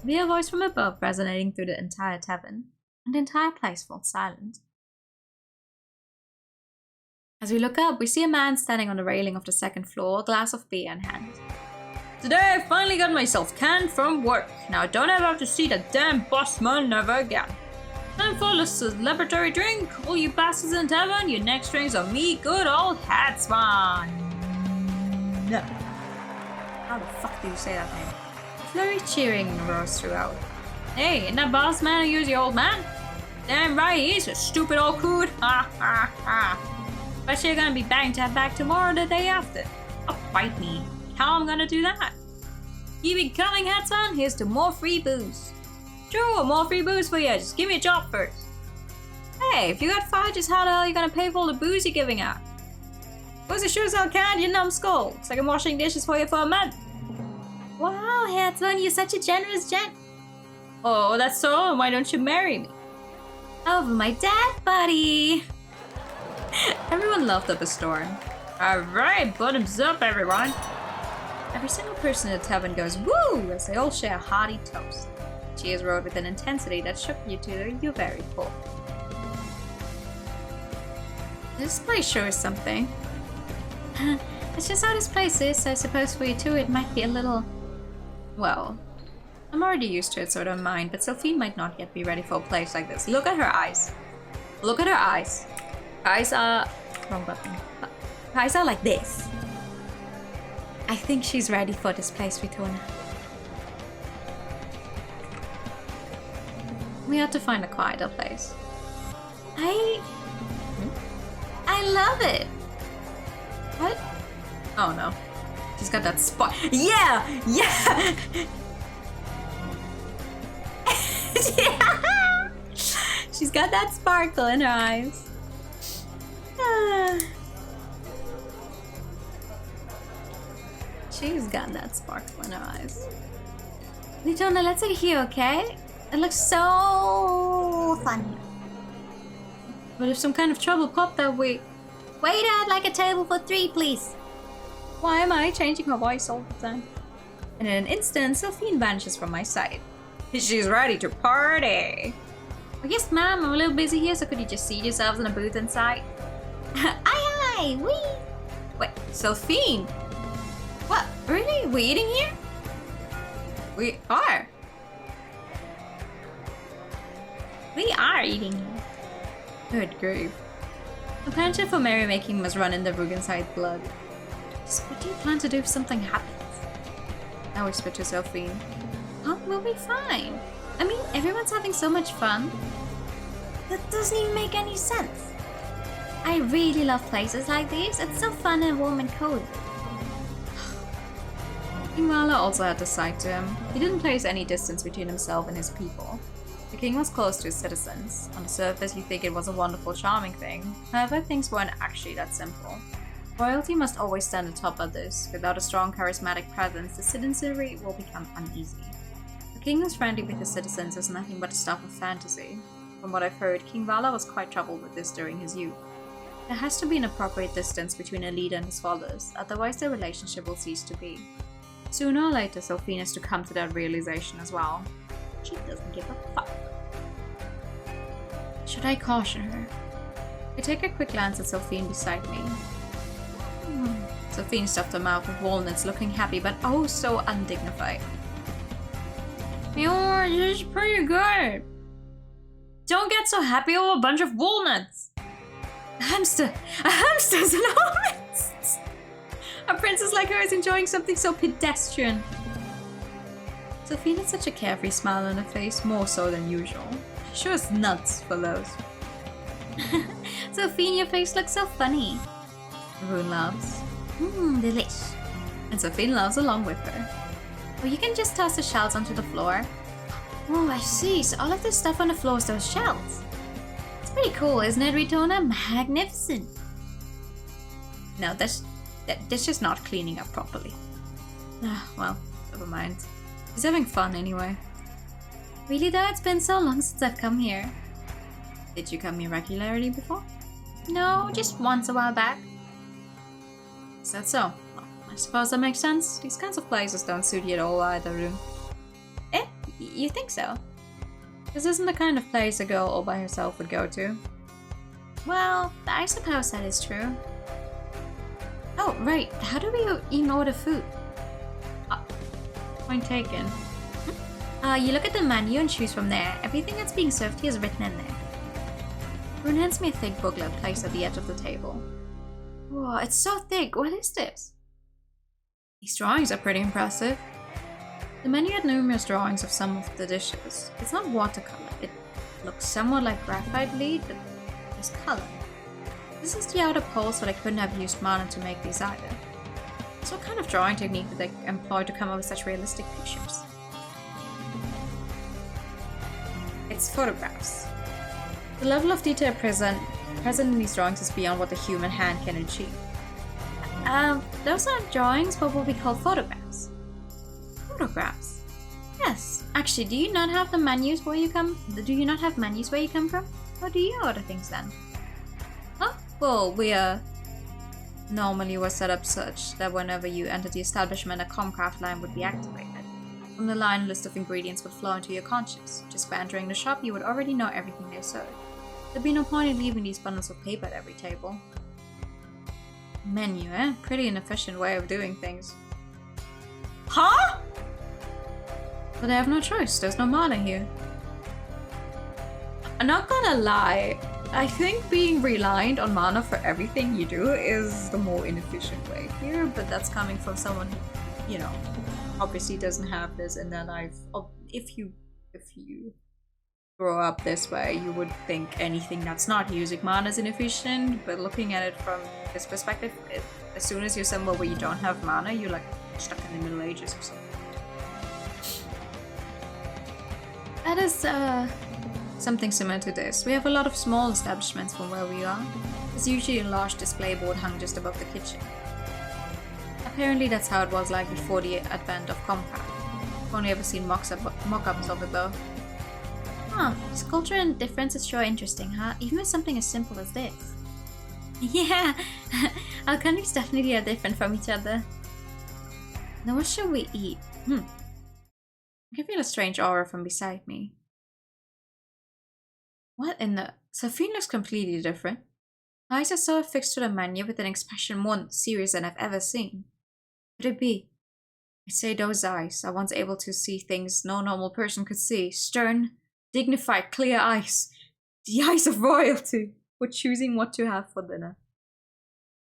We hear a voice from above resonating through the entire tavern, and the entire place falls silent. As we look up, we see a man standing on the railing of the 2nd floor, a glass of beer in hand. Today I finally got myself canned from work. Now I don't ever have to see that damn boss man never again. Time for a celebratory drink. All you bastards in the tavern, your neck strings on me, good old Hatsman. No. How the fuck do you say that name? Flurry cheering rose throughout. Hey, isn't that boss man of yours your old man? Damn right he is, a stupid old coot. Ha ha ha. Bet you're gonna be banged to have back tomorrow or the day after. Oh, bite me. How I'm gonna do that? Keep it coming, Hatsman. Here's to more free booze. Sure, more free booze for you. Just give me a job first. Hey, if you got fired, just how the hell are you gonna pay for all the booze you're giving out? Booze is sure as hell can, you numbskull. It's like I'm washing dishes for you for a month. Wow, Hatsman, you're such a generous gent. Oh, that's so? Why don't you marry me? Over my dead body. Everyone laughed up a storm. Alright, bottoms up, everyone. Every single person in the tavern goes woo as they all share a hearty toast. Cheers roared with an intensity that shook you to your very core. This place sure is something. It's just how this place is, so I suppose for you too it might be a little... Well, I'm already used to it, so I don't mind, but Sophie might not yet be ready for a place like this. Look at her eyes. Look at her eyes. Eyes are... Wrong button. Her eyes are like this. I think she's ready for this place, Ritona. We have to find a quieter place. I love it. What? Oh no. She's got that spot. Yeah! Yeah! Yeah! She's got that sparkle in her eyes. She's got that sparkle in her eyes. Ritona, let's sit here, okay? It looks so fun. But if some kind of trouble popped that way... Waiter, I'd like a table for 3, please. Why am I changing her voice all the time? And in an instant, Sophine vanishes from my sight. She's ready to party. Oh, yes, ma'am. I'm a little busy here, so could you just seat yourselves in a booth inside? Aye, aye, wee. Wait, Sophine? What? Really? We eating here? We are. We are eating here. Good grief. The penchant for merrymaking must run in the Rugen's blood. Just what do you plan to do if something happens? I whispered to Sophine. Oh, we'll be fine. I mean, everyone's having so much fun. That doesn't even make any sense. I really love places like these. It's so fun and warm and cozy. King Vala also had to side to him. He didn't place any distance between himself and his people. The king was close to his citizens. On the surface, you think it was a wonderful, charming thing. However, things weren't actually that simple. Royalty must always stand atop others. Without a strong, charismatic presence, the citizenry will become uneasy. The king who's friendly with his citizens is nothing but the stuff of fantasy. From what I've heard, King Vala was quite troubled with this during his youth. There has to be an appropriate distance between a leader and his followers, otherwise their relationship will cease to be. Sooner or later, Sophie has to come to that realization as well. She doesn't give a fuck. Should I caution her? I take a quick glance at Sophie beside me. Sophie stuffed her mouth with walnuts, looking happy but oh so undignified. You're just pretty good. Don't get so happy over a bunch of walnuts. A hamster's an almond. A princess like her is enjoying something so pedestrian. Sophie had such a carefree smile on her face, more so than usual. She sure is nuts for those. Sophie, your face looks so funny. Rune laughs. Delish. And Sophie laughs along with her. Oh, you can just toss the shells onto the floor. Oh, I see. So all of this stuff on the floor is those shells. It's pretty cool, isn't it, Ritona? Magnificent. No, that's just not cleaning up properly. Well, never mind. He's having fun anyway. Really though, it's been so long since I've come here. Did you come here regularly before? No, just once a while back. Is that so? Well, I suppose that makes sense. These kinds of places don't suit you at all either, Rune. Eh? You think so? This isn't the kind of place a girl all by herself would go to. Well, I suppose that is true. Oh, right. How do we even order food? Point taken. You look at the menu and choose from there. Everything that's being served here is written in there. Rune hands me a thick booklet placed at the edge of the table. Whoa, it's so thick. What is this? These drawings are pretty impressive. The menu had numerous drawings of some of the dishes. It's not watercolor. It looks somewhat like graphite lead, but there's color. This is the outer pole, so they couldn't have used mana to make these either. So what kind of drawing technique did they employ to come up with such realistic pictures? It's photographs. The level of detail present in these drawings is beyond what the human hand can achieve. Those aren't drawings, but what we call photographs. Photographs? Yes. Actually, do you not have menus where you come from? How do you order things then? Huh? Well, normally we're set up such that whenever you enter the establishment, a Comcraft line would be activated. From the line, a list of ingredients would flow into your conscience. Just by entering the shop, you would already know everything they serve. There'd be no point in leaving these bundles of paper at every table. Menu, eh? Pretty inefficient way of doing things. Huh? But they have no choice. There's no mana here. I'm not gonna lie. I think being reliant on mana for everything you do is the more inefficient way here, but that's coming from someone who, you know, obviously doesn't have this in their life. If you grow up this way, you would think anything that's not using mana is inefficient, but looking at it from this perspective, as soon as you're somewhere where you don't have mana, you're like stuck in the Middle Ages or something. That is something similar to this. We have a lot of small establishments from where we are. There's usually a large display board hung just above the kitchen. Apparently that's how it was like before the advent of Comcraft. I've only ever seen mock-ups of it though. Huh, this culture and difference is sure interesting, huh? Even with something as simple as this. Yeah, our countries definitely are different from each other. Now what should we eat? I can feel a strange aura from beside me. What in the... Sophie looks completely different. Her eyes are so affixed to the menu with an expression more serious than I've ever seen. Could it be? I'd say those eyes are once able to see things no normal person could see. Stern, dignified, clear eyes. The eyes of royalty. For choosing what to have for dinner.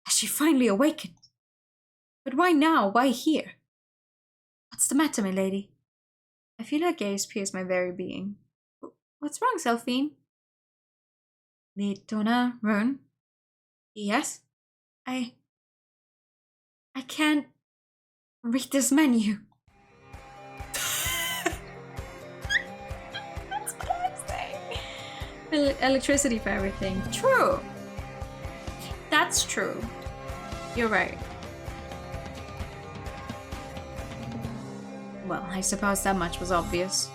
Has she finally awakened? But why now? Why here? What's the matter, my lady? I feel her gaze pierce my very being. What's wrong, Selphine? Ritona, Rune? Yes? I can't read this menu. That's what I'm saying. Electricity for everything. True. That's true. You're right. Well, I suppose that much was obvious.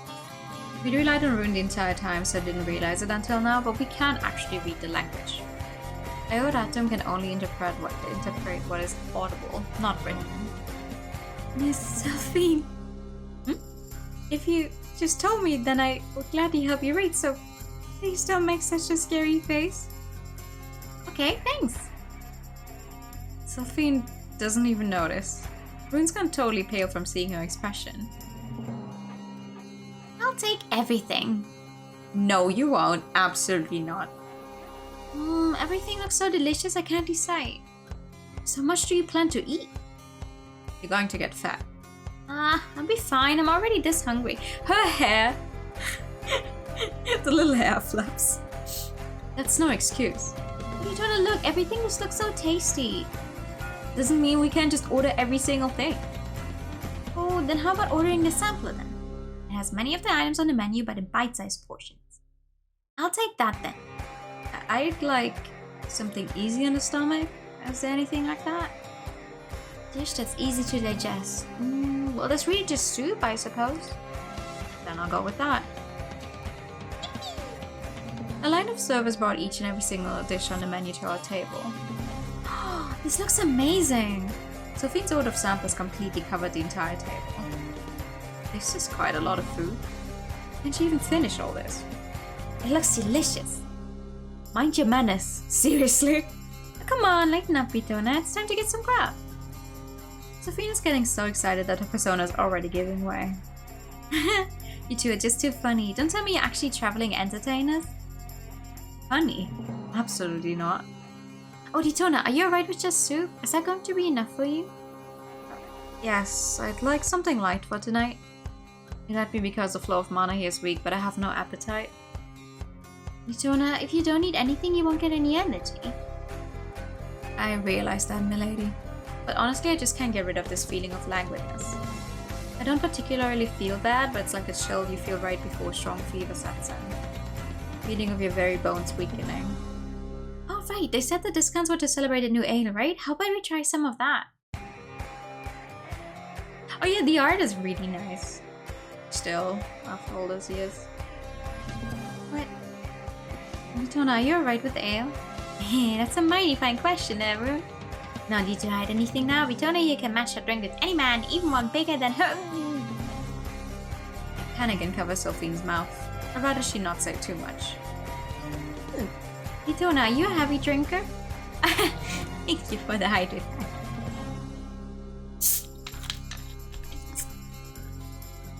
We relied on Rune the entire time, so I didn't realize it until now, but we can't actually read the language. Iodatum can only interpret what is audible, not written. Miss Sophie. If you just told me, then I would gladly help you read, so please don't make such a scary face. Okay, thanks. Sophie doesn't even notice. Rune's gone totally pale from seeing her expression. I'll take everything. No, you won't. Absolutely not. Everything looks so delicious I can't decide. So much do you plan to eat? You're going to get fat. I'll be fine. I'm already this hungry. Her hair! The little hair flaps. That's no excuse. What are you trying to look? Everything just looks so tasty. Doesn't mean we can't just order every single thing. Oh, then how about ordering the sampler then? It has many of the items on the menu, but in bite-sized portions. I'll take that then. I'd like something easy on the stomach. Is there anything like that? Dish that's easy to digest. Well, that's really just soup, I suppose. Then I'll go with that. A line of servers brought each and every single dish on the menu to our table. This looks amazing! Sophine's order of samples completely covered the entire table. This is quite a lot of food. Can she even finish all this? It looks delicious. Mind your manners. Seriously? Come on, lighten up, Bitona. It's time to get some grub. Sophine's getting so excited that her persona's already giving way. You two are just too funny. Don't tell me you're actually traveling entertainers. Funny? Absolutely not. Oh, Ditona, are you alright with just soup? Is that going to be enough for you? Yes, I'd like something light for tonight. It might be because the flow of mana here is weak, but I have no appetite. Ditona, if you don't eat anything, you won't get any energy. I realize that, milady. But honestly, I just can't get rid of this feeling of languidness. I don't particularly feel bad, but it's like a chill you feel right before strong fever sets in. Feeling of your very bones weakening. Oh right, they said the discounts were to celebrate a new ale, right? How about we try some of that? Oh yeah, the art is really nice. Still, after all those years. What? Ditona, are you alright with ale? Hey, that's a mighty fine question, Everett. No need to hide anything now. Vitona here can match her drink with any man, even one bigger than her. Hannigan covers Sophine's mouth. Or rather, she not say too much. Vitona, are you a heavy drinker? Thank you for the hydrate.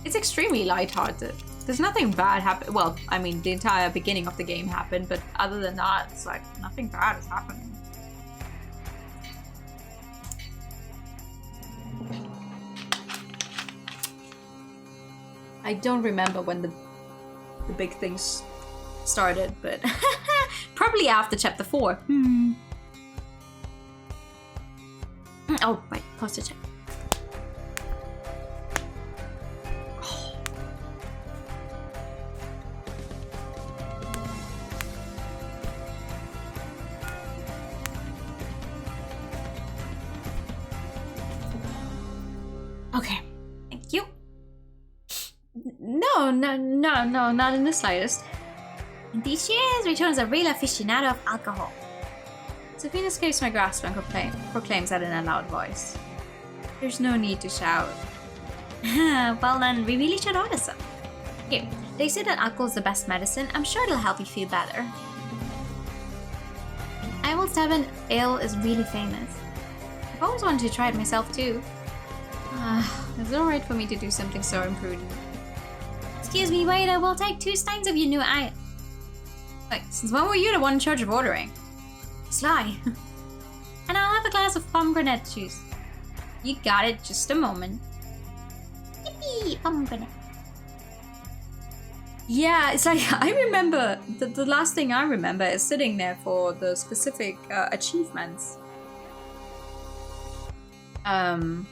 It's extremely lighthearted. There's nothing bad happen. Well, I mean, the entire beginning of the game happened, but other than that, it's like nothing bad is happening. I don't remember when the big things started, but probably after chapter 4. Oh, right, pause to check. Okay, thank you. No, not in the slightest. Indeed she is. Returns a real aficionado of alcohol. Sophine escapes my grasp and proclaims that in a loud voice. There's no need to shout. Well then, we really should order some. Here, they say that alcohol is the best medicine. I'm sure it'll help you feel better. I will 7 ale is really famous. I've always wanted to try it myself too. It's alright for me to do something so imprudent. Excuse me, waiter, we'll take 2 steins of your new ale. Wait, since when were you the one in charge of ordering? Sly. And I'll have a glass of pomegranate juice. You got it, just a moment. Yippee, pomegranate. Yeah, it's like, I remember, the last thing I remember is sitting there for the specific achievements. And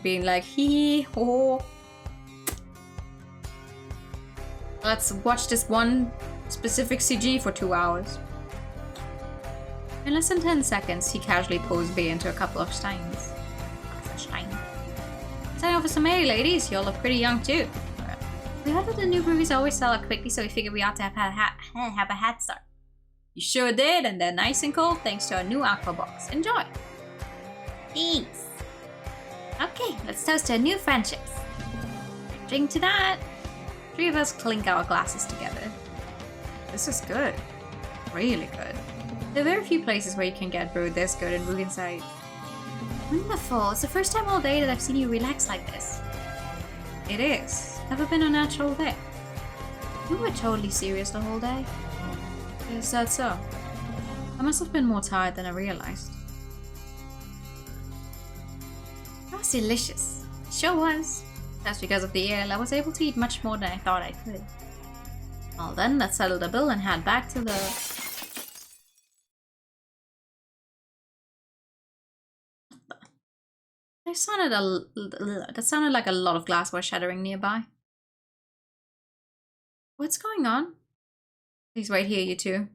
being like, hee hee ho. Let's watch this one specific CG for 2 hours. In less than 10 seconds, he casually pours beer into a couple of steins. Sign over some ale, ladies. You all look pretty young too. We heard that the new breweries always sell out quickly, so we figured we ought to have a head start. You sure did, and they're nice and cold thanks to our new aqua box. Enjoy! Thanks! Okay, let's toast to our new friendships. Drink to that! 3 of us clink our glasses together. This is good. Really good. There are very few places where you can get brewed this good in Rugensight. Wonderful! It's the first time all day that I've seen you relax like this. It is. Never been a natural day. You were totally serious the whole day. Is that so? I must have been more tired than I realized. That was delicious. Sure was. That's because of the ale. I was able to eat much more than I thought I could. Well then, let's settle the bill and head back to the... That sounded like a lot of glassware shattering nearby. What's going on? Please wait here, you two.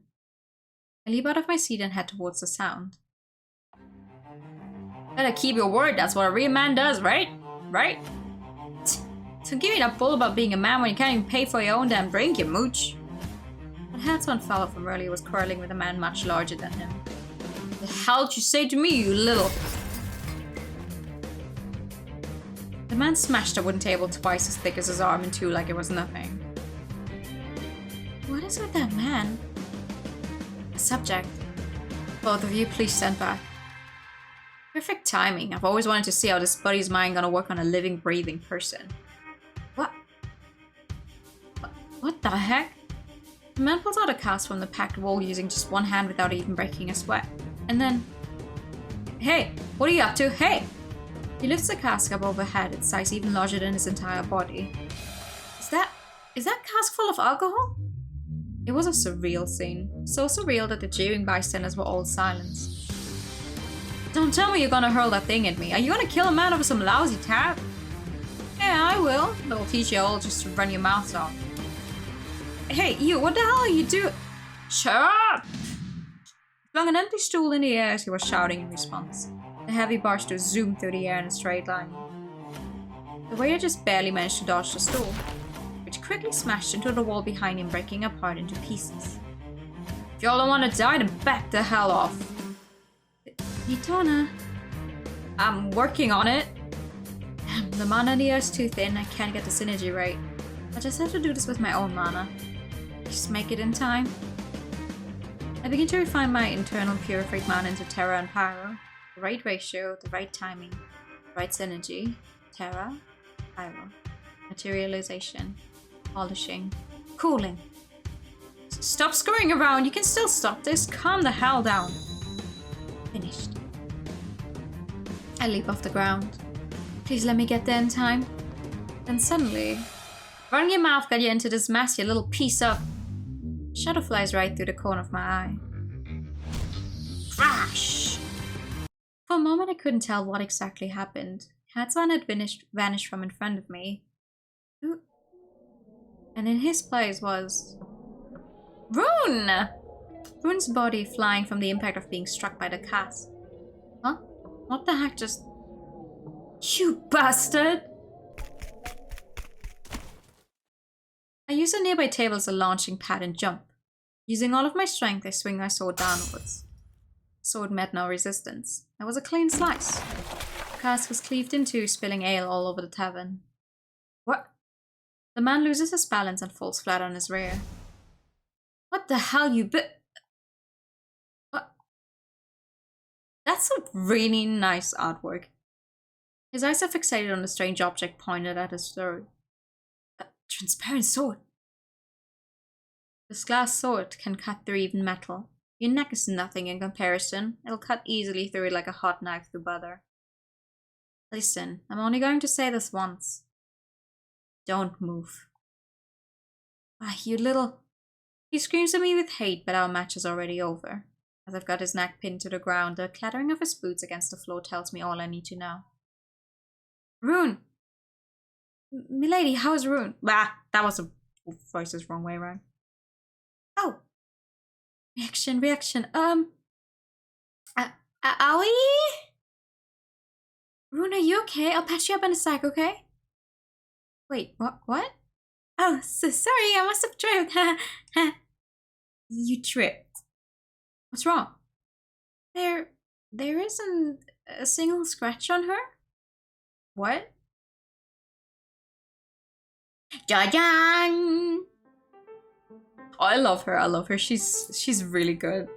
I leap out of my seat and head towards the sound. Better keep your word, that's what a real man does, right? Right? So give me that bull about being a man when you can't even pay for your own damn drink, you mooch. That handsome fellow from earlier was quarreling with a man much larger than him. The hell did you say to me, you little... The man smashed a wooden table twice as thick as his arm in two like it was nothing. What is with that man? A subject. Both of you, please stand back. Perfect timing. I've always wanted to see how this buddy's mind gonna work on a living, breathing person. What the heck? The man pulls out a cast from the packed wall using just one hand without even breaking a sweat. And then... Hey! What are you up to? Hey! He lifts the cask up overhead, its size even larger than his entire body. Is that cask full of alcohol? It was a surreal scene. So surreal that the jeering bystanders were all silenced. Don't tell me you're gonna hurl that thing at me. Are you gonna kill a man over some lousy tap? Yeah, I will. That'll teach you all just to run your mouths off. Hey, you, what the hell are you doing? Shut up! He flung an empty stool in the air as he was shouting in response. The heavy bar stool zoomed through the air in a straight line. The waiter just barely managed to dodge the stool, which quickly smashed into the wall behind him, breaking apart into pieces. If y'all don't want to die, then back the hell off. Nitona. I'm working on it. The mana in the air is too thin, I can't get the synergy right. I just have to do this with my own mana. Just make it in time. I begin to refine my internal purified mana into Terra and Pyro. The right ratio, the right timing, the right synergy. Terra, Pyro. Materialization. Polishing. Cooling. Stop screwing around, you can still stop this. Calm the hell down. Finished. I leap off the ground. Please let me get there in time. Then suddenly... Run your mouth got you into this mess, you little piece of... Shadow flies right through the corner of my eye. Crash! For a moment I couldn't tell what exactly happened. Hatsuan had vanished from in front of me. And in his place was... Rune! Rune's body flying from the impact of being struck by the cast. Huh? What the heck just... You bastard! I use a nearby table as a launching pad and jump. Using all of my strength, I swing my sword downwards. The sword met no resistance. It was a clean slice. The cask was cleaved in two, spilling ale all over the tavern. What? The man loses his balance and falls flat on his rear. What the hell, you What? That's a really nice artwork. His eyes are fixated on the strange object pointed at his throat. Transparent sword. This glass sword can cut through even metal. Your neck is nothing in comparison. It'll cut easily through it like a hot knife through butter. Listen, I'm only going to say this once. Don't move. Ah, you little... He screams at me with hate, but our match is already over. As I've got his neck pinned to the ground, the clattering of his boots against the floor tells me all I need to know. Rune! Milady, how is Rune? Bah, that was a voice's wrong way around. Oh! Reaction. Owie? Rune, are you okay? I'll patch you up in a sec, okay? Wait, what? Oh, so sorry, I must have tripped. You tripped. What's wrong? There isn't a single scratch on her? What? Jajan! Oh, I love her. I love her. She's really good.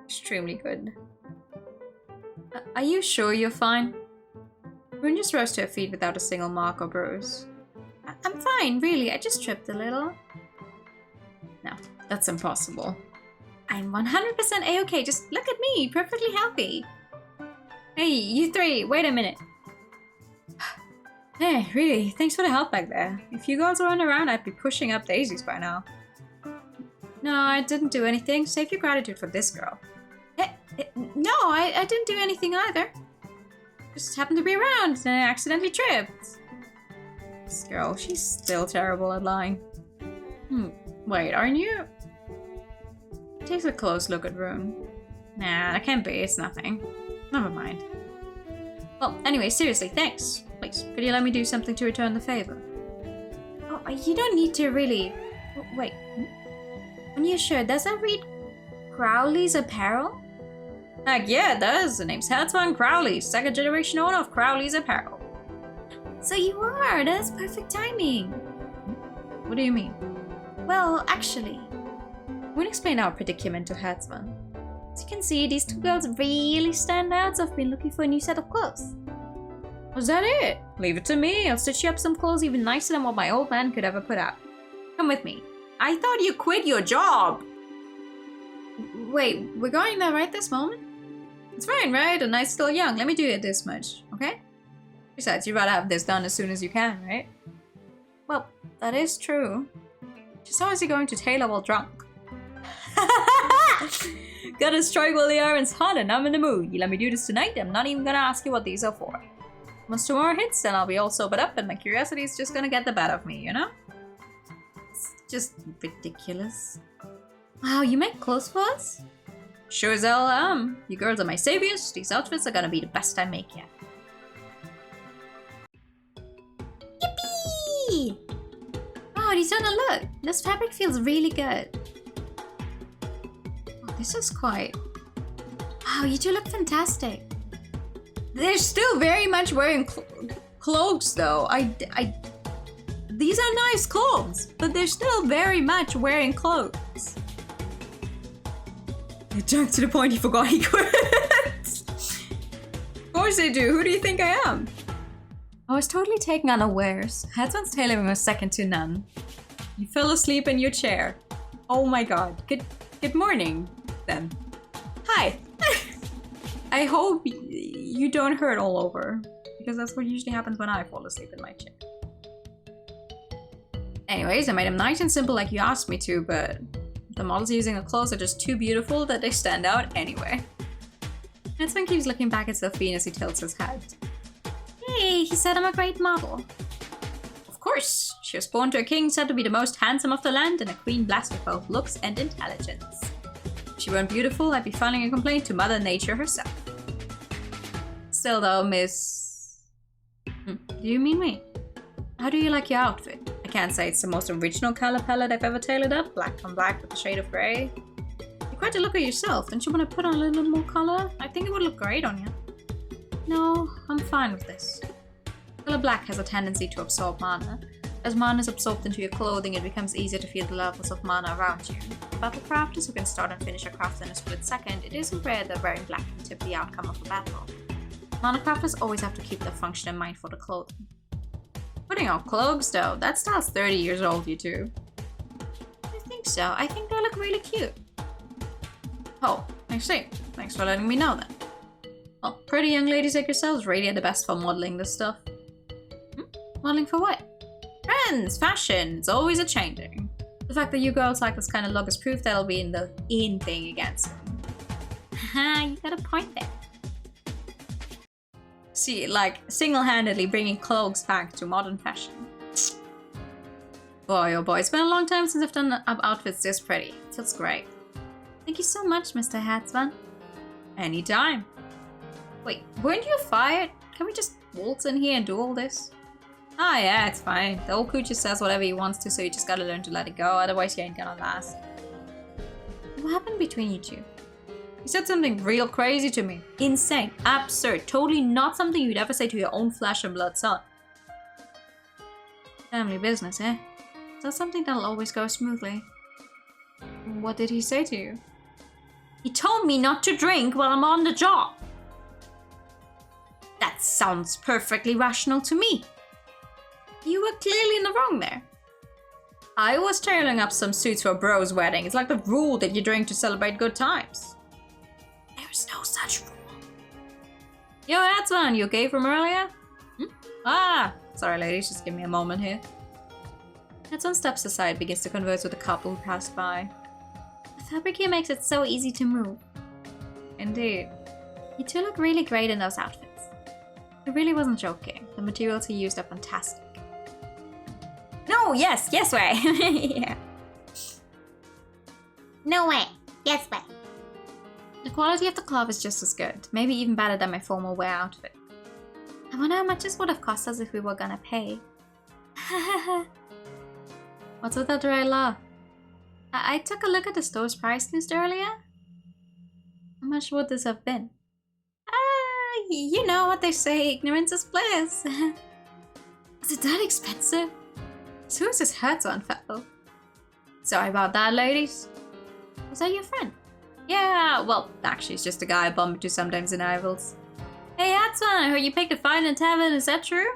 Extremely good. Are you sure you're fine? Moon just rose to her feet without a single mark or bruise. I'm fine, really. I just tripped a little. No, that's impossible. I'm 100% A-okay. Just look at me, perfectly healthy. Hey, you three, wait a minute. Hey, really, thanks for the help back there. If you girls weren't around, I'd be pushing up daisies by now. No, I didn't do anything. Save your gratitude for this girl. No, I didn't do anything either. Just happened to be around and I accidentally tripped. This girl, she's still terrible at lying. Wait, aren't you? Takes a close look at Rune. Nah, that can't be. It's nothing. Never mind. Well, anyway, seriously, thanks. Please, could you let me do something to return the favor? Oh, you don't need to really... Wait. On your shirt, does that read Crowley's Apparel? Heck yeah, it does. The name's Headsman Crowley, second generation owner of Crowley's Apparel. So you are. That's perfect timing. What do you mean? Well, actually... We'll explain our predicament to Headsman. As you can see, these two girls really stand out, so I've been looking for a new set of clothes. Was that it? Leave it to me. I'll stitch you up some clothes even nicer than what my old man could ever put out. Come with me. I thought you quit your job. Wait, we're going there right this moment? It's fine, right? A night's still young. Let me do it this much, okay? Besides, you'd rather have this done as soon as you can, right? Well, that is true. Just how is he going to tailor while drunk? Gotta strike while the iron's hot and I'm in the mood. You let me do this tonight, I'm not even gonna ask you what these are for. Once tomorrow hits, then I'll be all sobered up and my curiosity is just gonna get the better of me, you know? It's just ridiculous. Wow, you make clothes for us? Sure as hell am. You girls are my saviors. These outfits are gonna be the best I make yet. Yippee! Wow, these don't look. This fabric feels really good. Oh, this is quite... Wow, you two look fantastic. They're still very much wearing clothes, though. These are nice clothes, but they're still very much wearing clothes. They drank to the point he forgot he quit. Of course they do. Who do you think I am? I was totally taken unawares. Headsman's tailoring was second to none. You fell asleep in your chair. Oh my god. Good morning, then. Hi. I hope you don't hurt all over, because that's what usually happens when I fall asleep in my chair. Anyways, I made them nice and simple like you asked me to, but the models using the clothes are just too beautiful that they stand out anyway. Headsman keeps looking back at Sophie as he tilts his head. Hey, he said I'm a great model. Of course, she was born to a king said to be the most handsome of the land and a queen blessed with both looks and intelligence. If she weren't beautiful, I'd be filing a complaint to Mother Nature herself. Still though, Miss... Do you mean me? How do you like your outfit? I can't say it's the most original color palette I've ever tailored up, black on black with a shade of grey. You're quite a looker yourself, don't you want to put on a little more color? I think it would look great on you. No, I'm fine with this. Color black has a tendency to absorb mana. As mana is absorbed into your clothing, it becomes easier to feel the levels of mana around you. For battle crafters who can start and finish a craft in a split second, it isn't rare that wearing black can tip the outcome of a battle. Mana crafters always have to keep their function in mind for the clothing. Putting on cloaks though, that style's 30 years old, you two. I think so. I think they look really cute. Oh, I see. Thanks for letting me know then. Well, pretty young ladies like yourselves really are the best for modeling this stuff. Modeling for what? Trends, fashion, it's always a changing. The fact that you girls like this kind of look is proof that'll be in the in thing again soon. Haha, you got a point there. See, like, single-handedly bringing cloaks back to modern fashion. Boy, oh boy, it's been a long time since I've done up outfits this pretty. It feels great. Thank you so much, Mr. Headsman. Anytime. Wait, weren't you fired? Can we just waltz in here and do all this? Ah, yeah, it's fine. The old crew just says whatever he wants to, so you just gotta learn to let it go, otherwise you ain't gonna last. What happened between you two? He said something real crazy to me. Insane. Absurd. Totally not something you'd ever say to your own flesh and blood son. Family business, eh? Is that something that'll always go smoothly? What did he say to you? He told me not to drink while I'm on the job. That sounds perfectly rational to me. You were clearly in the wrong there. I was tailing up some suits for a bro's wedding. It's like the rule that you drink to celebrate good times. There's no such rule. Yo, that's one. You okay from earlier? Ah, sorry ladies, just give me a moment here. Edson steps aside, begins to converse with a couple who passed by. The fabric here makes it so easy to move. Indeed. You two look really great in those outfits. I really wasn't joking. The materials he used are fantastic. No, yes way. Yeah. No way. Yes way. The quality of the cloth is just as good, maybe even better than my formal wear outfit. I wonder how much this would have cost us if we were gonna pay. What's with that dry laugh? I took a look at the store's price list earlier. How much would this have been? You know what they say, ignorance is bliss. Is it that expensive? So who's this Hertzon fellow? Sorry about that, ladies. Was that your friend? Yeah, well, actually, it's just a guy I bump into sometimes in Ivals. Hey, Hertzon, I heard you picked a fight in tavern, is that true?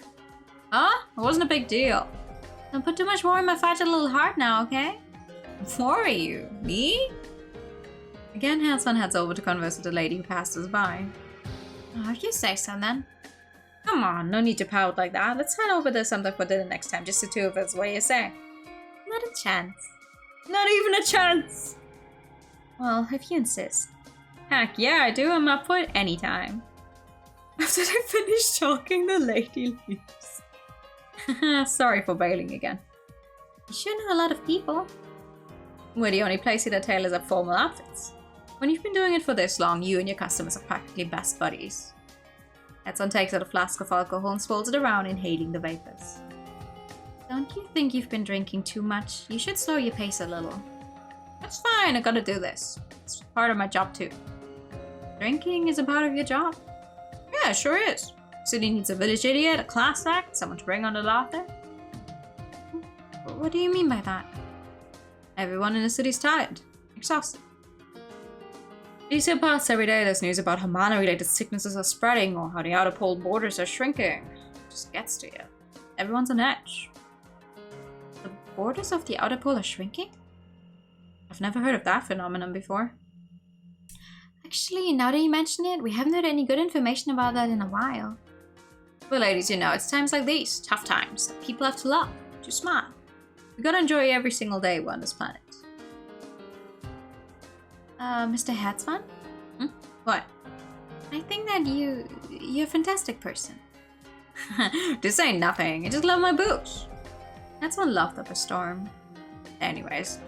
Huh? It wasn't a big deal. Don't put too much worry in my fragile little heart now, okay? Worry you? Me? Again, Hertzon heads over to converse with the lady who passed us by. Oh, if you say so, then. Come on, no need to pout like that. Let's head over to something for dinner next time, just the two of us. What do you say? Not a chance. Not even a chance! Well, if you insist. Heck yeah, I do. I'm up for it anytime. After they finish talking, the lady leaves. Sorry for bailing again. You sure know a lot of people. We're the only place here that tailors up formal outfits. When you've been doing it for this long, you and your customers are practically best buddies. Edson takes out a flask of alcohol and swirls it around, inhaling the vapors. Don't you think you've been drinking too much? You should slow your pace a little. That's fine, I gotta do this. It's part of my job too. Drinking is a part of your job? Yeah, it sure is. City needs a village idiot, a class act, someone to bring on the laughter. What do you mean by that? Everyone in the city's tired, exhausted. These are parts every day there's news about how mana-related sicknesses are spreading or how the outer pole borders are shrinking. It just gets to you. Everyone's on edge. The borders of the outer pole are shrinking? I've never heard of that phenomenon before. Actually, now that you mention it, we haven't heard any good information about that in a while. Well, ladies, you know, it's times like these, tough times, that people have to laugh, to smile. We gotta enjoy every single day we're on this planet. Mr. Hertzman? What? I think that you're a fantastic person. This ain't nothing, I just love my books. Hertzman laughed up a storm. Anyways.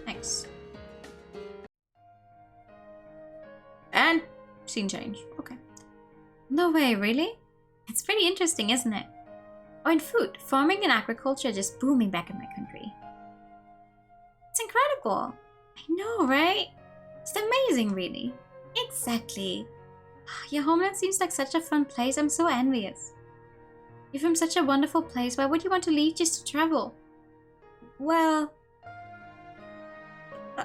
Thanks. And scene change. Okay. No way, really? It's pretty interesting, isn't it? Oh, and food. Farming and agriculture are just booming back in my country. It's incredible. I know, right? It's amazing, really. Exactly. Your homeland seems like such a fun place. I'm so envious. You're from such a wonderful place. Why would you want to leave just to travel? Well...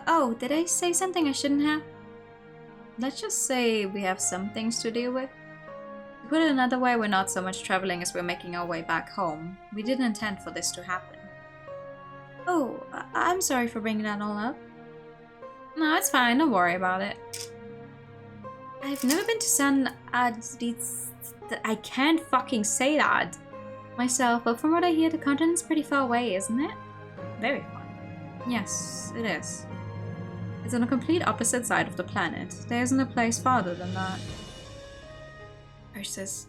Oh, did I say something I shouldn't have? Let's just say we have some things to deal with. To put it another way, we're not so much traveling as we're making our way back home. We didn't intend for this to happen. Oh, I'm sorry for bringing that all up. No, it's fine. Don't worry about it. I've never been to San I can't fucking say that myself, but from what I hear, the continent's pretty far away, isn't it? Very far. Yes, it is. It's on a complete opposite side of the planet. There isn't a place farther than that. Versus.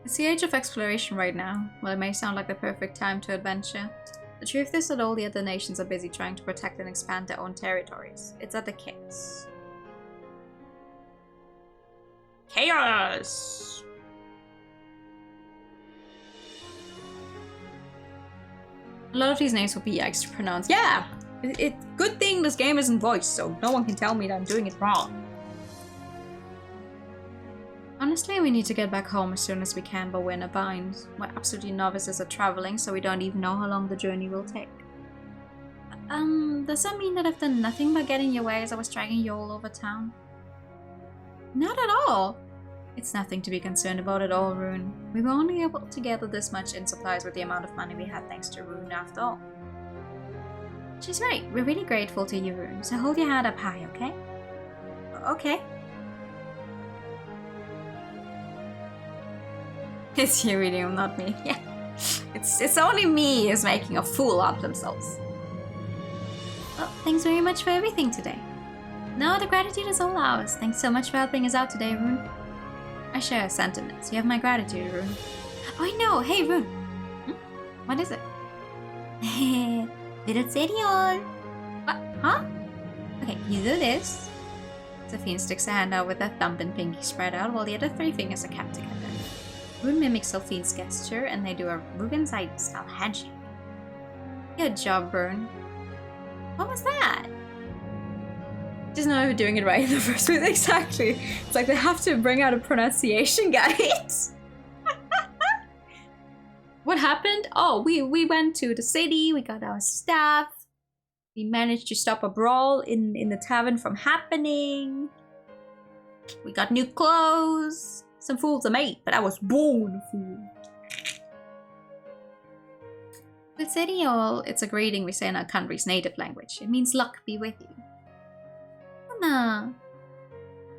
It's the age of exploration right now. Well, it may sound like the perfect time to adventure. The truth is that all the other nations are busy trying to protect and expand their own territories. It's at the kicks. Chaos! A lot of these names will be yikes to pronounce. Yeah! Good thing this game isn't voiced, so no one can tell me that I'm doing it wrong. Honestly, we need to get back home as soon as we can, but we're in a bind. We're absolutely novices at traveling, so we don't even know how long the journey will take. Does that mean that I've done nothing but get in your way as I was dragging you all over town? Not at all. It's nothing to be concerned about at all, Rune. We were only able to gather this much in supplies with the amount of money we had thanks to Rune after all. She's right. We're really grateful to you, Rune, so hold your head up high, okay? Okay. It's you, really, not me. Yeah. It's only me who's making a fool out of themselves. Well, thanks very much for everything today. No, the gratitude is all ours. Thanks so much for helping us out today, Rune. I share your sentiments. You have my gratitude, Rune. Oh, I know. Hey, Rune. What is it? Little cereal. What? Huh? Okay, you do this. Sophine sticks a hand out with her thumb and pinky spread out while the other three fingers are kept together. Rune mimics Sophine's gesture and they do a Rubenside style handshake. Good job, Rune. What was that? Just not even doing it right in the first place. Exactly. It's like they have to bring out a pronunciation guide. What happened? Oh, we went to the city, we got our stuff. We managed to stop a brawl in the tavern from happening. We got new clothes. Some fools are made, but I was born a fool. With Seriol, it's a greeting we say in our country's native language. It means luck be with you. Nah.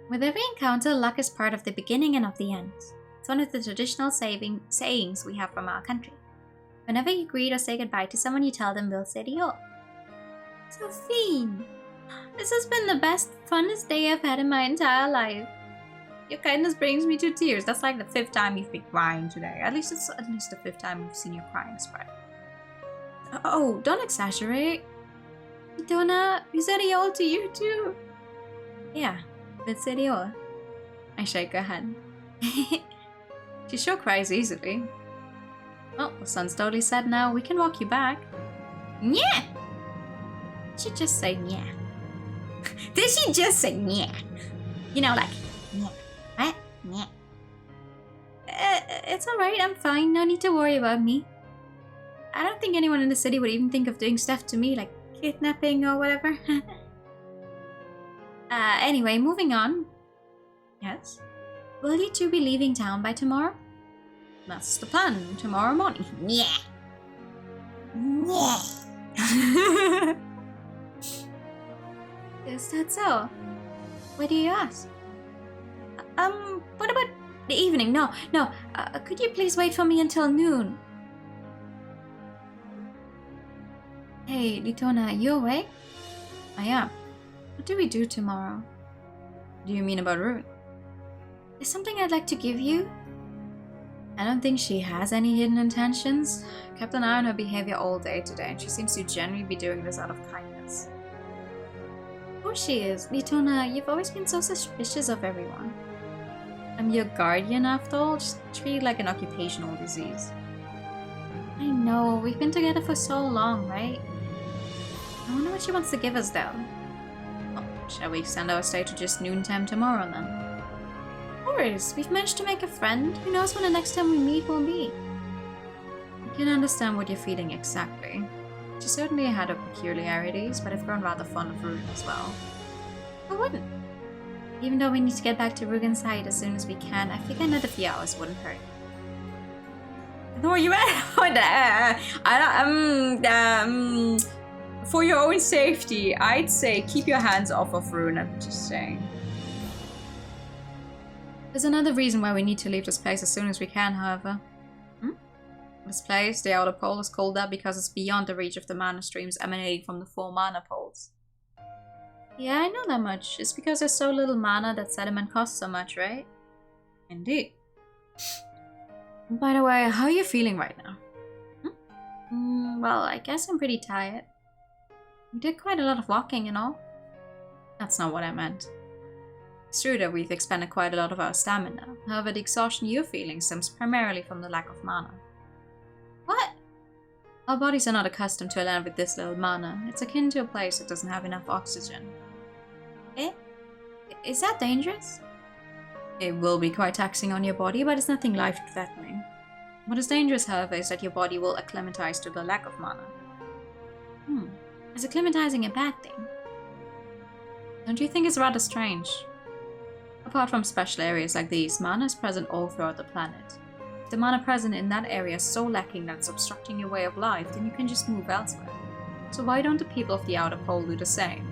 With every encounter, luck is part of the beginning and of the end. It's one of the traditional sayings we have from our country. Whenever you greet or say goodbye to someone, you tell them Will Seriol. Sophine, this has been the best, funnest day I've had in my entire life. Your kindness brings me to tears. That's like the 5th time you've been crying today. At least it's the 5th time we've seen you crying, Sprite. Oh, don't exaggerate. Donna, is Seriol to you too? Yeah, that's Seriol. I shake her hand. She sure cries easily. Oh, the sun's totally set now. We can walk you back. Yeah! She just say yeah. Did she just say yeah? You know, like, yeah. What? Yeah. It's alright, I'm fine. No need to worry about me. I don't think anyone in the city would even think of doing stuff to me, like kidnapping or whatever. Anyway, moving on. Yes? Will you two be leaving town by tomorrow? That's the plan, tomorrow morning. Yeah. Yeah. Is that so? Why do you ask? What about the evening? No. Could you please wait for me until noon? Hey, Litona, you awake? I am. What do we do tomorrow? What do you mean about Rune? There's something I'd like to give you. I don't think she has any hidden intentions. Kept an eye on her behavior all day today, and she seems to genuinely be doing this out of kindness. Of course she is. Litona, you've always been so suspicious of everyone. I'm your guardian after all, just treat it like an occupational disease. I know, we've been together for so long, right? I wonder what she wants to give us though. Oh, shall we extend our stay to just noontime tomorrow then? Of course, we've managed to make a friend. Who knows when the next time we meet will be? I can understand what you're feeling exactly. She certainly had her peculiarities, but I've grown rather fond of Rune as well. Who wouldn't? Even though we need to get back to Rugenside as soon as we can, I figure another few hours wouldn't hurt. No, you for your own safety, I'd say keep your hands off of Rune, I'm just saying. There's another reason why we need to leave this place as soon as we can, however. This place, the outer pole, is called that because it's beyond the reach of the mana streams emanating from the 4 mana poles. Yeah, I know that much. It's because there's so little mana that sediment costs so much, right? Indeed. By the way, how are you feeling right now? Well, I guess I'm pretty tired. We did quite a lot of walking and all. That's not what I meant. It's true that we've expended quite a lot of our stamina. However, the exhaustion you're feeling stems primarily from the lack of mana. What? Our bodies are not accustomed to a land with this little mana. It's akin to a place that doesn't have enough oxygen. Eh? Is that dangerous? It will be quite taxing on your body, but it's nothing life-threatening. What is dangerous, however, is that your body will acclimatize to the lack of mana. Is acclimatizing a bad thing? Don't you think it's rather strange? Apart from special areas like these, mana is present all throughout the planet. If the mana present in that area is so lacking that it's obstructing your way of life, then you can just move elsewhere. So why don't the people of the Outer Pole do the same?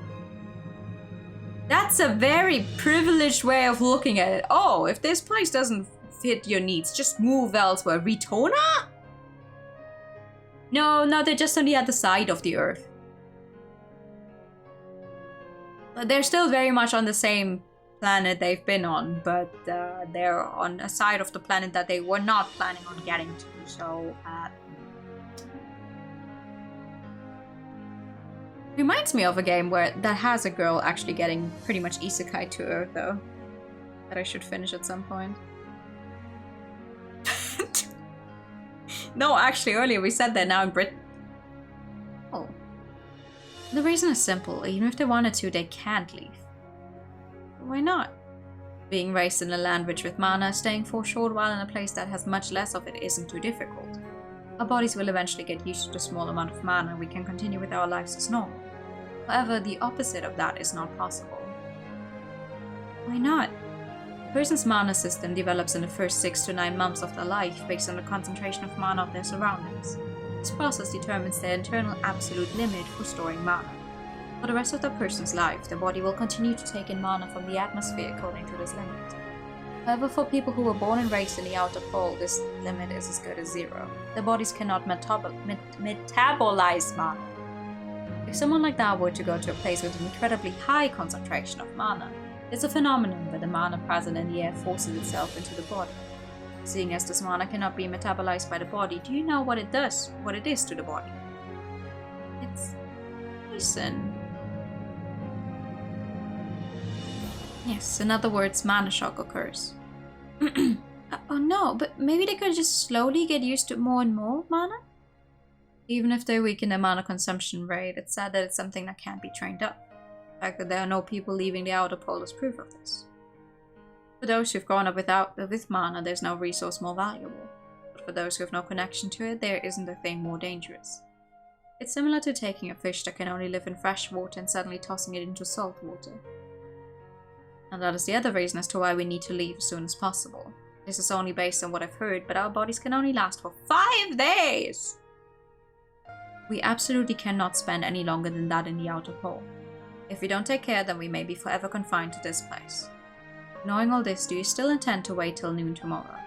That's a very privileged way of looking at it. Oh, if this place doesn't fit your needs, just move elsewhere. Ritona? No, they're just on the other side of the Earth. They're still very much on the same planet they've been on, but they're on a side of the planet that they were not planning on getting to, so... Reminds me of a game that has a girl actually getting pretty much isekai to Earth, though. That I should finish at some point. No, actually, earlier we said that now in Britain. Oh. The reason is simple. Even if they wanted to, they can't leave. Why not? Being raised in a land rich with mana, staying for a short while in a place that has much less of it isn't too difficult. Our bodies will eventually get used to the small amount of mana, we can continue with our lives as normal. However, the opposite of that is not possible. Why not? A person's mana system develops in the first 6 to 9 months of their life based on the concentration of mana of their surroundings. This process determines their internal absolute limit for storing mana. For the rest of the person's life, the body will continue to take in mana from the atmosphere according to this limit. However, for people who were born and raised in the Outer Pole, this limit is as good as 0. Their bodies cannot metabolize mana. If someone like that were to go to a place with an incredibly high concentration of mana, it's a phenomenon where the mana present in the air forces itself into the body. Seeing as this mana cannot be metabolized by the body, do you know what it does? What it is to the body? It's poison. Yes, in other words, mana shock occurs. Oh no, but maybe they could just slowly get used to more and more mana? Even if they weaken their mana consumption rate, it's sad that it's something that can't be trained up. The fact that there are no people leaving the Outer Pole is proof of this. For those who've grown up with mana, there's no resource more valuable. But for those who have no connection to it, there isn't a thing more dangerous. It's similar to taking a fish that can only live in fresh water and suddenly tossing it into salt water. And that is the other reason as to why we need to leave as soon as possible. This is only based on what I've heard, but our bodies can only last for 5 days! We absolutely cannot spend any longer than that in the Outer Pole. If we don't take care, then we may be forever confined to this place. Knowing all this, do you still intend to wait till noon tomorrow?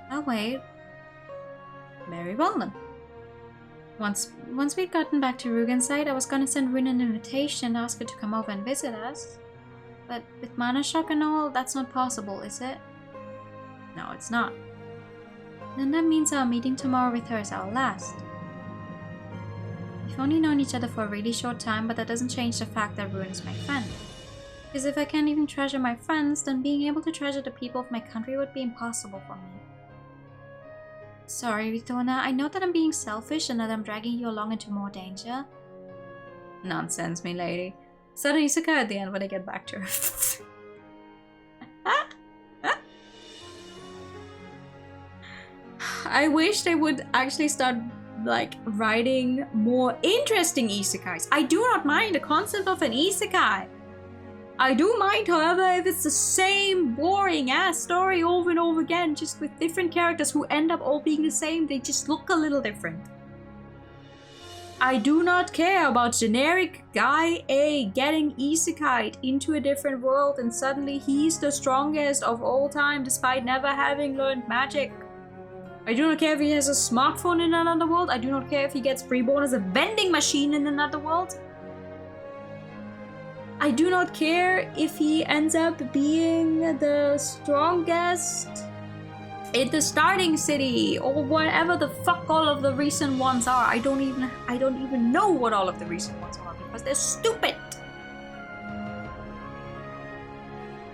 I'll wait. Very well then. Once we'd gotten back to Rugen's side, I was gonna send Rin an invitation and ask her to come over and visit us. But with mana shock and all, that's not possible, is it? No, it's not. Then that means our meeting tomorrow with her is our last. We've only known each other for a really short time, but that doesn't change the fact that Ruin is my friend. Because if I can't even treasure my friends, then being able to treasure the people of my country would be impossible for me. Sorry, Ritona, I know that I'm being selfish and that I'm dragging you along into more danger. Nonsense, me lady. Suddenly isekai at the end when I get back to her. I wish they would actually start writing more interesting isekais. I do not mind the concept of an isekai. I do mind, however, if it's the same boring ass story over and over again, just with different characters who end up all being the same. They just look a little different. I do not care about generic guy A getting isekai'd into a different world and suddenly he's the strongest of all time despite never having learned magic. I do not care if he has a smartphone in another world. I do not care if he gets reborn as a vending machine in another world. I do not care if he ends up being the strongest in the starting city or whatever the fuck all of the recent ones are. I don't even know what all of the recent ones are because they're stupid.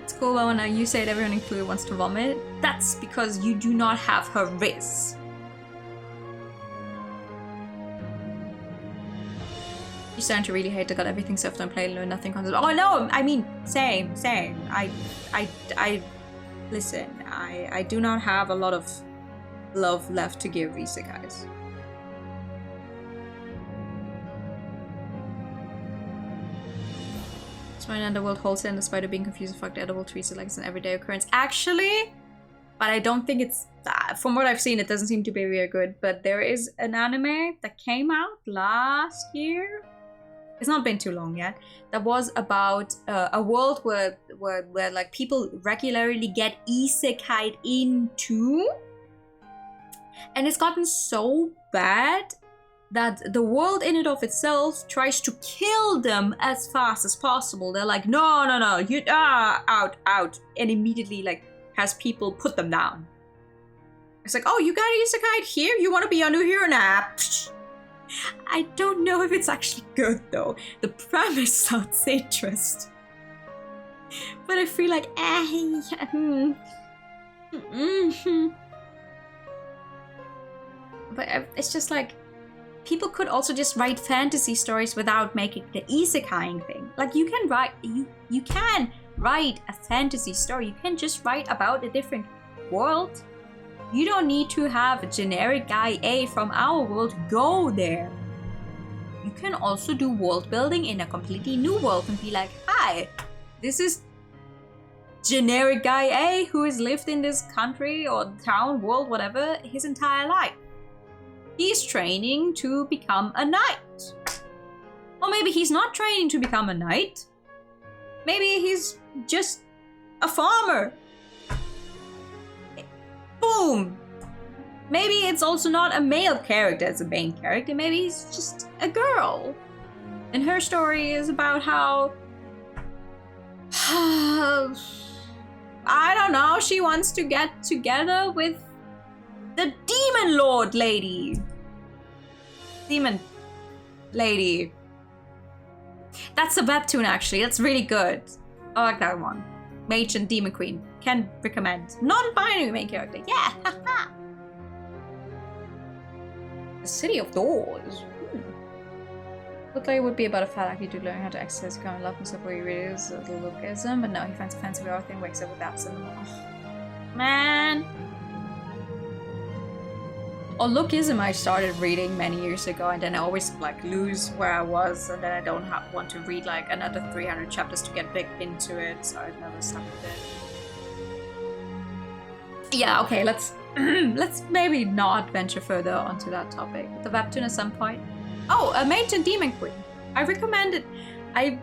It's cool when you say that everyone included wants to vomit. That's because you do not have her riz. She's starting to really hate the got everything soft on play, learn nothing concept. Oh no, I mean, same. I listen, I do not have a lot of love left to give isekais. Destroying underworld holds it, and the spider being confused and fucked edible trees like it's an everyday occurrence. Actually, but I don't think it's that. From what I've seen, it doesn't seem to be very good. But there is an anime that came out last year. It's not been too long yet. That was about a world where like people regularly get isekai'd into, and it's gotten so bad that the world in and of itself tries to kill them as fast as possible. They're like, no, you out, and immediately like has people put them down. It's like, oh, you got isekai'd here? You want to be a new hero now? I don't know if it's actually good though. The premise sounds interesting, but I feel like, but it's just like, people could also just write fantasy stories without making the isekaiing thing. Like you can write a fantasy story. You can just write about a different world. You don't need to have a generic guy A from our world go there. You can also do world building in a completely new world and be like, hi, this is generic guy A who has lived in this country or town, world, whatever, his entire life. He's training to become a knight. Or maybe he's not training to become a knight. Maybe he's just a farmer. Boom! Maybe it's also not a male character as a main character. Maybe he's just a girl. And her story is about how... I don't know, she wants to get together with the Demon Lord lady. Demon lady. That's a webtoon actually. That's really good. I like that one. Mage and Demon Queen. Can recommend. Non-binary main character. Yeah. The City of Doors. Looked like it would be about a fat lucky dude learning how to exercise, kind of love himself where he really is a little lookism, but now he finds a fancy VR thing, wakes up with absent. Oh, man. Oh, lookism I started reading many years ago, and then I always like lose where I was, and then I don't want to read like another 300 chapters to get big into it, so I've never stuck with it. Yeah, okay, let's maybe not venture further onto that topic. The webtoon at some point. Oh, a Mage and Demon Queen. I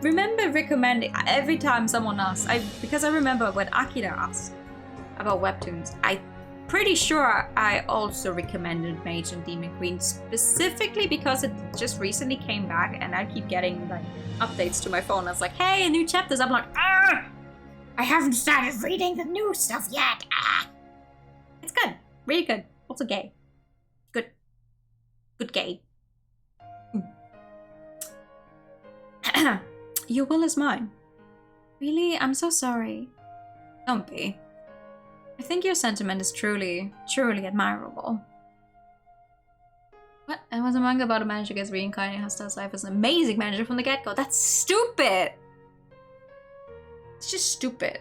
remember recommending every time someone asks, because I remember when Akira asked about webtoons, I'm pretty sure I also recommended Mage and Demon Queen specifically because it just recently came back and I keep getting like updates to my phone. I was like, hey, new chapters. I'm like, I haven't started reading the new stuff yet. It's good. Really good. Also gay. Good. Good gay. Your will is mine. Really? I'm so sorry. Don't be. I think your sentiment is truly, truly admirable. What? It was a manga about a manager gets reincarnated and starts life as an amazing manager from the get-go. That's stupid! It's just stupid.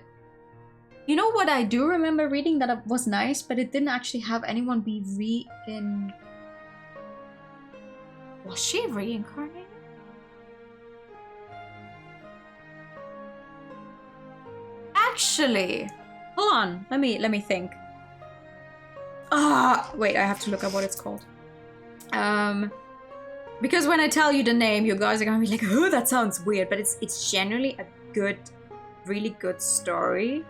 You know what I do remember reading that was nice, but it didn't actually have anyone be Was she reincarnated? Actually, hold on. Let me think. Wait, I have to look up what it's called. Because when I tell you the name, you guys are gonna be like, "Oh, that sounds weird," but it's generally a good, really good story.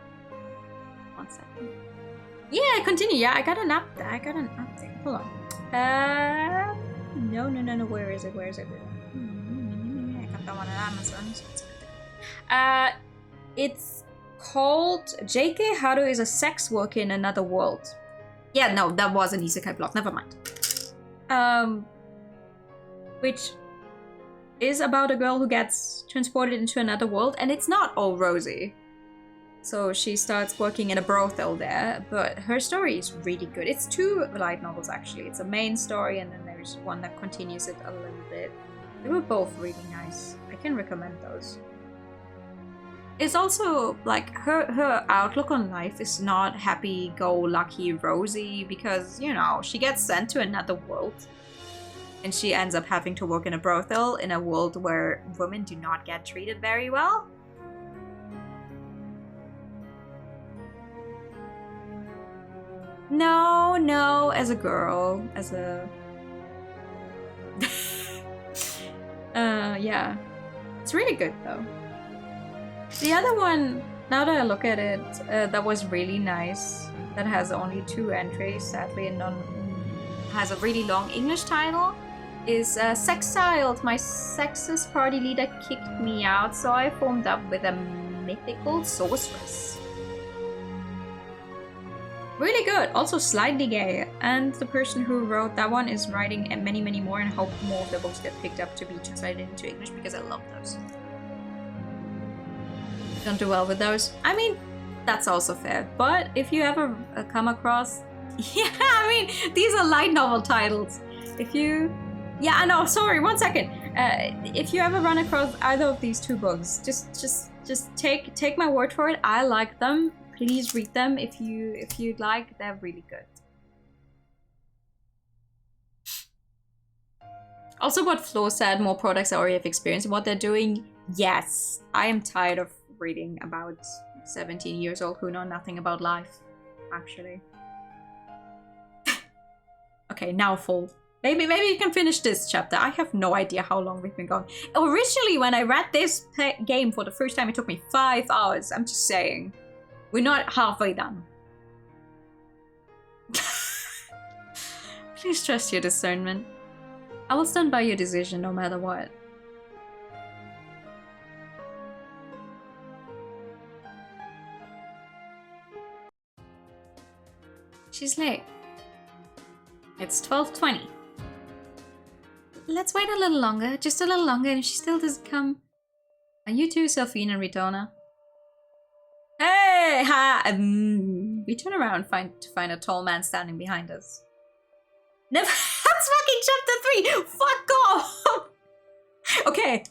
1 second. Yeah, continue. Yeah, I got an update. Hold on. No. Where is it? I got that one on Amazon. So it's good. It's called JK Haru is a sex worker in another world. Yeah, no, that was an isekai plot. Never mind. Which is about a girl who gets transported into another world, and it's not all rosy. So she starts working in a brothel there, but her story is really good. It's 2 light novels actually. It's a main story, and then there's one that continues it a little bit. They were both really nice. I can recommend those. It's also like her outlook on life is not happy-go-lucky rosy because, you know, she gets sent to another world and she ends up having to work in a brothel in a world where women do not get treated very well. No, as a girl, as a... yeah. It's really good though. The other one, now that I look at it, that was really nice. That has only 2 entries, sadly, and has a really long English title. Is Sexiled. My sexist party leader kicked me out, so I formed up with a mythical sorceress. Really good. Also slightly gay. And the person who wrote that one is writing many, many more, and I hope more of the books get picked up to be translated into English because I love those. Don't do well with those. I mean, that's also fair. But if you ever come across... Yeah, I mean, these are light novel titles. If you... Yeah, I know, sorry, 1 second. If you ever run across either of these 2 books, just take my word for it. I like them. Please read them if you'd like. They're really good. Also, what Flo said, more products I already have experience in what they're doing. Yes, I am tired of reading about 17 years old who know nothing about life, actually. Okay, now full. Maybe you can finish this chapter. I have no idea how long we've been going. Originally, when I read this game for the first time, it took me 5 hours. I'm just saying. We're not halfway done. Please trust your discernment. I will stand by your decision no matter what. She's late. It's 12:20. Let's wait a little longer, just a little longer, and if she still doesn't come... Are you two Sophine and Ritona? Hey! Ha! We turn around to find a tall man standing behind us. Never... That's fucking chapter 3! Fuck off! Okay.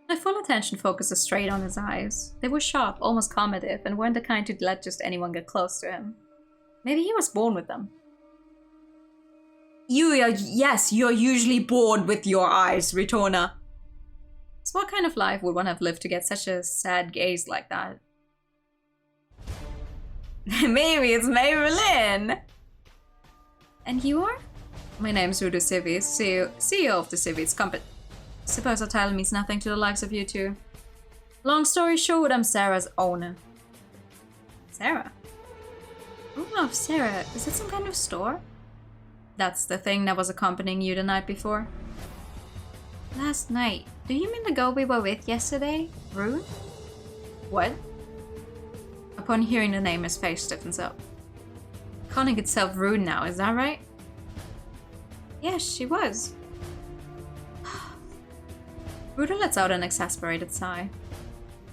My full attention focuses straight on his eyes. They were sharp, almost combative, and weren't the kind to let just anyone get close to him. Maybe he was born with them. Yes, you're usually born with your eyes, Ritona. So what kind of life would one have lived to get such a sad gaze like that? Maybe it's Maybelline. And you are? My name's Udo Civis, CEO of the Civis company. Suppose our title means nothing to the likes of you two. Long story short, I'm Sarah's owner. Sarah? Oh, Sarah, is that some kind of store? That's the thing that was accompanying you the night before. Last night? Do you mean the girl we were with yesterday? Rune? What? Upon hearing the name, his face stiffens up. Calling itself Rune now, is that right? Yes, she was. Ruda lets out an exasperated sigh.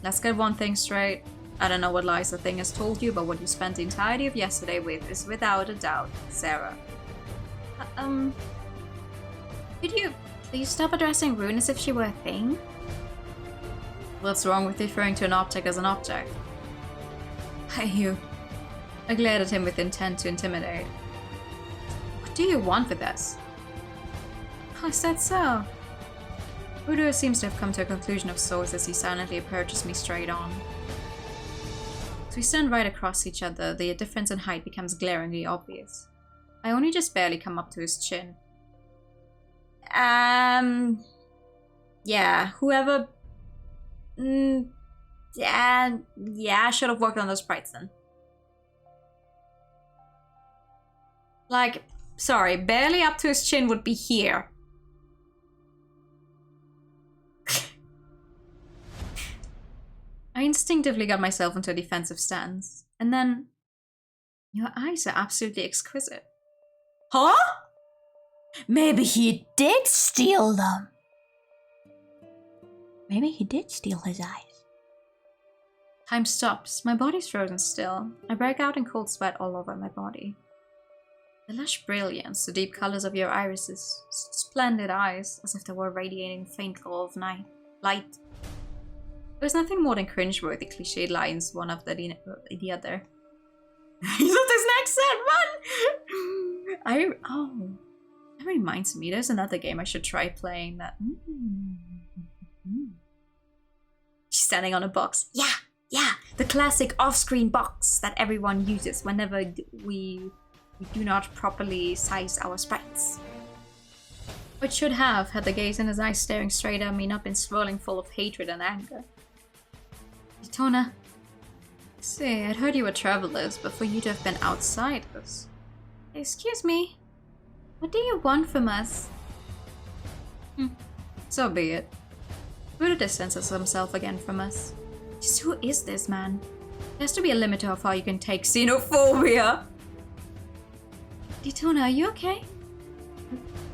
Let's get one thing straight. I don't know what lies the thing has told you, but what you spent the entirety of yesterday with is without a doubt Sarah. Could you please stop addressing Rune as if she were a thing? What's wrong with referring to an object as an object? Hey, you. I glared at him with intent to intimidate. What do you want with this? I said so. Udo seems to have come to a conclusion of sorts as he silently approaches me straight on. As we stand right across each other, the difference in height becomes glaringly obvious. I only just barely come up to his chin. Yeah, whoever... yeah, I should have worked on those sprites then. Like, sorry, barely up to his chin would be here. I instinctively got myself into a defensive stance, and then... Your eyes are absolutely exquisite. Huh? Maybe he did steal them. Maybe he did steal his eyes. Time stops. My body's frozen still. I break out in cold sweat all over my body. The lush brilliance, the deep colors of your irises, splendid eyes, as if they were radiating faint glow of light. There's nothing more than cringeworthy cliched lines, one after the other. You know this next set, run! That reminds me, there's another game I should try playing that. She's standing on a box. Yeah, the classic off-screen box that everyone uses whenever we do not properly size our sprites. Which should have, had the gaze in his eyes staring straight at me not been swirling full of hatred and anger. Daytona. Say, I'd heard you were travelers, but for you to have been outsiders. Excuse me. What do you want from us? So be it. Buddha distances himself again from us. Just who is this man? There has to be a limit to how far you can take xenophobia. Daytona, are you okay?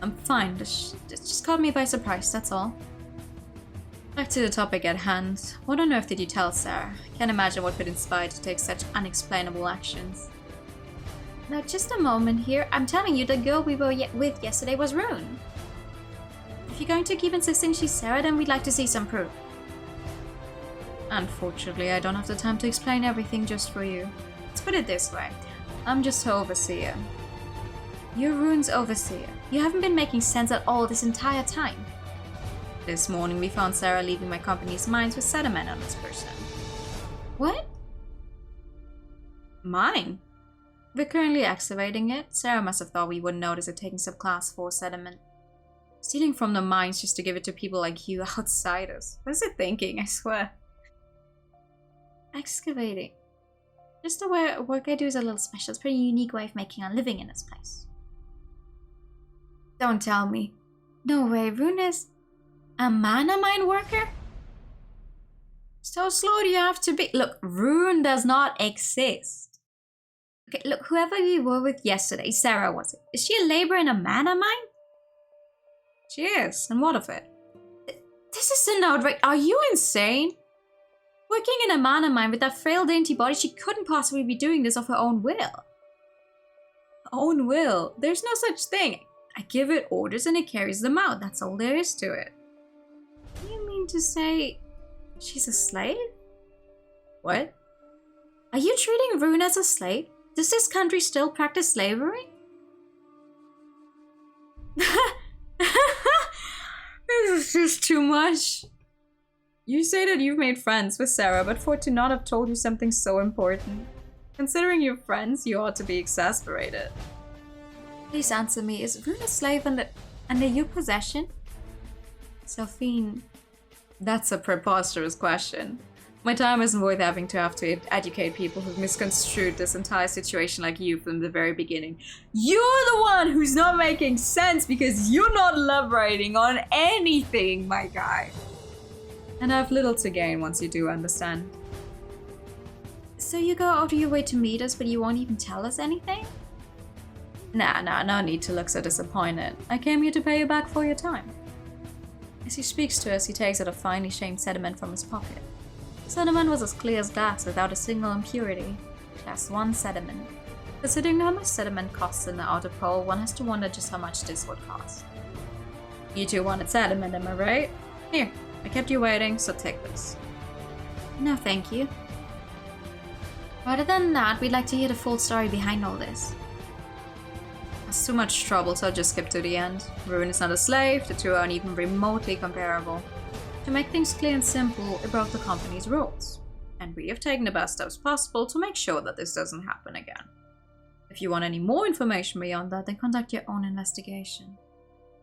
I'm fine. This just caught me by surprise, that's all. Back to the topic at hand. What on earth did you tell Sarah? Can't imagine what could inspire you to take such unexplainable actions. Now, just a moment here. I'm telling you, the girl we were with yesterday was Rune. If you're going to keep insisting she's Sarah, then we'd like to see some proof. Unfortunately, I don't have the time to explain everything just for you. Let's put it this way. I'm just her overseer. You're Rune's overseer. You haven't been making sense at all this entire time. This morning we found Sarah leaving my company's mines with sediment on this person. What? Mine? We're currently excavating it. Sarah must have thought we wouldn't notice it taking some class 4 sediment. Stealing from the mines just to give it to people like you outsiders. What is it thinking, I swear? Excavating. Just the work I do is a little special. It's a pretty unique way of making a living in this place. Don't tell me. No way, Rune is a mana mine worker? So slow do you have to be? Look, Rune does not exist. Okay, look, whoever we were with yesterday, Sarah was it? Is she a laborer in a mana mine? She is, and what of it? This is an outrage. Are you insane? Working in a mana mine with that frail dainty body, she couldn't possibly be doing this of her own will. Own will? There's no such thing. I give it orders and it carries them out. That's all there is to it. You mean to say she's a slave? What? Are you treating Rune as a slave? Does this country still practice slavery? This is just too much. You say that you've made friends with Sarah, but for it to not have told you something so important. Considering you're friends, you ought to be exasperated. Please answer me. Is Rune a slave under your possession? Sophine, that's a preposterous question. My time isn't worth having to educate people who've misconstrued this entire situation like you from the very beginning. You're the one who's not making sense because you're not elaborating on anything, my guy. And I have little to gain once you do understand. So you go out of your way to meet us, but you won't even tell us anything? Nah, no need to look so disappointed. I came here to pay you back for your time. As he speaks to us, he takes out a finely shamed sediment from his pocket. The sediment was as clear as glass without a single impurity. Class 1 sediment. Considering how much sediment costs in the outer pole, one has to wonder just how much this would cost. You two wanted sediment, am I right? Here, I kept you waiting, so take this. No, thank you. Rather than that, we'd like to hear the full story behind all this. It's too much trouble, so I'll just skip to the end. Rune is not a slave, the two aren't even remotely comparable. To make things clear and simple, it broke the company's rules. And we have taken the best steps possible to make sure that this doesn't happen again. If you want any more information beyond that, then conduct your own investigation.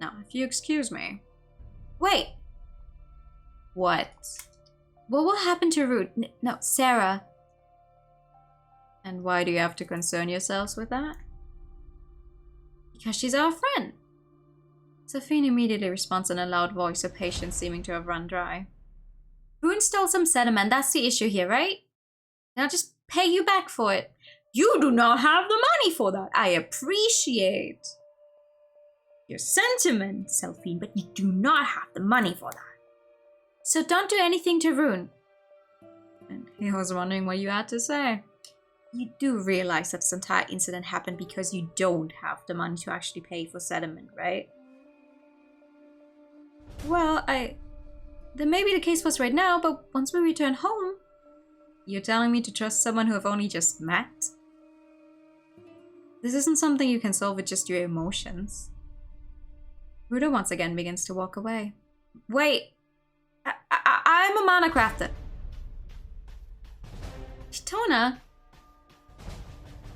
Now, if you excuse me... Wait! What? What will happen to Rune? No, Sarah. And why do you have to concern yourselves with that? Because she's our friend. Sophine immediately responds in a loud voice, her patience seeming to have run dry. Rune stole some sediment, that's the issue here, right? And I'll just pay you back for it. You do not have the money for that. I appreciate your sentiment, Sophine, but you do not have the money for that. So don't do anything to Rune. And he was wondering what you had to say. You do realize that this entire incident happened because you don't have the money to actually pay for settlement, right? Well, that may be the case for us right now, but once we return home... You're telling me to trust someone who I've only just met? This isn't something you can solve with just your emotions. Rudo once again begins to walk away. Wait! I'm a mana crafter. Chitona?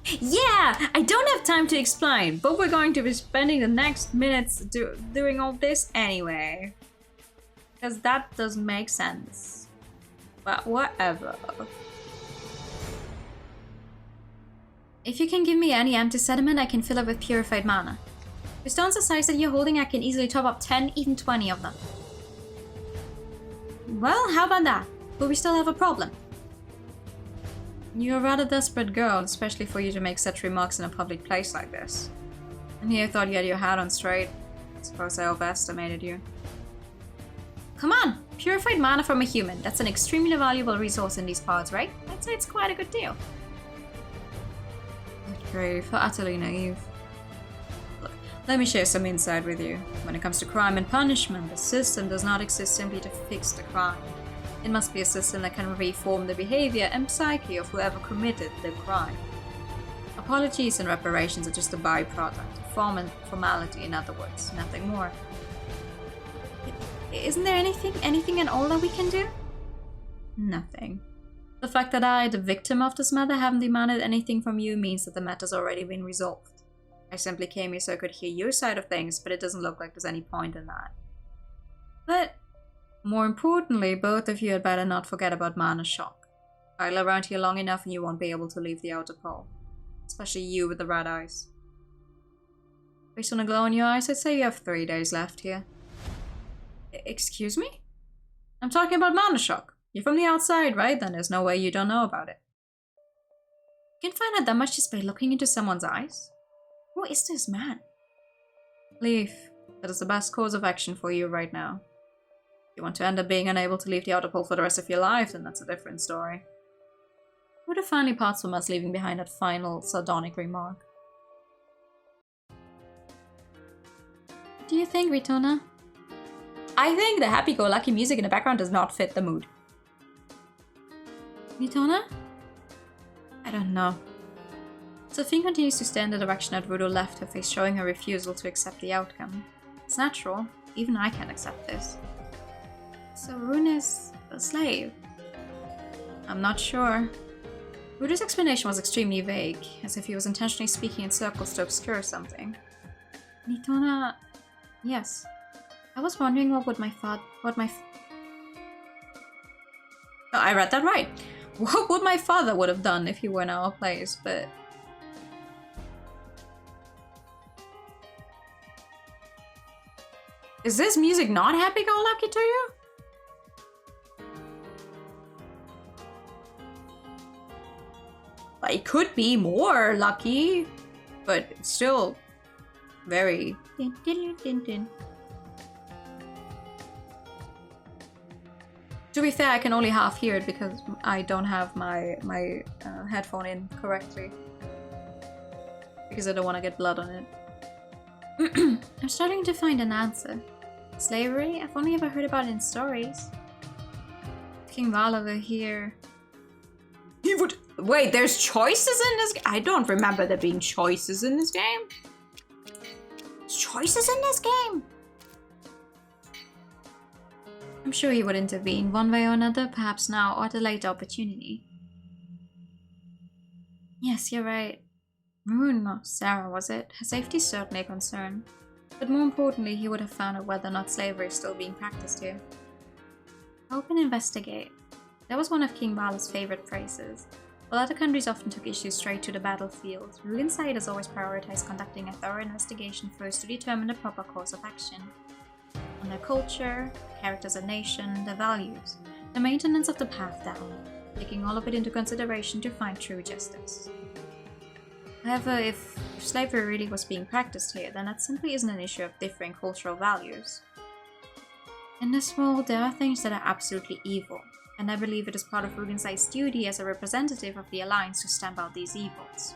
Yeah! I don't have time to explain, but we're going to be spending the next minutes doing all this anyway. Because that doesn't make sense. But whatever. If you can give me any empty sediment, I can fill it with purified mana. The stones the size that you're holding, I can easily top up 10, even 20 of them. Well, how about that? But we still have a problem. You're a rather desperate girl, especially for you to make such remarks in a public place like this. And here I thought you had your head on straight. I suppose I overestimated you. Come on! Purified mana from a human. That's an extremely valuable resource in these parts, right? I'd say it's quite a good deal. Good grief, how utterly naive. Look, let me share some insight with you. When it comes to crime and punishment, the system does not exist simply to fix the crime. It must be a system that can reform the behavior and psyche of whoever committed the crime. Apologies and reparations are just a byproduct, formality in other words, nothing more. Isn't there anything at all that we can do? Nothing. The fact that I, the victim of this matter, haven't demanded anything from you means that the matter's already been resolved. I simply came here so I could hear your side of things, but it doesn't look like there's any point in that. But, more importantly, both of you had better not forget about mana shock. I'll around here long enough and you won't be able to leave the outer pole. Especially you with the red eyes. Based on the glow in your eyes, I'd say you have 3 days left here. Excuse me? I'm talking about mana shock. You're from the outside, right? Then there's no way you don't know about it. You can find out that much just by looking into someone's eyes? Who is this man? Leave. That is the best course of action for you right now. If you want to end up being unable to leave the outer pole for the rest of your life, then that's a different story. Rudo finally parts from us, leaving behind that final sardonic remark. What do you think, Ritona? I think the happy-go-lucky music in the background does not fit the mood. Ritona? I don't know. Sophine continues to stare in the direction that Rudo left, her face showing her refusal to accept the outcome. It's natural. Even I can't accept this. So Rune is a slave? I'm not sure. Rudo's explanation was extremely vague, as if he was intentionally speaking in circles to obscure something. Ritona... Yes. I was wondering what I read that right. What would my father would have done if he were in our place, but... Is this music not happy-go-lucky to you? It could be more lucky, but it's still very... Din, din, din, din. To be fair, I can only half hear it because I don't have my headphone in correctly. Because I don't want to get blood on it. I'm starting to find an answer. Slavery? I've only ever heard about it in stories. King Val over here. He would... Wait, there's choices in this game? I don't remember there being choices in this game. There's choices in this game? I'm sure he would intervene one way or another, perhaps now or at a later opportunity. Yes, you're right. Rune, or Sarah, was it? Her safety is certainly a concern. But more importantly, he would have found out whether or not slavery is still being practiced here. Help and investigate. That was one of King Vala's favorite phrases. While other countries often took issues straight to the battlefield, Ruin's side has always prioritized conducting a thorough investigation first to determine the proper course of action. On their culture, characters and nation, their values, the maintenance of the path down, taking all of it into consideration to find true justice. However, if slavery really was being practiced here, then that simply isn't an issue of differing cultural values. In this world, there are things that are absolutely evil, and I believe it is part of Rudensai's duty as a representative of the Alliance to stamp out these evils.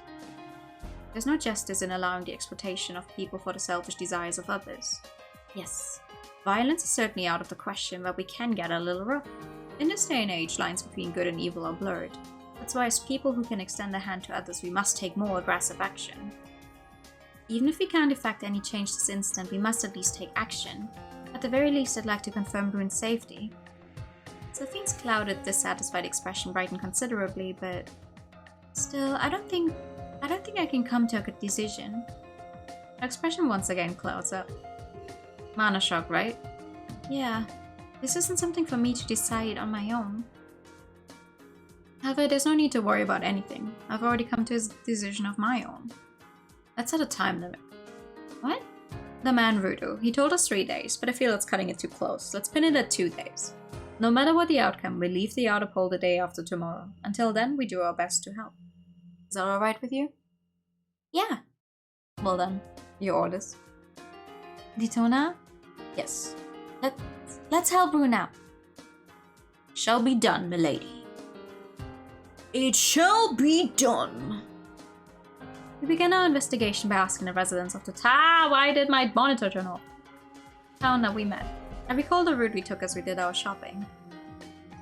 There's no justice in allowing the exploitation of people for the selfish desires of others. Yes, violence is certainly out of the question, but we can get a little rough. In this day and age, lines between good and evil are blurred. That's why as people who can extend a hand to others, we must take more aggressive action. Even if we can't effect any change this instant, we must at least take action. At the very least, I'd like to confirm Rune's safety. Sophine's clouded, dissatisfied expression brightened considerably, but still, I don't think I can come to a good decision. Her expression once again clouds up. Mana shock, right? Yeah. This isn't something for me to decide on my own. However, there's no need to worry about anything. I've already come to a decision of my own. Let's set a time limit. What? The man Rudo. He told us 3 days, but I feel it's cutting it too close. Let's pin it at 2 days. No matter what the outcome, we leave the outer pole the day after tomorrow. Until then, we do our best to help. Is that alright with you? Yeah. Well then, your orders. Ditona? Yes. Let's help Rune out. Shall be done, milady. It shall be done. We began our investigation by asking the residents of the town. Why did my monitor turn off? Town that we met. I recall the route we took as we did our shopping.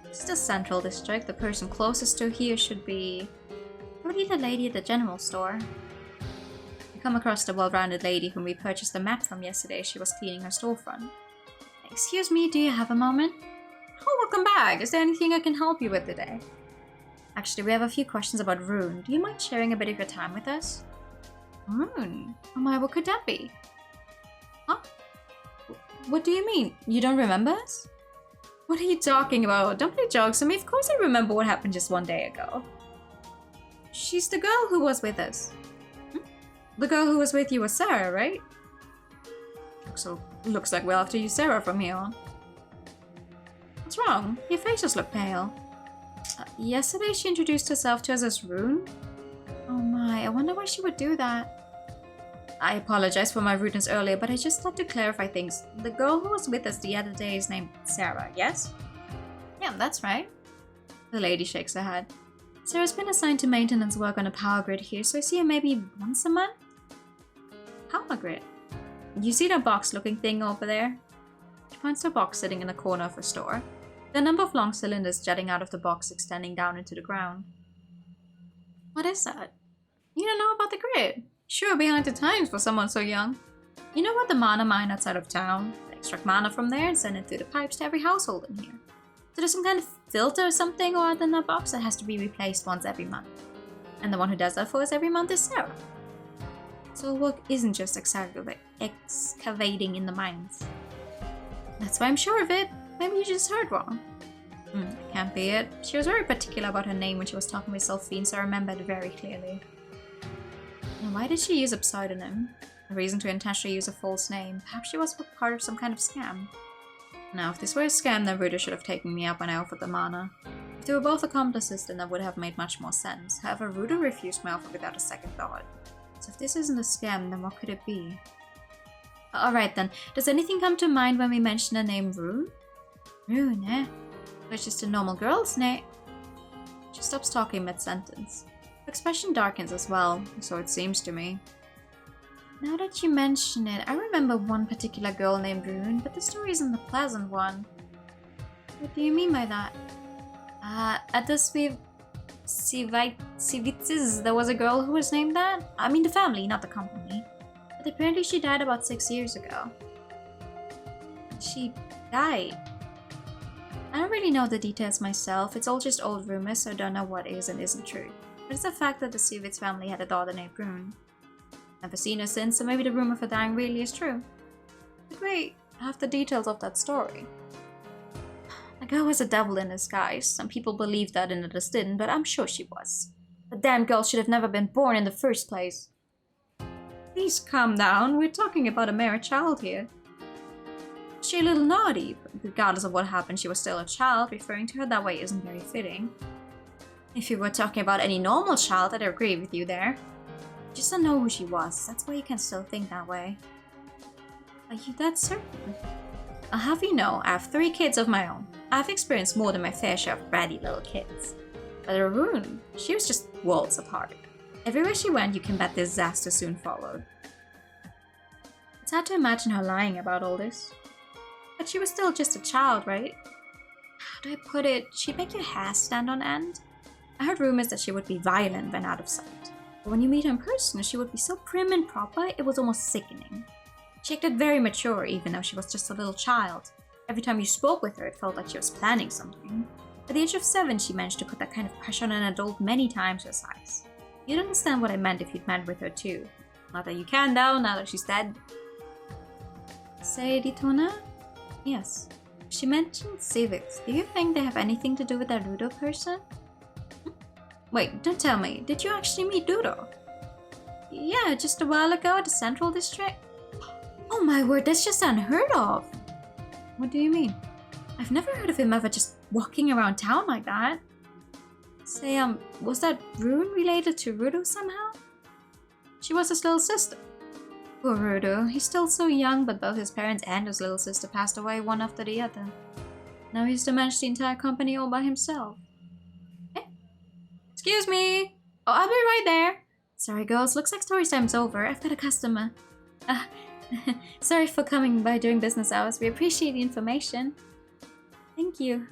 This is the central district. The person closest to here should be probably the lady at the general store. We come across the well-rounded lady whom we purchased the map from yesterday. She was cleaning her storefront. Excuse me, do you have a moment? Oh, welcome back. Is there anything I can help you with today? Actually, we have a few questions about Rune. Do you mind sharing a bit of your time with us? Rune? Oh my, what could that be? Huh? What do you mean? You don't remember us? What are you talking about? Don't play jokes. I mean, of course I remember what happened just 1 day ago. She's the girl who was with us. The girl who was with you was Sarah, right? Looks like we'll have to use Sarah from here on. What's wrong? Your face just looked pale. Yesterday she introduced herself to us as Rune? Oh my, I wonder why she would do that. I apologize for my rudeness earlier, but I just had to clarify things. The girl who was with us the other day is named Sarah, yes? Yeah, that's right. The lady shakes her head. Sarah's been assigned to maintenance work on a power grid here, so I see her maybe once a month? Power grid? You see that box-looking thing over there? She points to a box sitting in a corner of her store. There are a number of long cylinders jutting out of the box, extending down into the ground. What is that? You don't know about the grid? Sure, behind the times for someone so young. You know about the mana mine outside of town? They extract mana from there and send it through the pipes to every household in here. So there's some kind of filter or something or other in that box that has to be replaced once every month. And the one who does that for us every month is Sarah. So work isn't just excavating in the mines. That's why I'm sure of it. Maybe you just heard wrong. Can't be it. She was very particular about her name when she was talking with Sophine, so I remember it very clearly. And why did she use a pseudonym? A reason to intentionally use a false name. Perhaps she was part of some kind of scam. Now, if this were a scam, then Ruda should have taken me up when I offered the mana. If they were both accomplices, then that would have made much more sense. However, Ruda refused my offer without a second thought. So if this isn't a scam, then what could it be? Alright then, does anything come to mind when we mention the name Rune? Rune, eh? It's just a normal girl's name. She stops talking mid-sentence. Her expression darkens as well, so it seems to me. Now that you mention it, I remember one particular girl named Rune, but the story isn't a pleasant one. What do you mean by that? At the Civitzes, there was a girl who was named that? I mean the family, not the company. But apparently she died about 6 years ago. She died. I don't really know the details myself, it's all just old rumors, so I don't know what is and isn't true. But it's the fact that the Civitz family had a daughter named Rune. Never seen her since, so maybe the rumor of her dying really is true. But wait, I have the details of that story. The girl was a devil in disguise. Some people believe that and others didn't, but I'm sure she was. The damn girl should have never been born in the first place. Please calm down, we're talking about a mere child here. She a little naughty, but regardless of what happened, she was still a child. Referring to her that way isn't very fitting. If you were talking about any normal child, I'd agree with you there. You just don't know who she was, that's why you can still think that way. Are you that certain? I'll have you know, I have 3 kids of my own. I've experienced more than my fair share of bratty little kids. But Arun, she was just worlds apart. Everywhere she went, you can bet disaster soon followed. It's hard to imagine her lying about all this. But she was still just a child, right? How do I put it? She'd make your hair stand on end. I heard rumors that she would be violent when out of sight. But when you meet her in person, she would be so prim and proper, it was almost sickening. She acted very mature, even though she was just a little child. Every time you spoke with her, it felt like she was planning something. At the age of 7, she managed to put that kind of pressure on an adult many times her size. You'd understand what I meant if you'd met with her too. Not that you can though, now that she's dead. Say, Ditona? Yes. She mentioned civics. Do you think they have anything to do with that Rudo person? Wait, don't tell me. Did you actually meet Rudo? Yeah, just a while ago at the Central District. Oh my word, that's just unheard of. What do you mean? I've never heard of him ever just walking around town like that. Say, was that Rune related to Rudo somehow? She was his little sister. Poor Rudo, he's still so young, but both his parents and his little sister passed away one after the other. Now he's to manage the entire company all by himself. Hey? Excuse me! Oh, I'll be right there. Sorry girls, looks like story time's over. I've got a customer. Sorry for coming by during business hours. We appreciate the information. Thank you.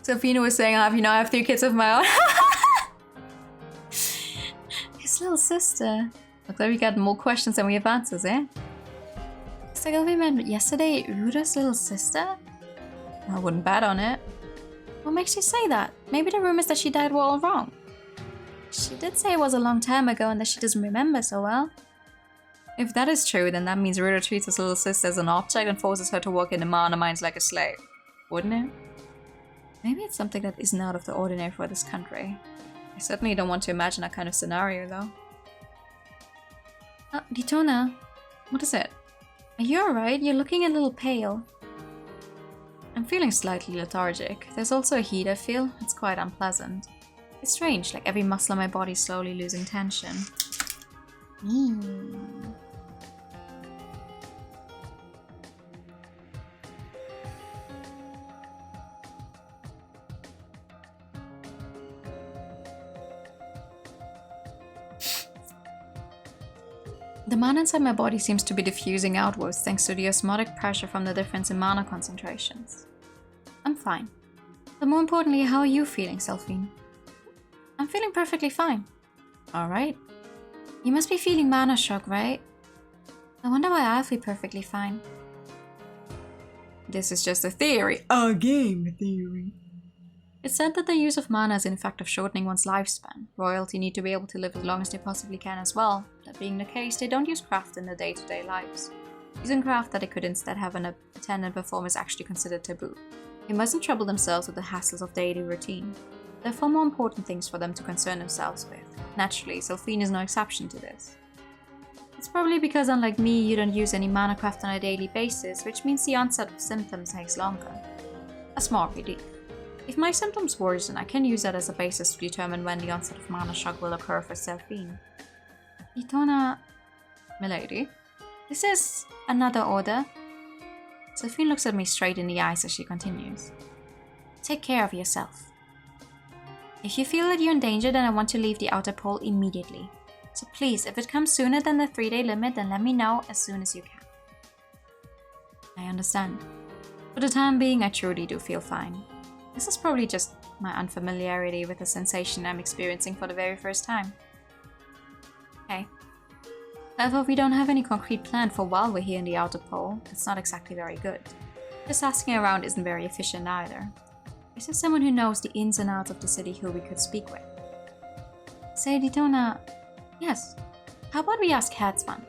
Sophina was saying, I have 3 kids of my own. His little sister. Looks like we got more questions than we have answers, eh? Looks like we met yesterday, Ruda's little sister? I wouldn't bet on it. What makes you say that? Maybe the rumors that she died were all wrong. She did say it was a long time ago and that she doesn't remember so well. If that is true, then that means Ruda treats his little sister as an object and forces her to work in the mana mines like a slave. Wouldn't it? Maybe it's something that isn't out of the ordinary for this country. I certainly don't want to imagine that kind of scenario, though. Ditona, what is it? Are you alright? You're looking a little pale. I'm feeling slightly lethargic. There's also a heat I feel. It's quite unpleasant. It's strange, like every muscle in my body is slowly losing tension. The mana inside my body seems to be diffusing outwards thanks to the osmotic pressure from the difference in mana concentrations. I'm fine. But more importantly, how are you feeling, Selphine? I'm feeling perfectly fine. Alright. You must be feeling mana shock, right? I wonder why I feel perfectly fine. This is just a theory. A game theory. It's said that the use of mana is in fact of shortening one's lifespan. Royalty need to be able to live as long as they possibly can as well. That being the case, they don't use craft in their day-to-day lives. Using craft that they could instead have an attendant perform is actually considered taboo. They mustn't trouble themselves with the hassles of daily routine. There are far more important things for them to concern themselves with. Naturally, Selphine is no exception to this. It's probably because unlike me, you don't use any mana craft on a daily basis, which means the onset of symptoms takes longer. A small relief. If my symptoms worsen, I can use that as a basis to determine when the onset of mana shock will occur for Selphine. Itona... Milady? This is another order. Selphine looks at me straight in the eyes as she continues. Take care of yourself. If you feel that you're in danger, then I want to leave the outer pole immediately. So please, if it comes sooner than the 3-day limit, then let me know as soon as you can. I understand. For the time being, I truly do feel fine. This is probably just my unfamiliarity with the sensation I'm experiencing for the very first time. Okay. However, we don't have any concrete plan for while we're here in the outer pole. It's not exactly very good. Just asking around isn't very efficient either. Is there someone who knows the ins and outs of the city who we could speak with? Say, Ditona... Yes. How about we ask Headsman?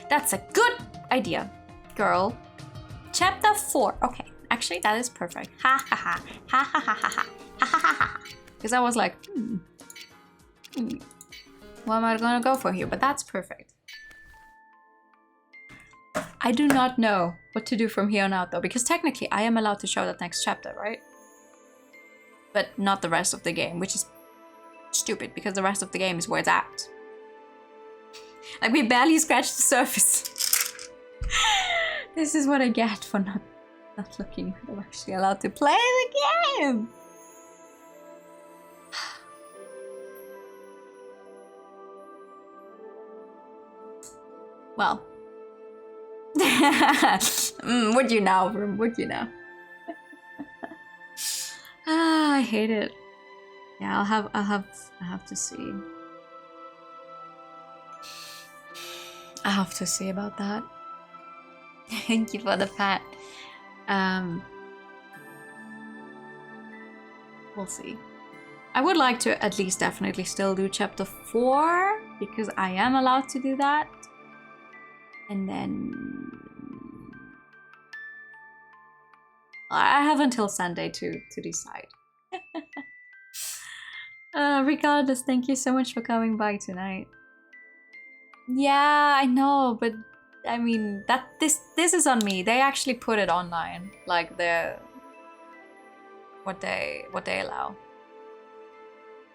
That's a good idea, girl. Chapter 4. Okay. Actually, that is perfect. Ha ha ha. Ha ha ha ha ha. Ha ha ha ha. Because I was like, what am I gonna go for here? But that's perfect. I do not know what to do from here on out though, because technically I am allowed to show that next chapter, right? But not the rest of the game, which is stupid because the rest of the game is where it's at. Like, we barely scratched the surface. This is what I get for not Not looking I'm actually allowed to play the game. Well. Would you now, Vroom? Would you now? I hate it. Yeah, I'll have to see. I have to see about that. Thank you for the pat. We'll see. I would like to at least definitely still do chapter 4 because I am allowed to do that. And then I have until Sunday to decide. Regardless, thank you so much for coming by tonight. Yeah, I know, but I mean that this is on me. They actually put it online, like what they allow.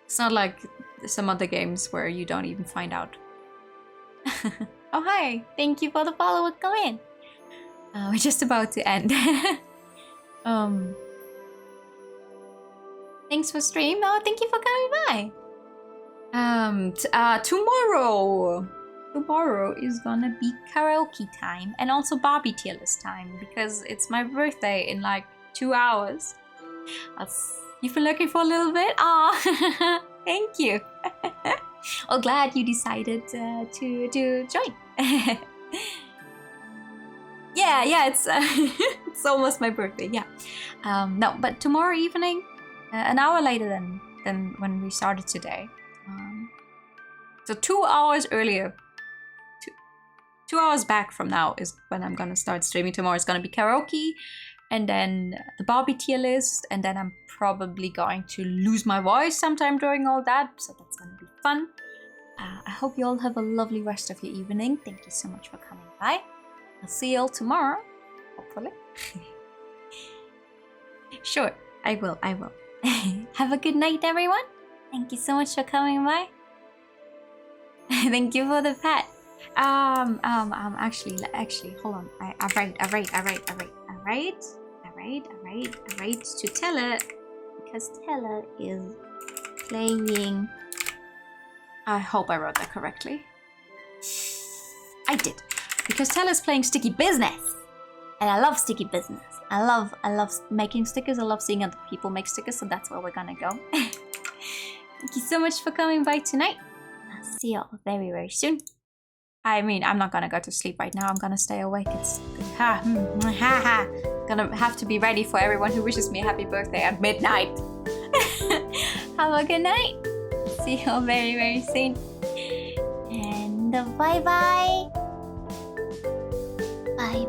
It's not like some other games where you don't even find out. Oh, hi. Thank you for the follow. Go in. We're just about to end. Thanks for stream. Oh, thank you for coming by. Tomorrow is gonna be karaoke time and also Barbie tier list time because it's my birthday in like 2 hours. You've been looking for a little bit? Aw, thank you. Oh, glad you decided to join. Yeah, it's it's almost my birthday. Yeah. No, but tomorrow evening, an hour later than when we started today. So 2 hours earlier. 2 hours back from now is when I'm gonna start streaming. Tomorrow is gonna be karaoke, and then the Barbie tier list, and then I'm probably going to lose my voice sometime during all that, so that's gonna be fun. I hope you all have a lovely rest of your evening. Thank you so much for coming by. I'll see you all tomorrow, hopefully. Sure, I will. Have a good night, everyone. Thank you so much for coming by. Thank you for the pat. Actually, hold on. I write to Tella because Tella is playing. I hope I wrote that correctly. I did, because Tella's playing Sticky Business, and I love Sticky Business. I love making stickers. I love seeing other people make stickers, so that's where we're gonna go. Thank you so much for coming by tonight. I'll see you all very, very soon. I mean, I'm not gonna go to sleep right now. I'm gonna stay awake. It's gonna have to be ready for everyone who wishes me a happy birthday at midnight. Have a good night. See you all very, very soon. And bye-bye.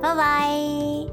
Bye-bye.